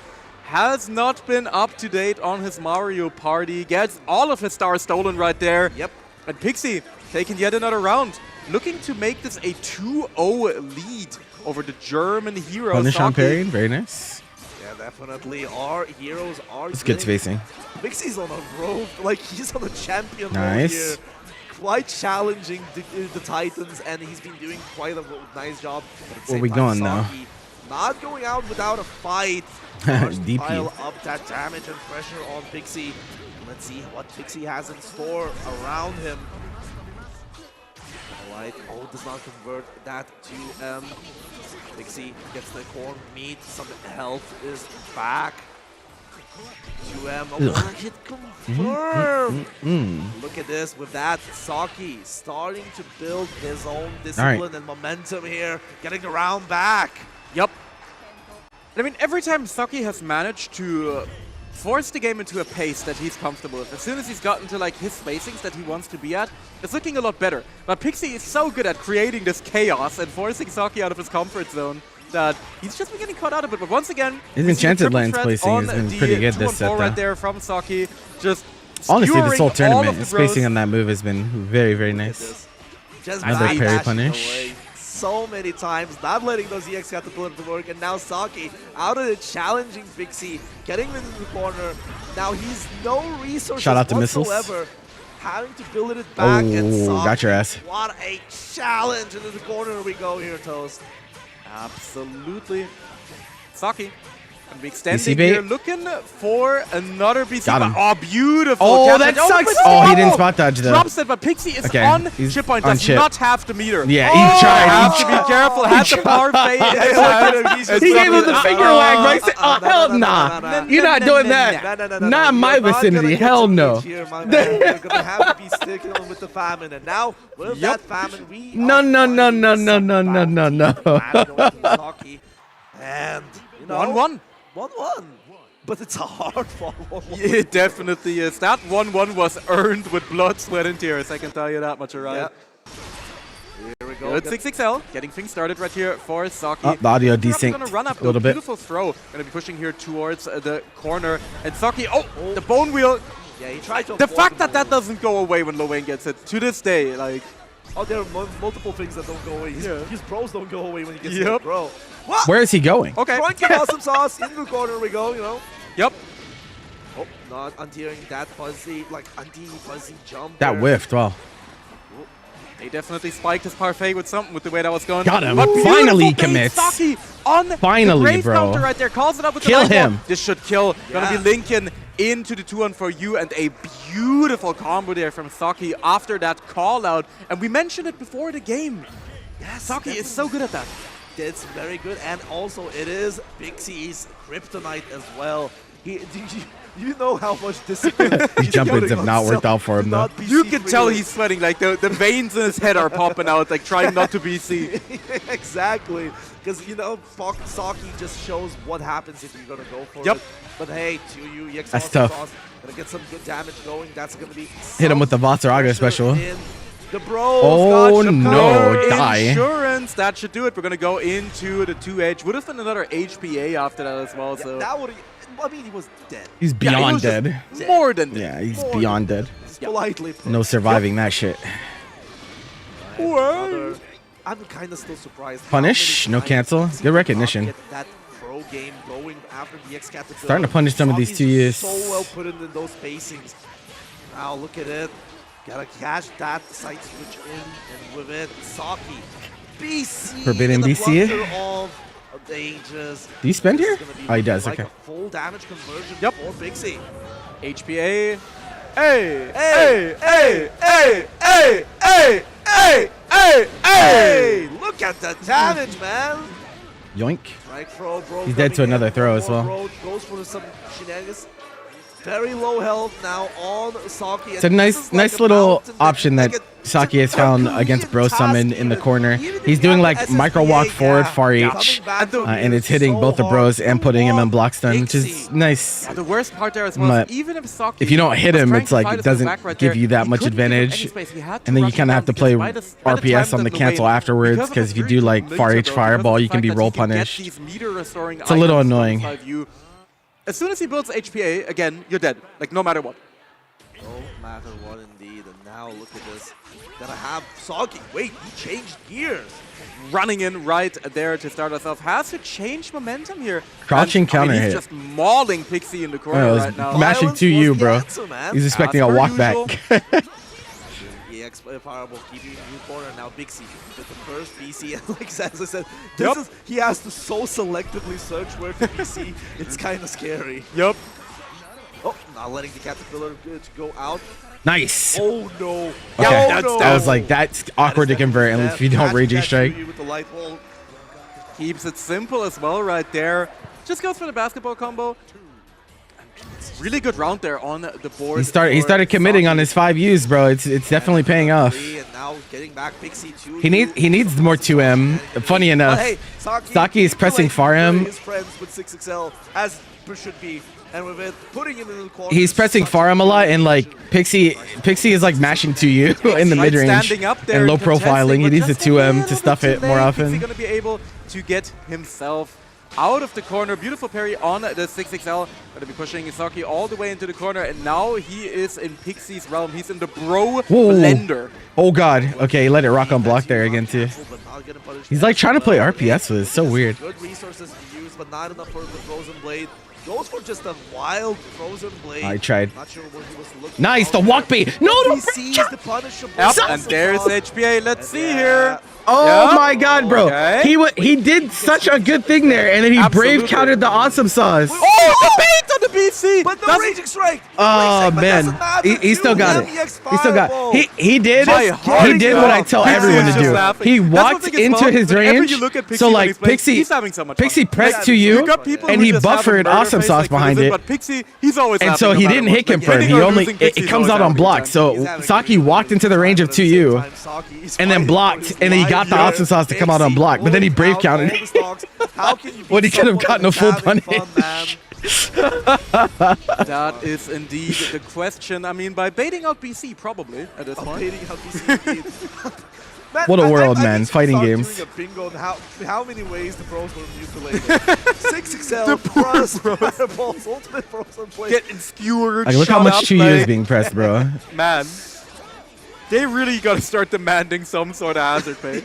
has not been up to date on his Mario Party. Gets all of his stars stolen right there. Yep. And Pixie taking yet another round. Looking to make this a 2-0 lead over the German hero. Punish on Saki. parry. Very nice. Yeah, definitely. Our heroes are. It's good getting- spacing. Pixie's on a road, like he's on a champion road Nice. here. Quite challenging the Titans, and he's been doing quite a nice job. But at the Where same we time, going now? Saki not going out without a fight. Starts to DP. pile up that damage and pressure on Pixie. Let's see what Pixie has in store around him. Alright, oh, does not convert that to Pixie gets the corn meat, some health is back. 2M, oh, hit confirmed. Look at this, with that, Saki starting to build his own discipline and momentum here, getting the round back. Yep. I mean, every time Saki has managed to force the game into a pace that he's comfortable with, as soon as he's gotten to like his spacings that he wants to be at, it's looking a lot better. But Pixie is so good at creating this chaos and forcing Saki out of his comfort zone that he's just been getting caught out a bit. But once again, His we see the Enchanted triple Lands threat placing on has been the pretty good 2 this and set, 4 right though. there from Saki. Just Honestly, this whole skewering all tournament, of the the bros. spacing on that move has been very, very Look at nice. this. Just Another backdashing parry punish. away so many times, not letting those EX Caterpillar to work, and now Saki out of it, challenging Pixie, getting him into the corner. Now he's no resources Shout out to missiles. whatsoever, having to build it back, and Oh, Saki, got your ass. what a challenge into the corner we go here, Toast. Absolutely. Saki. And we extending BC bait. here, looking for another BC. Got him. Oh, beautiful. Oh, catch. that sucks. but Oh, he no! didn't spot dodge, though. Drops it, but Pixie is Okay, on he's chip point. on Does chip. not have the meter. Yeah, Oh, he tried. Have to be careful. Had the parfait. He gave him the finger wag, right? I said, oh, hell nah. You're not doing that. Not in my You're not vicinity. gonna get Hell to no. reach here, my man. You're gonna have to be sticking on with the famine, and now with Yep. that famine, we No, are no, no, finding no, no, some no, no, no, no. bounty going to Saki. And you know, 1-1. 1-1. But it's a hard fall. 1-1. It definitely is. That 1-1 was earned with blood, sweat, and tears. I can tell you that much, alright? Here we go. Good 6XL, getting things started right here for Saki. Oh, the audio Perhaps desynced gonna run up a little bit. Beautiful throw. Gonna be pushing here towards the corner. And Saki, oh, the bone wheel. Yeah, he tried to The avoid fact that the that doesn't go away when Lowain gets it, to this day, like, Oh, there are multiple things that don't go away. His pros don't go away when he gets Yep. hit, bro. What? Where is he going? okay. Throwing some awesome sauce into the corner we go, you know. Yep. Oh, not untearing that fuzzy, like anti-fuzzy jump. That there. whiffed. Well, They definitely spiked his parfait with something with the way that was going. Got him. But Finally beautiful bait, commits. Saki on Finally, the Grace bro. counter right there. Calls it up with Kill the light him. ball. This should kill. Gonna Yeah. be Lincoln into the 2-1-4U, and a beautiful combo there from Saki after that call out. And we mentioned it before the game. Yes, Saki is so good at that. It's very good, and also it is Pixie's kryptonite as well. You know how much discipline These jump ins have not worked out for him, though. You can tell he's sweating, like the veins in his head are popping out, like trying not to BC. Exactly, because you know Saki just shows what happens if you're gonna go for Yep. it. But hey, to you, EX That's tough. Gonna get some good damage going. That's gonna be Hit him with the Vatsaraga pressure special. in. The bros Oh, got no, Shakar. die. Insurance, that should do it. We're gonna go into the 2H. Would have been another HPA after that as well. Yeah, So that would. I mean, he was dead. He's Yeah, he beyond was just dead. more than dead. Yeah, he's More beyond than dead. Politely put. No surviving that shit. Another- I'm kind of still surprised. how Punish, many no times cancel. we Good did not recognition. get that pro game going after the X Caterpillar. Starting to punish some of these Saki's 2Us. So well put in those spacings. Now look at it. Gotta catch that side switch in, and with it, Saki. BC. Forbidden the BC? blunder of the ages. Do you spend This here? is gonna be Oh, he does, like okay. a full damage conversion Yep. for Bixie. HPA. Hey, hey, hey, hey, hey, hey, hey, hey, Hey, look at the damage, man. Yoink. Right throw, bro. He's dead to coming another in. throw as well. Bro goes for some shenanigans. Very low health now on Saki. It's a nice little option that Saki has found against Bro Summon in the corner. He's doing like micro walk forward, far H, and it's hitting both the bros and putting him in block stun, which is nice. Yeah, the worst part there as well But is even if Saki if you don't hit was him, trying it's to like fight it us in the doesn't back right give there, you that he much couldn't give him any advantage. space. He had to And then you rush him kind of down have to because play by the RPS time on the that cancel wave- afterwards, because if you do like far H fireball, you can be roll punished. It's It's a little annoying. As soon as he builds HPA, again, you're dead. Like, no matter what. No matter what, indeed. And now look at this. Gotta have Saki. Wait, he changed gears. Running in right there to start us off. Has to change momentum here. Crouching And, counter he's hit. just mauling Pixie in the corner Oh, right now. mashing Violence to was you, the bro. answer, man. He's expecting As a per walk usual. back. EX fireball keeping in the corner. Now Bixie with the first BC. And like as I said, Yup. he has to so selectively search where to BC. It's kind of scary. Yup. Oh, not letting the Caterpillar go out. Nice. Oh no. Okay, Oh, no. that was like, that's awkward to convert unless if you don't Raging Strike. With the light wall. Keeps it simple as well right there. Just goes for the basketball combo. Really good round there on the board. He started committing on his 5Us, bro. It's definitely paying off. And now getting back Pixie too. He needs more 2M. Funny enough, But hey, Saki is pressing far M. His friends with 6XL as per should be, and with it putting him in the corner. He's pressing far M a lot, and like Pixie is like mashing to you in the Right, mid range standing up there and low contesting, profiling. He but needs a just 2M little to stuff bit it too more late. often. Pixie gonna be able to get himself out of the corner. Beautiful parry on the 6XL. Gonna be pushing Saki all the way into the corner, and now he is in Pixie's realm. He's in the bro blender. Oh god. Okay, he let it rock on block there again too. He's like trying to play RPS with it. It's so weird. Good resources to use, but not enough for the Frozen Blade. Goes for just a wild Frozen Blade. I tried. Not sure what he was looking Nice, for. the walk bait. No, He don't sees the punishable. Yep, and there's HPA. Let's see here. Oh Yep. my god, bro. Okay. He did such a good thing there, and then he Absolutely. brave countered the awesome sauce. Oh, the bait on the BC! But the Doesn't- Raging Strike. Oh But man, doesn't matter. he still got it. EX He still got Fireball. he did My heart he did what I tell Pixie everyone is to just do. laughing. He That's walked the thing as into well, his whenever range. you look at Pixie So when like he's playing, Pixie he's having so much Pixie fun. pressed Yeah, to you you, got people and who he just have a buffered murder awesome face sauce like behind Khalil, it. But Pixie, he's always And happy so no he matter didn't what. hit Like, confirm. winning He or only losing, it Pixie's comes always out on having a block. good time. So He's having a Saki great walked into the range of time. 2U. Saki is and then fighting blocked, for his and then he life got the here. awesome sauce to come out on Pixie block, but then he pulling brave out counted. all the stocks. How can you When he beat could have someone gotten a that's full having fun, punish. man? That is indeed the question. I mean, by baiting out BC, probably, at this point. Beating out BC indeed. Man, What a world, I man. need to Fighting start games. doing a bingo on how many ways the pros were mutilated. 6XL plus fireballs, ultimate frozen play. Getting skewered, Like look how shot much up, 2U like, is being pressed, bro. Man, they really got to start demanding some sort of hazard pay.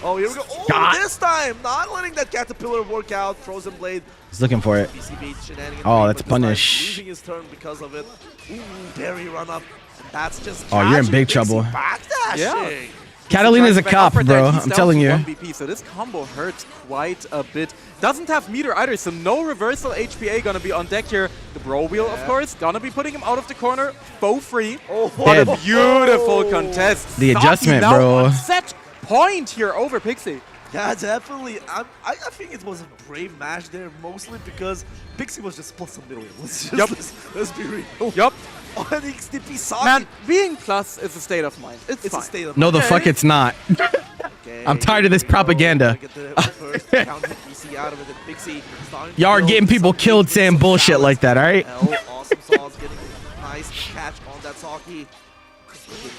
Oh, here we go. Oh, God. this time, not letting that Caterpillar work out. Frozen Blade. He's looking for it. BCB shenanigans. Oh, but that's this time punish. Losing his turn because of it. Ooh, Barry run up. And that's just Oh, you're in catching big Pixie trouble. Backdashing. Yeah. Catalina's a Back cop, up for that. bro. He's I'm down telling to you. 1 BP, so this combo hurts quite a bit. Doesn't have meter either, so no reversal HPA gonna be on deck here. The bro wheel, of course, gonna be putting him out of the corner for free. Oh, What a Dead. beautiful contest. The Saki adjustment, now bro. on set point here over Pixie. Yeah, definitely. I think it was a brave match there, mostly because Pixie was just plus a million. Let's be real. Yup. On XDP Saki. Man, being plus is a state of mind. It's it's fine. a state of No, the Okay. fuck it's not. Okay, I'm tired of this here we go. propaganda. Get the first counter PC out of it, and Pixie starting to Y'all are build getting people some killed big saying some bullshit balance. like that, all right? Awesome Sauce getting a nice catch on that Saki.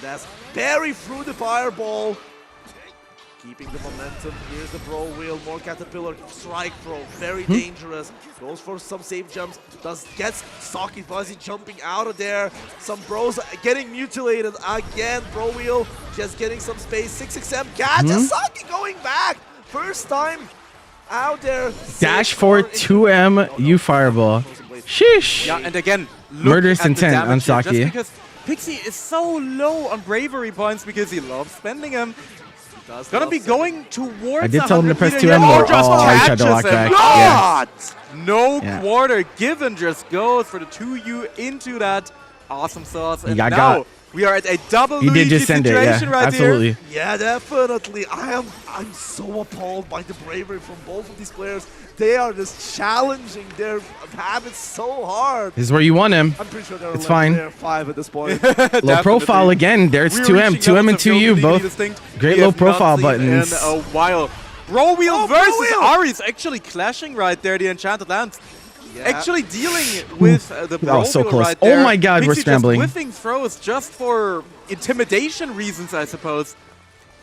That's Barry through the fireball. Keeping the momentum. Here's the bro wheel. More caterpillar strike throw. Very dangerous. Goes for some safe jumps. Gets Saki Fuzzy jumping out of there. Some bros getting mutilated again. Bro wheel just getting some space. 6XM catches Saki going back. First time out there. Dash Safe for for 2M, you fireball. Sheesh. Yeah, and again, look Murderous at the intent on damage here, Saki. Just because Pixie is so low on bravery points because he loves spending them. Gonna be going towards. I did tell him to press 2M more. more. Oh, he tried to lock back. Yeah. No Yeah. quarter given, just goes for the 2U into that awesome sauce. And got now got. we are at a double He did Luigi just send it, yeah, situation right absolutely. here. Yeah, definitely. I'm so appalled by the bravery from both of these players. They are just challenging their habits so hard. This is where you want him. I'm pretty sure they're It's fine. They're 5 at this point. Low profile again. There's 2M. 2M and 2U both. Great low profile buttons. In a while. Bro Wheel Oh, Bro versus Wheel! Ari's actually clashing right there, the Enchanted Lands. Yeah. Actually dealing with the Bro so Wheel close. right Oh there. my God, we're Pixie scrambling. Just whiffing throws just for intimidation reasons, I suppose.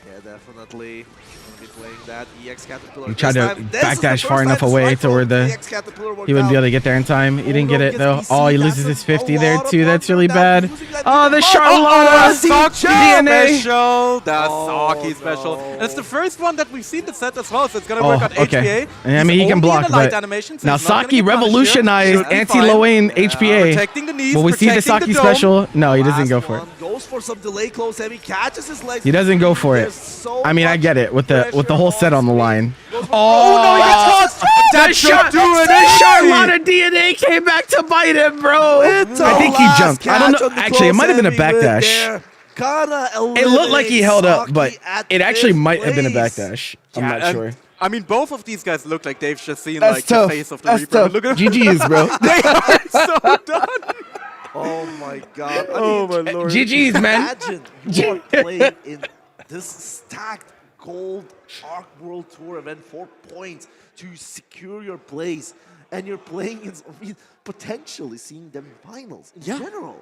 Yeah, definitely. Gonna be playing that EX Caterpillar. He tried This to time- this is the backdash first far time enough away strike to where from the EX Caterpillar worked he wouldn't be out. able to get there in time. He didn't get it Gets though. PC, Oh, he that's loses his a 50 there lot of too. That's blunder. really bad. Losing that Oh, the lead. Charlotte Saki DNA. special. That's Oh, Saki special. no. And it's the first one that we've seen the set as well, so it's gonna Oh, work on okay. HPA. I mean, he He's can only block, in the light but animation, so now he's not gonna Saki get punished here. revolutionized Should be anti-low-aim fine. HPA. Protecting the knees, Will we see the protecting Saki dome. special? No, he doesn't Last go for it. one Goes for some delay close heavy, catches his legs. He doesn't go for it. There's so I mean, I much get it with the pressure whole set on the screen. line. Goes for- Oh, no, he gets caught! That should do it, The easy. Charlotte DNA came back to bite him, bro. It's I a think he last jumped. I don't catch know. on the Actually, it close might have been a heavy with backdash. there. Kinda It looked like he held up, but eliminates Saki it at actually fifth might have been a place. backdash. I'm Yeah, not and, sure. I mean, both of these guys look like they've just seen That's like tough. the face of the That's Reaper. tough. Look at them. GG's, bro. They are so done. Oh my god. I Oh mean, my lord. GG's, man. imagine you are playing in this stacked gold Arc World Tour event, 4 points to secure your place, and you're playing in potentially seeing them in finals in general.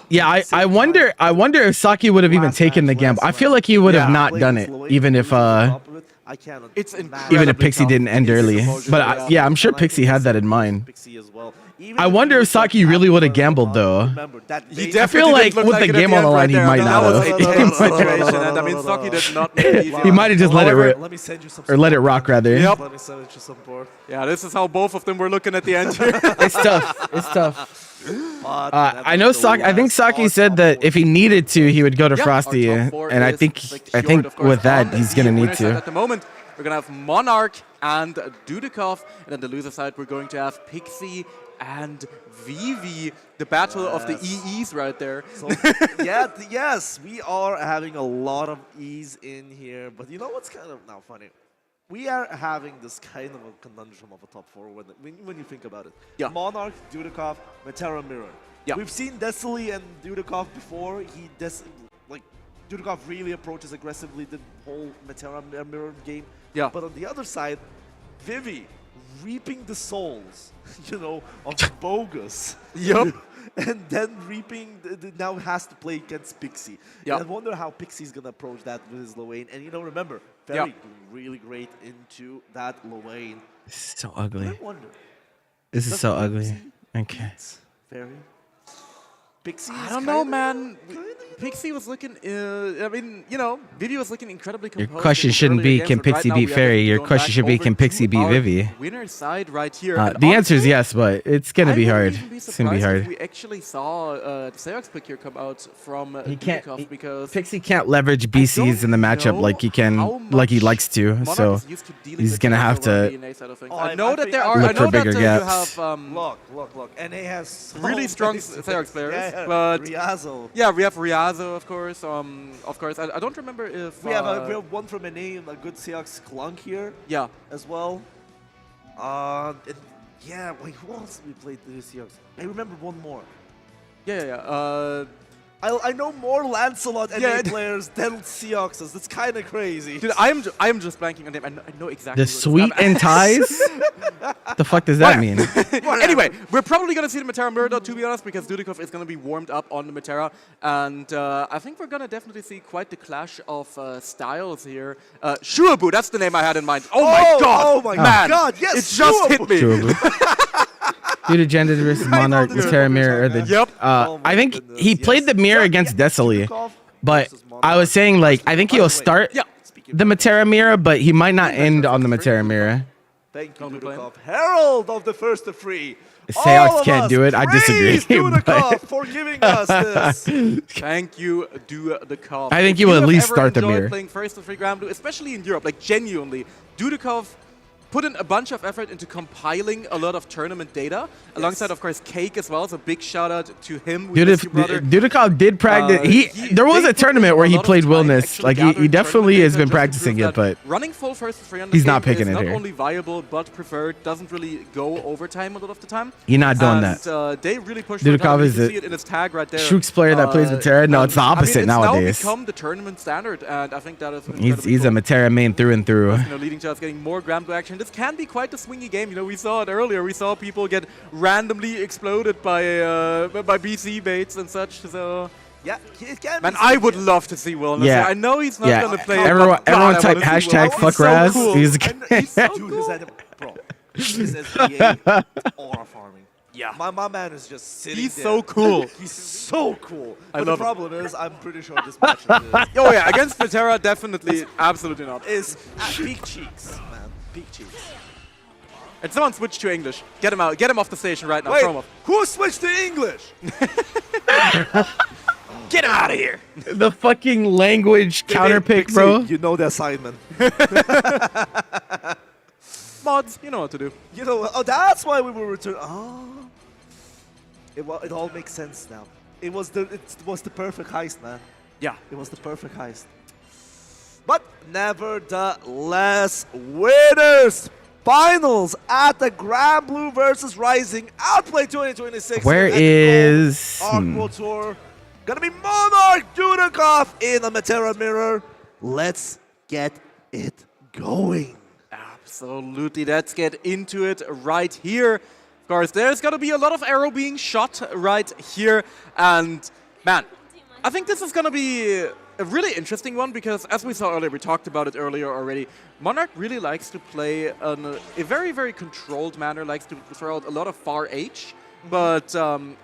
Yeah, I wonder if Saki would have even Last taken the match, gamble. I last feel match. like he would have Yeah. not Playing done with it, Slovakia, even if on top of it, I cannot It's imagine. incredibly even if Pixie didn't end It's early. emotional, But yeah, I'm sure And I Pixie think had that in it's mind. Pixie as well. Even I if wonder he if was like Saki really would have happy, gambled though. remember that He base- definitely feel like didn't look with the it at game on end the line, right he there. might That not was have. a He tense might- situation, and I mean, Saki did not make it easy. He might have just let it However, rip. Let me send you some Or let it support. rock, rather. Yep. Let me send you some support. Yeah, this is how both of them were looking at the end here. It's tough. It's tough. But I know Saki. I think Saki said that if he needed to, he would go to Yeah, Frosty, our top four and I is think secured, of course, with that on he's the gonna need winner's side to. At the moment, we're gonna have Monarch and Dudikov, and on the loser side, we're going to have Pixie and Vivi, the battle of the EEs right there. So, yes, we are having a lot of ease in here. But you know what's kind of now funny? We are having this kind of a conundrum of a top four when you think about it. Yeah. Monarch, Dudikov, Metera Mirror. Yeah. We've seen Desily and Dudikov before. Dudikov really approaches aggressively the whole Metera Mirror game. Yeah. But on the other side, Vivi reaping the souls, of Bogus. Yup. And then reaping, now has to play against Pixie. Yeah. And I wonder how Pixie's going to approach that with his low lane. And remember, Yeah. Ferry really great into that low lane. This is so ugly. I wonder, This is does so ugly. Pixie Okay. beat Ferry? Pixie I is don't know, kinda- man. kinda, Pixie was looking, Vivi was looking incredibly Your composed. question in shouldn't earlier be, games, can but right Pixie now beat we are Fairy? Your going question back should be, over can Pixie to beat our Vivi? Winner's side right here. And The answer is honestly, yes, but it's gonna be I hard. wouldn't even It's gonna be surprised hard. if we actually saw the Xerox pick here come out from He can't- Dudikov because Pixie can't leverage BCs in the matchup know like he can, how like he much likes to. Monarch So is used to dealing he's with gonna the have to DNA side of things. Oh, I I know that think- there I are. look I for know that bigger you gaps. have Look. And he has so really strong many Xerox players, Yeah, but Riazo. Lazo, of course. I don't remember if We have one from NA, a good Seahawks Clunk here yeah. as well. And yeah, wait, who else did we play the Seahawks? I remember one more. Yeah. I know more Lancelot NA Yeah. players than Seahawks. That's kind of crazy. Dude, I'm just blanking on them. I know exactly. The sweet and ties? The fuck does that mean? Anyway, we're probably going to see the Matera Mirror, to be honest, because Dudikov is going to be warmed up on the Matera. And I think we're going to definitely see quite the clash of styles here. Shuabu, that's the name I had in mind. Oh my god! Oh my god, yes, it just hit me. Due to gender versus Monarch, the Terra Mirror, or the Yep. I think he played the mirror against Desoli, but I was saying like I think he'll start Yeah. the Matera Mirror, but he might not end on the Matera Mirror. Thank you, Don't be playing. Dudikov. Herald of the first to free. Seahawks can't do it. I disagree. Praise Dudikov but for giving us this. Thank you, Dudikov. I think If he will you at have least ever start the enjoyed mirror. playing first to free Grand Blue, especially in Europe, like genuinely, Dudikov put in a bunch of effort into compiling a lot of tournament data, alongside, of course, Cake as well. So big shout out to him. We miss you, brother. Dudikov did practice. There was they a put tournament in where a he lot of played time Wilderness. actually Like he gathering definitely tournament has data been just to practicing prove it, that but running full first to free on the he's game not picking is it not here. only viable but preferred. Doesn't really go overtime a lot of the time. You're not doing And, that. They really pushed. Dudikov for it. is You a can see it in his tag right there. Shooks player that plays Matera. No, it's the opposite nowadays. It's now become the tournament standard, and I think that is He's a Matera main through and through. leading to us getting more Grand Blue action. This can be quite a swingy game. You know, we saw it earlier. We saw people get randomly exploded by BC baits and such. So, Yeah, it can man, be I seen would here. love to see Wellness. Yeah. I know he's not Yeah. going to play. Everyone, but God, everyone I type wanna see hashtag Wellness. fuck He's so Raz. cool. He's He's so dude, his bro. This is NBA aura farming. Yeah. My man is just sitting He's there. so cool. He's so cool. I But love the him. problem is, I'm pretty sure this match Oh yeah, against Matera, definitely, absolutely not. is at peak cheeks, man. Peak cheeks. And someone switch to English. Get him out. Get him off the station right now. Wait, Throw him off. who switched to English? Get him out of here. the fucking language counter pick, Pixie, bro. You know the assignment. Mods, you know what to do. You know, oh, that's why we will return. Oh, it all makes sense now. It was the perfect heist, man. Yeah. It was the perfect heist. But nevertheless, winners finals at the Grand Blue versus Rising Outplay 2026. Where at the is- Gold Aqua Tour? Gonna be Monarch Dudikov in the Matera Mirror. Let's get it going. Absolutely. Let's get into it right here. Of course, there's going to be a lot of arrow being shot right here. And, man, I think this is going to be a really interesting one because, as we saw earlier, we talked about it earlier already, Monarch really likes to play in a very, very controlled manner, likes to throw out a lot of far H. But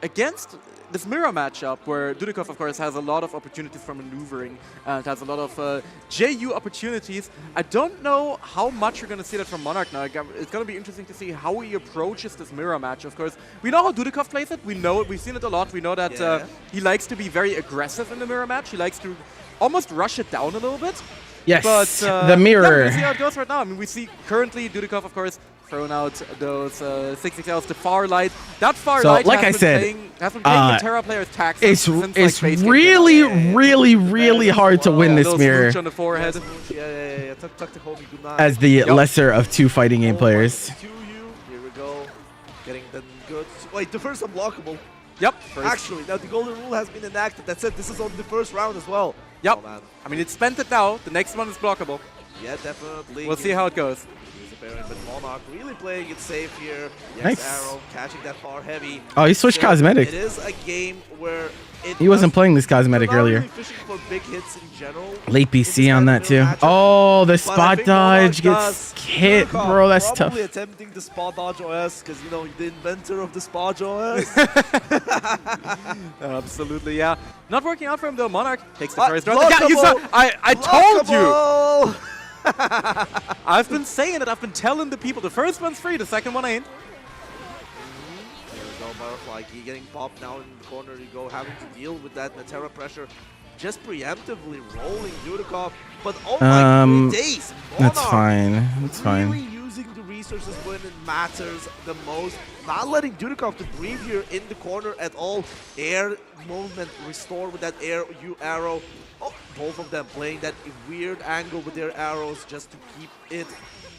against this mirror matchup, where Dudikov, of course, has a lot of opportunities for maneuvering and has a lot of JU opportunities, I don't know how much you're going to see that from Monarch now. It's going to be interesting to see how he approaches this mirror match. Of course, we know how Dudikov plays it. We know it. We've seen it a lot. We know that he likes to be very aggressive in the mirror match. He likes to almost rush it down a little bit. Yes, But the mirror. Yeah, we'll see how it goes right now. I mean, we see currently Dudikov, of course, throwing out those 6XLs to far light. That far So, light like has I been said, playing the Terra player's taxes It's really hard to win this Little mirror smooch on the forehead. Yeah. Tuck the homie, good night. as the lesser of two fighting game players. To you. Here we go. Getting them good. Wait, the first unblockable. Yep. Actually, now the golden rule has been enacted. That's it. This is on the first round as well. Yep. Oh, man. I mean, it's spent it now. The next one is blockable. Yeah, definitely. We'll see how it goes. He's a Baron, but Monarch really playing it safe here. Yes, Nice. Arrow catching that far heavy. Oh, he switched So cosmetic. It is a game where He wasn't playing this You're cosmetic not earlier. really fishing for big hits in general. Late in this BC on kind that of too. matchup. Oh, the But I spot think Monarch dodge gets does. hit, Dudikov bro. That's tough. probably attempting the spot dodge OS because, you know, the inventor of the spot OS. Absolutely, yeah. Not working out for him though. Monarch takes the Ah, first round. Yeah, you saw, I told you. Blockable! I've been saying it. I've been telling the people. The first one's free. The second one ain't. There we go, Butterfly Key getting popped now in the corner. You go, having to deal with that Matera pressure. Just preemptively rolling Dudikov. But oh my days, That's Monarch fine. That's really fine. using using the resources when it matters the most. Not letting Dudikov to breathe here in the corner at all. Air movement restored with that air arrow. Oh, both of them playing that weird angle with their arrows just to keep it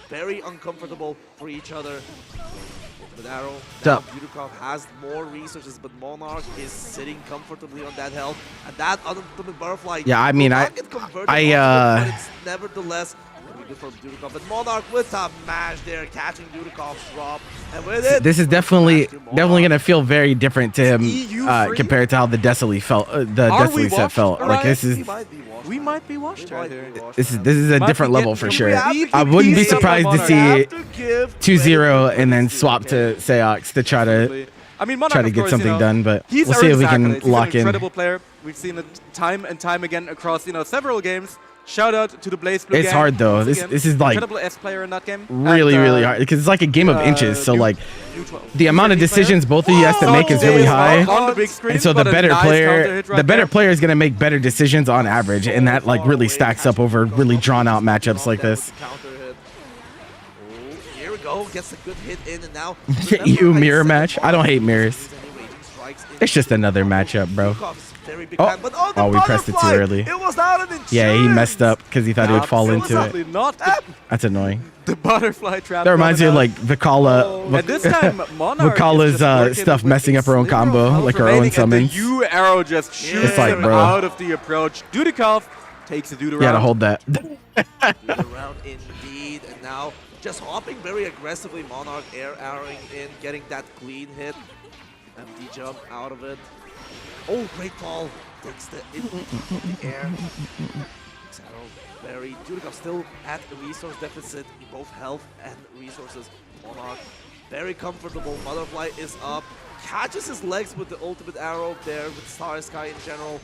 very uncomfortable for each other. With arrow, now Dudikov has more resources, but Monarch is sitting comfortably on that health, and that ultimate butterfly. Yeah, I mean, but it's nevertheless good from Dudikov. But Monarch with a mash there, catching Dudikov's drop, and with it, this is definitely gonna feel very different to him compared to how the Desalee felt. The Desalee set felt. Like this is. We might be washed right here. This is a different level for sure. I wouldn't be surprised to see 2-0 and then swap to Seox to try to get something done. But we'll see if we can lock in. He's an incredible player. We've seen it time and time again across several games. Shout out to the Blaze Blue It's gang. hard though. This is like incredible S player in that game. Really hard because it's like a game of inches. So like the amount of decisions both of you has to make is really high. On the big screen, and so the better player is gonna make better decisions on average, and that like really stacks up over really drawn out matchups like this. Here we go. Gets a good hit in, and now you mirror match. I don't hate mirrors. It's just another matchup, bro. Oh, we pressed it too early. It was not an insurance. Yeah, he messed up because he thought he would fall into it. That's annoying. The butterfly trap. That reminds me of like Vikala. And this time, Monarch Vikala's stuff messing up her own combo, like her own summons. The U arrow just shoots him out of the approach. Dudikov takes the dude around. You gotta hold that. Around indeed, and now just hopping very aggressively. Monarch air arrowing in, getting that clean hit. Empty jump out of it. Oh, great fall. Takes the air. Very Dudikov still at a resource deficit, both health and resources. Monarch very comfortable. Butterfly is up. Catches his legs with the ultimate arrow there with Star Sky in general.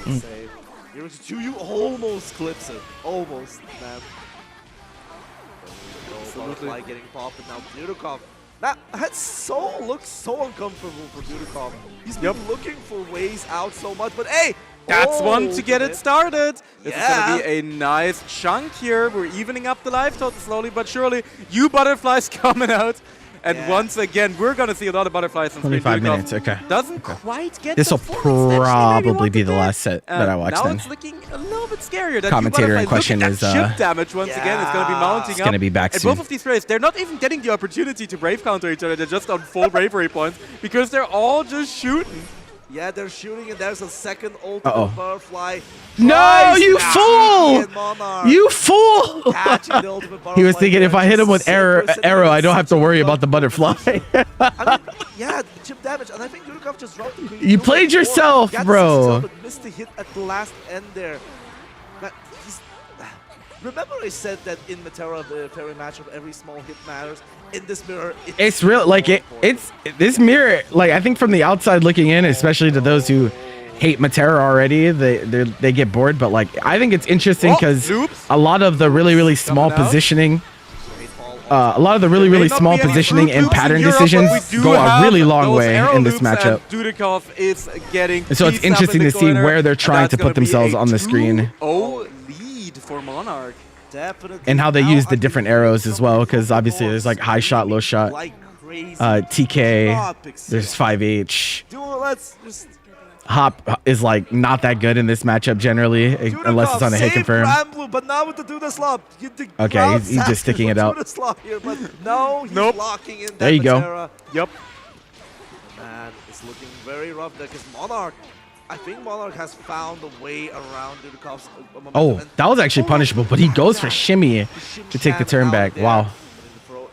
Save. Here is 2U almost clips it. Almost, man. Butterfly getting popped, and now Dudikov. That looks so uncomfortable for Dudikov. He's been looking for ways out so much, but hey! That's one to get it started. This is going to be a nice chunk here. We're evening up the life total slowly but surely. You butterflies coming out. And once again, we're going to see a lot of butterflies. 25 minutes, okay. Doesn't quite get this will probably be the last set that I watch now then. It's looking a little bit scarier. That commentator in question is chip damage once again. It's going to be mounting it's going to be back and soon. both of these players, they're not even getting the opportunity to brave counter each other. They're just on full bravery points because they're all just shooting. Yeah, they're shooting, and there's a second ultimate butterfly. No, you fool! You fool! He was thinking if I hit him with arrow, I don't have to worry about the butterfly. I mean, yeah, chip damage, and I think Dudikov just dropped the You played yourself, bro. But missed the hit at the last end there. Remember I said that in Matera, the fairy matchup, every small hit matters. In this mirror, it's real. Like it's this mirror. Like I think from the outside looking in, especially to those who hate Matera already, they get bored. But like I think it's interesting because a lot of the really small positioning, small positioning and pattern decisions go a really long way in this matchup. Dudikov is getting. And so it's interesting to see where they're trying to put themselves on the screen. For Monarch. Definitely. And how they use the different arrows as well, because obviously there's like high shot, low shot, TK, there's 5H. Hop is like not that good in this matchup generally, unless it's on a hit confirm. But now with the okay, he's just sticking it out. Here, but no, he's locking in that there you Matera. go. Yep. Man, it's looking very rough there because Monarch. I think Monarch has found a way around Dudikov's momentum. Oh, that was actually punishable, but he goes for shimmy to take the turn back. Wow.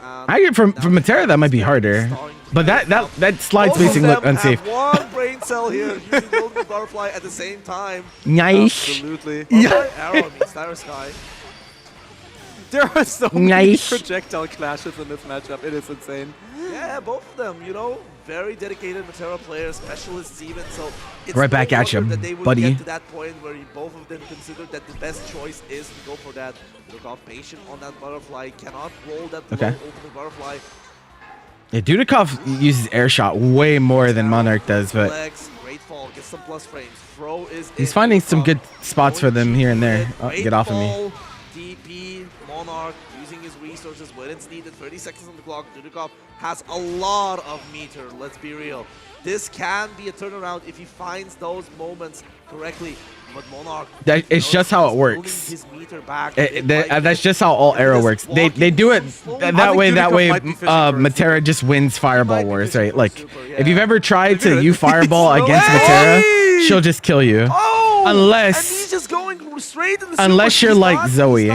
I get from Matera that might be harder, but that slide's spacing look unsafe. One brain cell here using Golden Butterfly at the same time. Nice. Absolutely. Arrow means Star Sky. There are so many projectile clashes in this matchup. It is insane. Yeah, both of them, you know, very dedicated Matera players, specialists even. So it's right back at you, that they would buddy. get to that point where both of them considered that the best choice is to go for that. Look how patient on that butterfly, cannot roll that ultimate butterfly. Yeah, Dudikov uses air shot way more than Monarch does, but great fall, get some plus frames. Throw is he's finding some good spots for them here and there. Oh, get off of me. DP, Monarch using his resources when it's needed. 30 seconds on the clock. Dudikov has a lot of meter, let's be real. This can be a turnaround if he finds those moments correctly. But Monarch, it's just how it works. His meter back. That's just how all arrow works. They do it that way. Matera just wins Fireball Wars, right? Like, if you've ever tried to U Fireball against Matera, she'll just kill you. Unless you're like Zoe,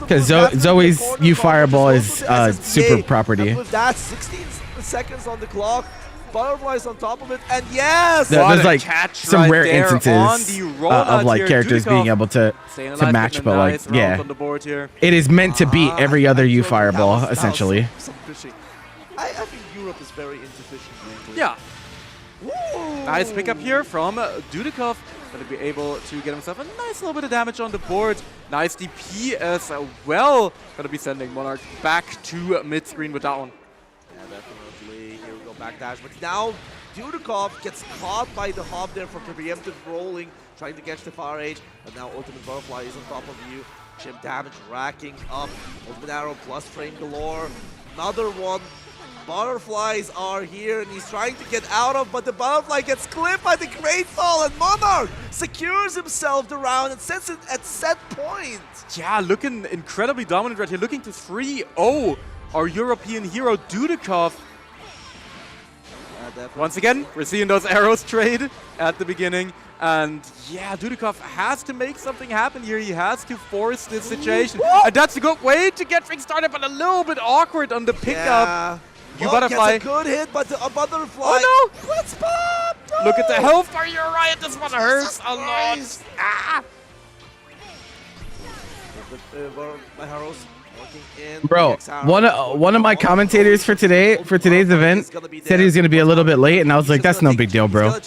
because Zoe's U Fireball is super property. And with that, 16 seconds on the clock. Butterflies on top of it, and yes! There's like some rare instances of like characters being able to match, but like, yeah. It is meant to beat every other U Fireball, essentially. I think Europe is very into fishing. Yeah. Nice pickup here from Dudikov. Going to be able to get himself a nice little bit of damage on the board. Nice DP as well. Going to be sending Monarch back to mid-screen with that one. Yeah, definitely. Here we go, backdash. But now Dudikov gets caught by the hop there for preemptive rolling, trying to catch the far edge. But now Ultimate Butterfly is on top of you. Chip damage racking up. Ultimate Arrow plus frame galore. Another one. Butterflies are here, and he's trying to get out of, but the Butterfly gets clipped by the Great Fall, and Monarch secures himself the round and sets it at set point. Yeah, looking incredibly dominant right here, looking to 3-0 our European hero, Dudikov. Once again, we're seeing those arrows trade at the beginning. And yeah, Dudikov has to make something happen here. He has to force this situation. And that's a good way to get things started, but a little bit awkward on the pickup. Yeah. Butterfly. Gets a good hit, but a Butterfly. Oh no! Let's pop! No! Look at the health. Are you right? This one hurts a lot. Ah! My arrows. Bro, one of my commentators for today's event said he was gonna be a little bit late, and I was like, that's no big deal, bro.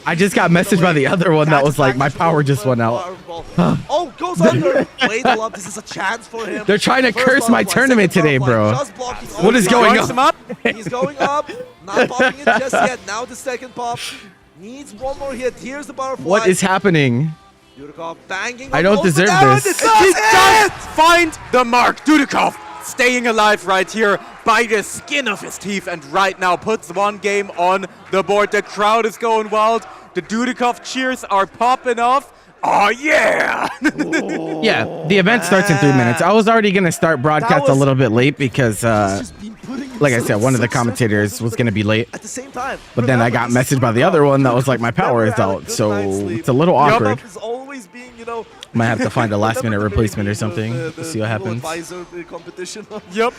I just got messaged by the other one that was like, my power just went out. Oh, goes under. Wait, love, this is a chance for him. They're trying to curse my tournament today, bro. What is going on? He's going up, not popping it just yet. Now the second pop needs one more hit. Here's the Butterfly. What is happening? Dudikov banging. I don't deserve this. He does find the mark. Dudikov staying alive right here by the skin of his teeth, and right now puts one game on the board. The crowd is going wild. The Dudikov cheers are popping off. Oh yeah! Yeah, the event starts in 3 minutes. I was already gonna start broadcast a little bit late because, like I said, one of the commentators was gonna be late. At the same time, but then I got messaged by the other one that was like, my power is out, so it's a little awkward. Might have to find a last-minute replacement or something to see what happens. Yep.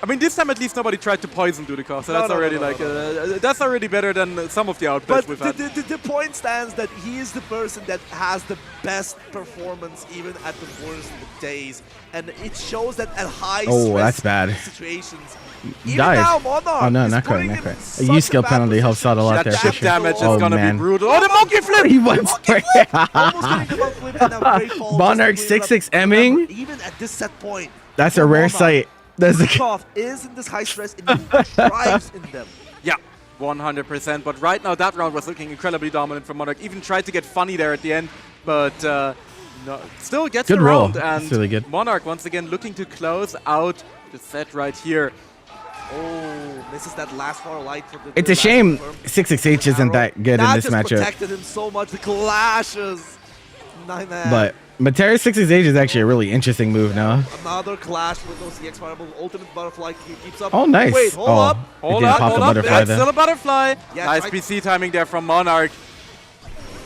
I mean, this time at least nobody tried to poison Dudikov, so that's already that's already better than some of the outplays we've had. But the point stands that he is the person that has the best performance even at the worst days, and it shows that at high situations. Even now, Monarch oh no, not quite. A U skill penalty helps out a lot there. Chip damage is gonna be brutal. Oh, the monkey flip! He went straight. Monarch 6-6-emming. Even at this set point, that's a rare sight. Dudikov is in this high stress and he thrives in them. Yeah, 100%. But right now, that round was looking incredibly dominant for Monarch. Even tried to get funny there at the end, but no, still gets the round. And really good. Monarch once again looking to close out the set right here. Oh, misses that last far light for the. It's a shame 6-6-H isn't that good in this matchup. Protected him so much. The clashes. But Matera 6-6-H is actually a really interesting move now. Another clash with those EX Fireball. Ultimate Butterfly keeps up. Oh, nice. Wait, hold up. Hold up. That's still a Butterfly. Yeah, nice PC timing there from Monarch.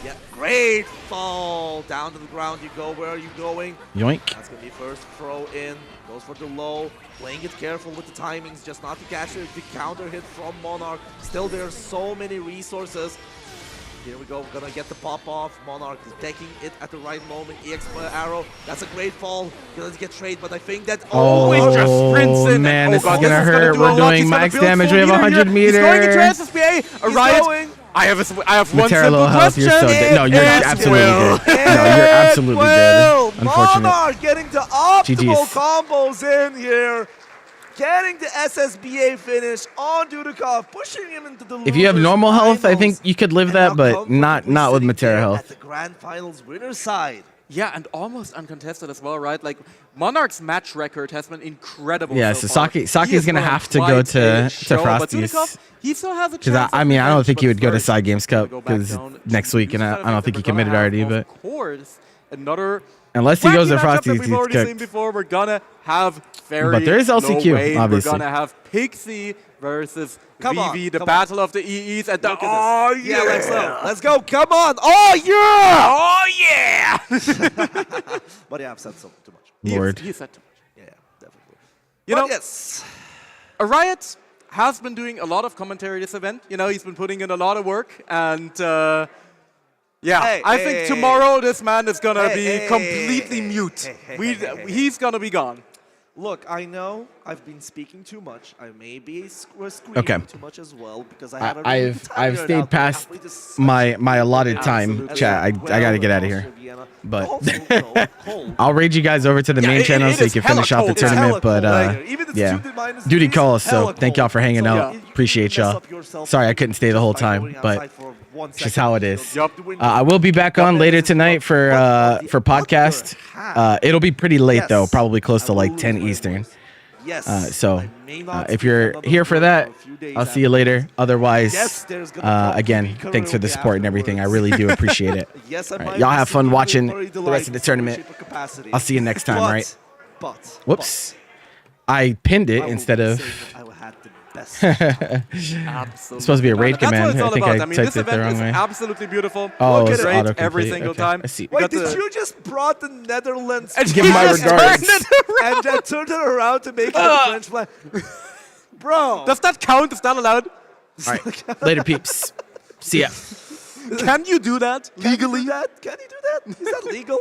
Yeah, great fall. Down to the ground you go. Where are you going? Yoink. That's going to be first throw in. Goes for the low. Playing it careful with the timings, just not to catch the counter hit from Monarch. Still, there are so many resources. Here we go, we're gonna get the pop off. Monarch is taking it at the right moment. EX Arrow, that's a great fall. Gonna get trade, but I think that he just sprints in. Man, this is gonna hurt. We're doing max damage. We have 100 meters. He's going into SSBA. Right. I have one simple question. No, you're absolutely good. No, you're absolutely good. Unfortunate. Monarch getting the optimal combos in here. Getting the SSBA finish on Dudikov, pushing him into the. If you have normal health, I think you could live that, but not with Matera health. At the grand finals winner side. Yeah, and almost uncontested as well, right? Like, Monarch's match record has been incredible. Yeah, so so far. Saki's going to have to go quite to a show, but Frosty's. Zudikov, he still has a Because chance. I on mean, the I don't bench, think he but would go to first, Side Games Cup go back because down next to week, and I don't think he committed already. But of course, another unless he goes to wacky matchup Frosty's, that we've he's already seen cooked. before. We're gonna have very But there is LCQ, no way. obviously. We're gonna have Pixie versus Come on, VV, the come battle of the EEs, and the Look at this. Yeah, let's go. Come on. Oh, yeah. But yeah, I've said so too much. Lord. He said too much. Yeah, definitely. You But know, yes. Riot has been doing a lot of commentary this event. You know, he's been putting in a lot of work, and yeah, Hey, I hey, think hey, tomorrow this man is gonna hey, be hey, completely hey, mute. hey, We, hey, hey, he's gonna be gone. Look, I know I've been speaking too much. I may be screaming Okay. too much as well because I have a really good time I've here stayed now. past Halfway to such my allotted time. Absolutely. Chat, I well got to get out of also here. Vienna. But Also, no, cold. I'll raid you guys over to the Yeah, main channel it so you is can hella finish off the cold. It's tournament. hella But cold right here. Even it's yeah, 2 duty degrees, calls. So hella thank y'all cold. for hanging So out. you Appreciate mess y'all. up yourself Sorry I couldn't stay the whole just by time, going but outside for 1 it's just second. how it is. Yup. I will be back on later tonight for podcast. It'll be pretty late Yes, though, probably close I to will like lose 10 my Eastern. voice. Yes. So I may not if speak you're another here for word that, a few days I'll see you after later. this. Otherwise, Yes, there's gonna probably again, be thanks for the karaoke support and everything. I really do appreciate it. Yes, I All right, might y'all be have fun secretly watching very the rest of the delighted tournament. in shape of capacity. I'll see you next time, But- right? But Whoops. I pinned it I will instead be of. saying that I had the best. Absolutely. It's supposed to be a raid That's what command. it's all I think about. I mean, typed this it the event wrong is way. absolutely beautiful. Oh, Look it's at it autocomplete. every single Okay, time. I see. We Wait, got did the- you just brought the Netherlands And Give my just regards. turned it around. and then turned it around to make it a French flag? Bro. Does that count? Is that allowed? All right. Later, peeps. See ya. Can you do that Can you legally? do that? Can you do that? Is that legal?